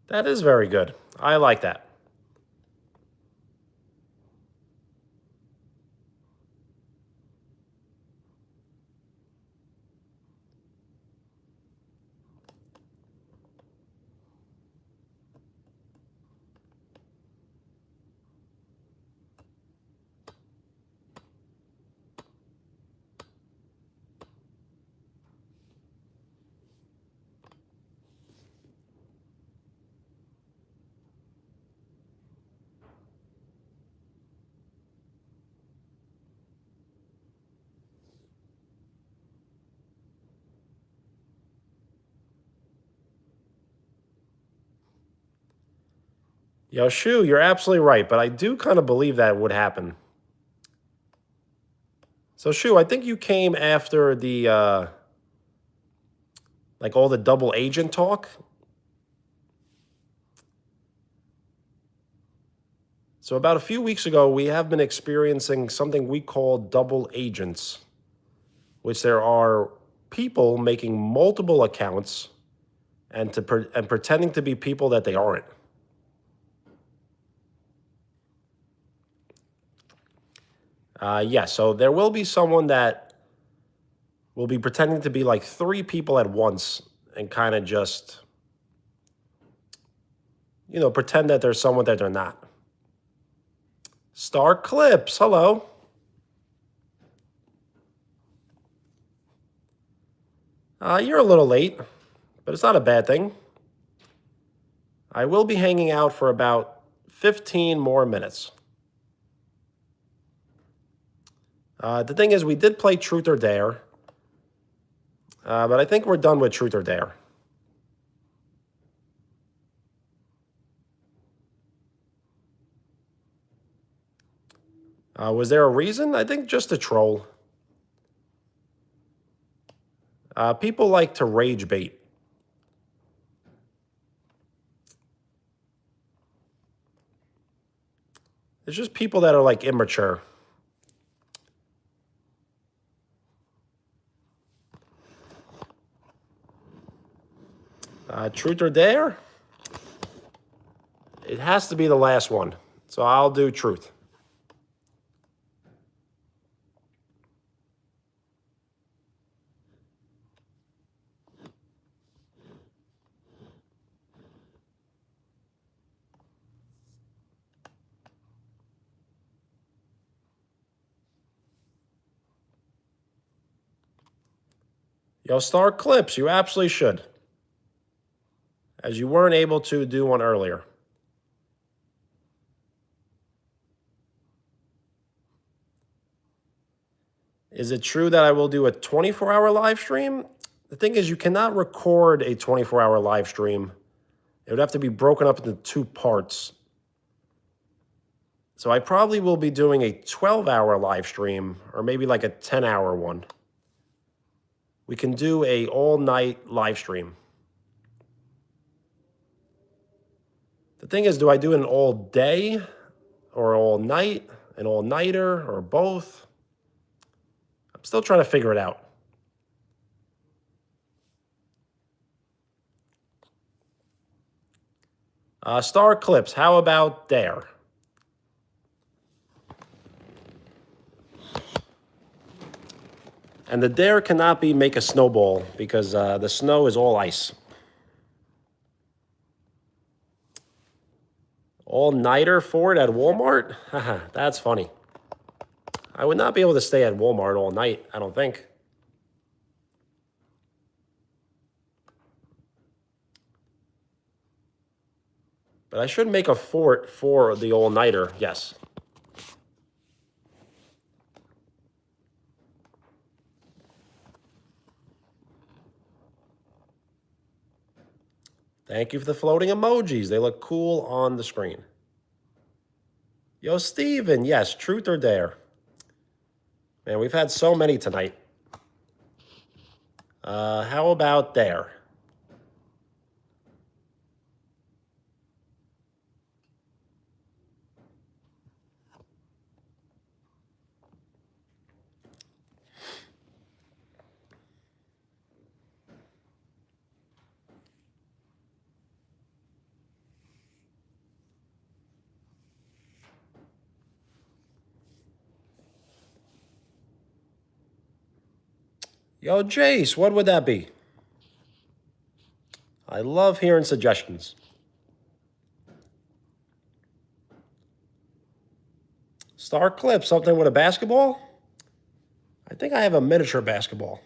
That is very good. I like that. Yo, Shu, you're absolutely right, but I do kind of believe that would happen. So, Shu, I think you came after the, like all the double agent talk. So, about a few weeks ago, we have been experiencing something we call double agents, which there are people making multiple accounts and pretending to be people that they aren't. Yeah, so there will be someone that will be pretending to be like 3 people at once and kind of just, pretend that there's someone that they're not. Star Clips, hello. You're a little late, but it's not a bad thing. I will be hanging out for about 15 more minutes. The thing is, we did play Truth or Dare, but I think we're done with Truth or Dare. Was there a reason? I think just a troll. People like to rage bait. It's just people that are like immature. Truth or dare? It has to be the last one. So I'll do truth. Yo, start clips. You absolutely should. As you weren't able to do one earlier. Is it true that I will do a 24-hour live stream? The thing is, you cannot record a 24-hour live stream. It would have to be broken up into 2 parts. So I probably will be doing a 12-hour live stream or maybe like a 10-hour one. We can do a all-night live stream. The thing is, do I do an all day or all night, an all-nighter or both? I'm still trying to figure it out. Star clips, how about there? And the dare cannot be make a snowball because the snow is all ice. All-nighter for it at Walmart? Haha, that's funny. I would not be able to stay at Walmart all night, I don't think. But I should make a fort for the all-nighter, yes. Thank you for the floating emojis. They look cool on the screen. Yo, Steven, yes, truth or dare? Man, we've had so many tonight. How about dare? Yo, Jace, what would that be? I love hearing suggestions. Star clip, something with a basketball? I think I have a miniature basketball.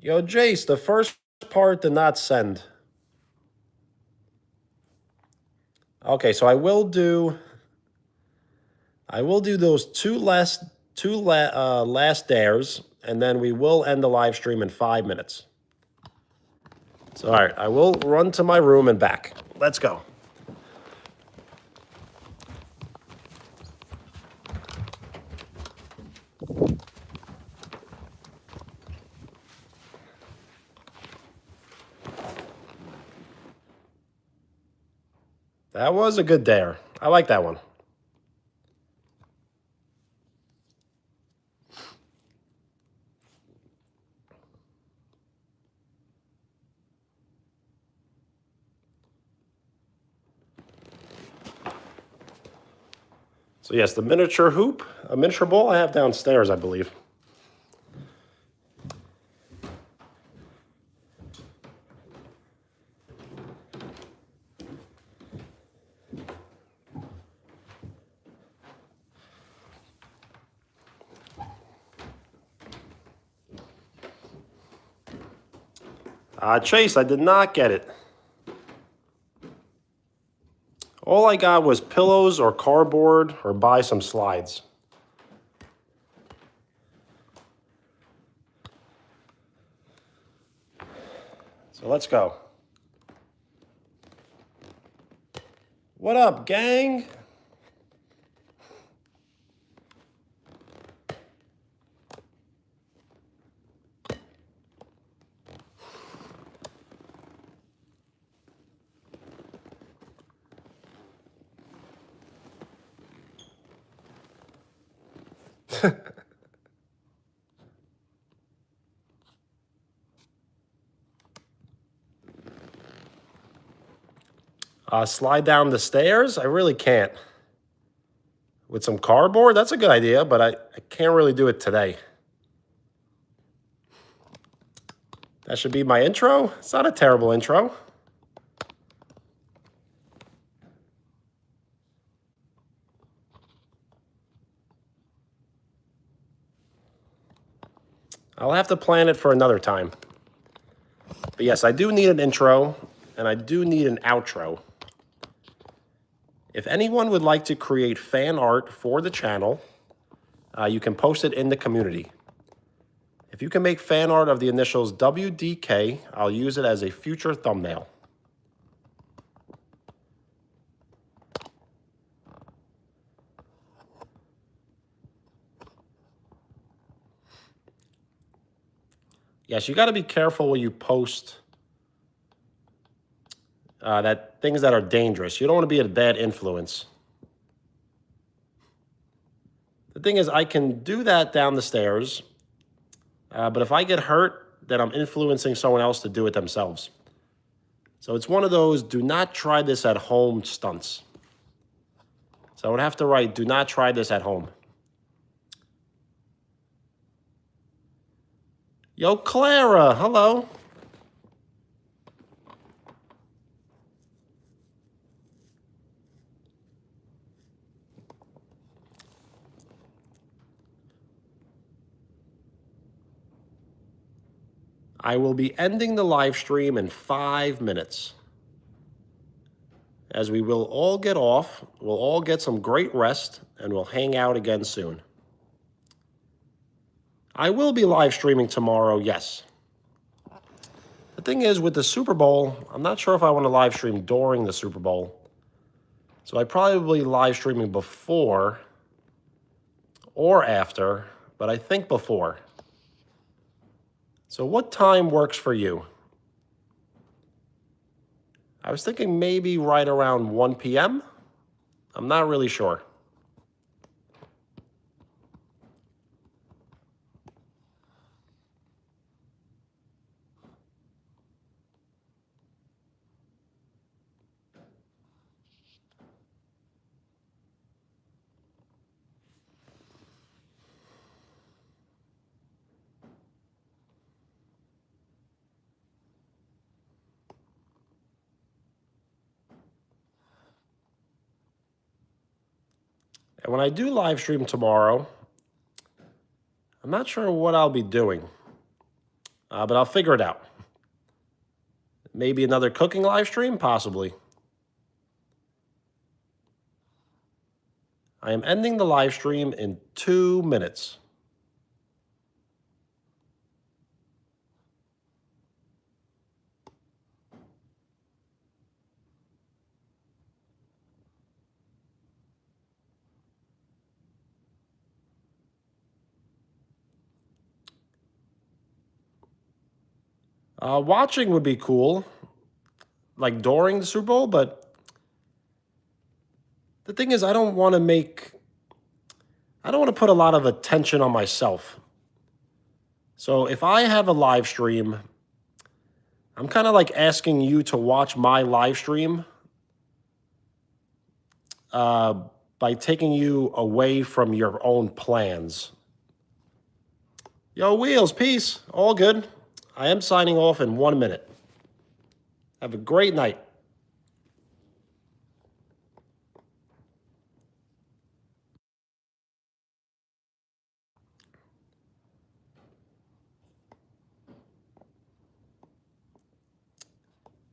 Yo, Jace, the first part did not send. Okay, so I will do those last dares, and then we will end the live stream in 5 minutes. So, all right, I will run to my room and back. Let's go. That was a good dare. I like that one. So yes, the miniature hoop, a miniature ball I have downstairs, I believe. Chase, I did not get it. All I got was pillows or cardboard or buy some slides. So let's go. What up, gang? Slide down the stairs? I really can't. With some cardboard? That's a good idea, but I can't really do it today. That should be my intro? It's not a terrible intro. I'll have to plan it for another time. But yes, I do need an intro, and I do need an outro. If anyone would like to create fan art for the channel, you can post it in the community. If you can make fan art of the initials WDK, I'll use it as a future thumbnail. Yes, you got to be careful when you post things that are dangerous. You don't want to be a bad influence. The thing is, I can do that down the stairs, but if I get hurt, then I'm influencing someone else to do it themselves. So it's one of those do not try this at home stunts. So I would have to write, do not try this at home. Yo, Clara, hello. I will be ending the live stream in 5 minutes. As we will all get off, we'll all get some great rest, and we'll hang out again soon. I will be live streaming tomorrow, yes. The thing is, with the Super Bowl, I'm not sure if I want to live stream during the Super Bowl. So I probably live streaming before or after, but I think before. So what time works for you? I was thinking maybe right around 1 p.m. I'm not really sure. And when I do live stream tomorrow, I'm not sure what I'll be doing, but I'll figure it out. Maybe another cooking live stream, possibly. I am ending the live stream in 2 minutes. Watching would be cool, like during the Super Bowl, but the thing is, I don't want to put a lot of attention on myself. So if I have a live stream, I'm kind of like asking you to watch my live stream by taking you away from your own plans. Yo, Wheels, peace. All good. I am signing off in 1 minute. Have a great night.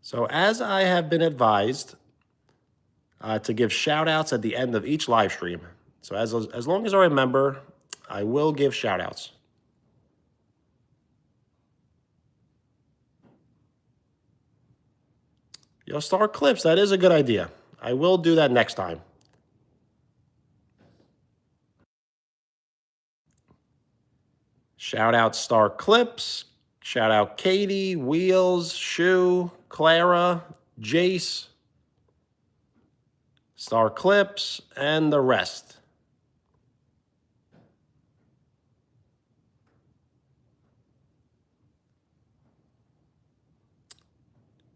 So as I have been advised to give shout outs at the end of each live stream. So as long as I remember, I will give shout outs. Yo, Star Clips, that is a good idea. I will do that next time. Shout out Star Clips. Shout out Katie, Wheels, Shoe, Clara, Jace, Star Clips, and the rest.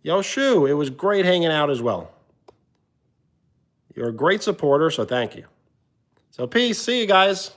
Yo, Shoe, it was great hanging out as well. You're a great supporter, so thank you. So peace. See you guys.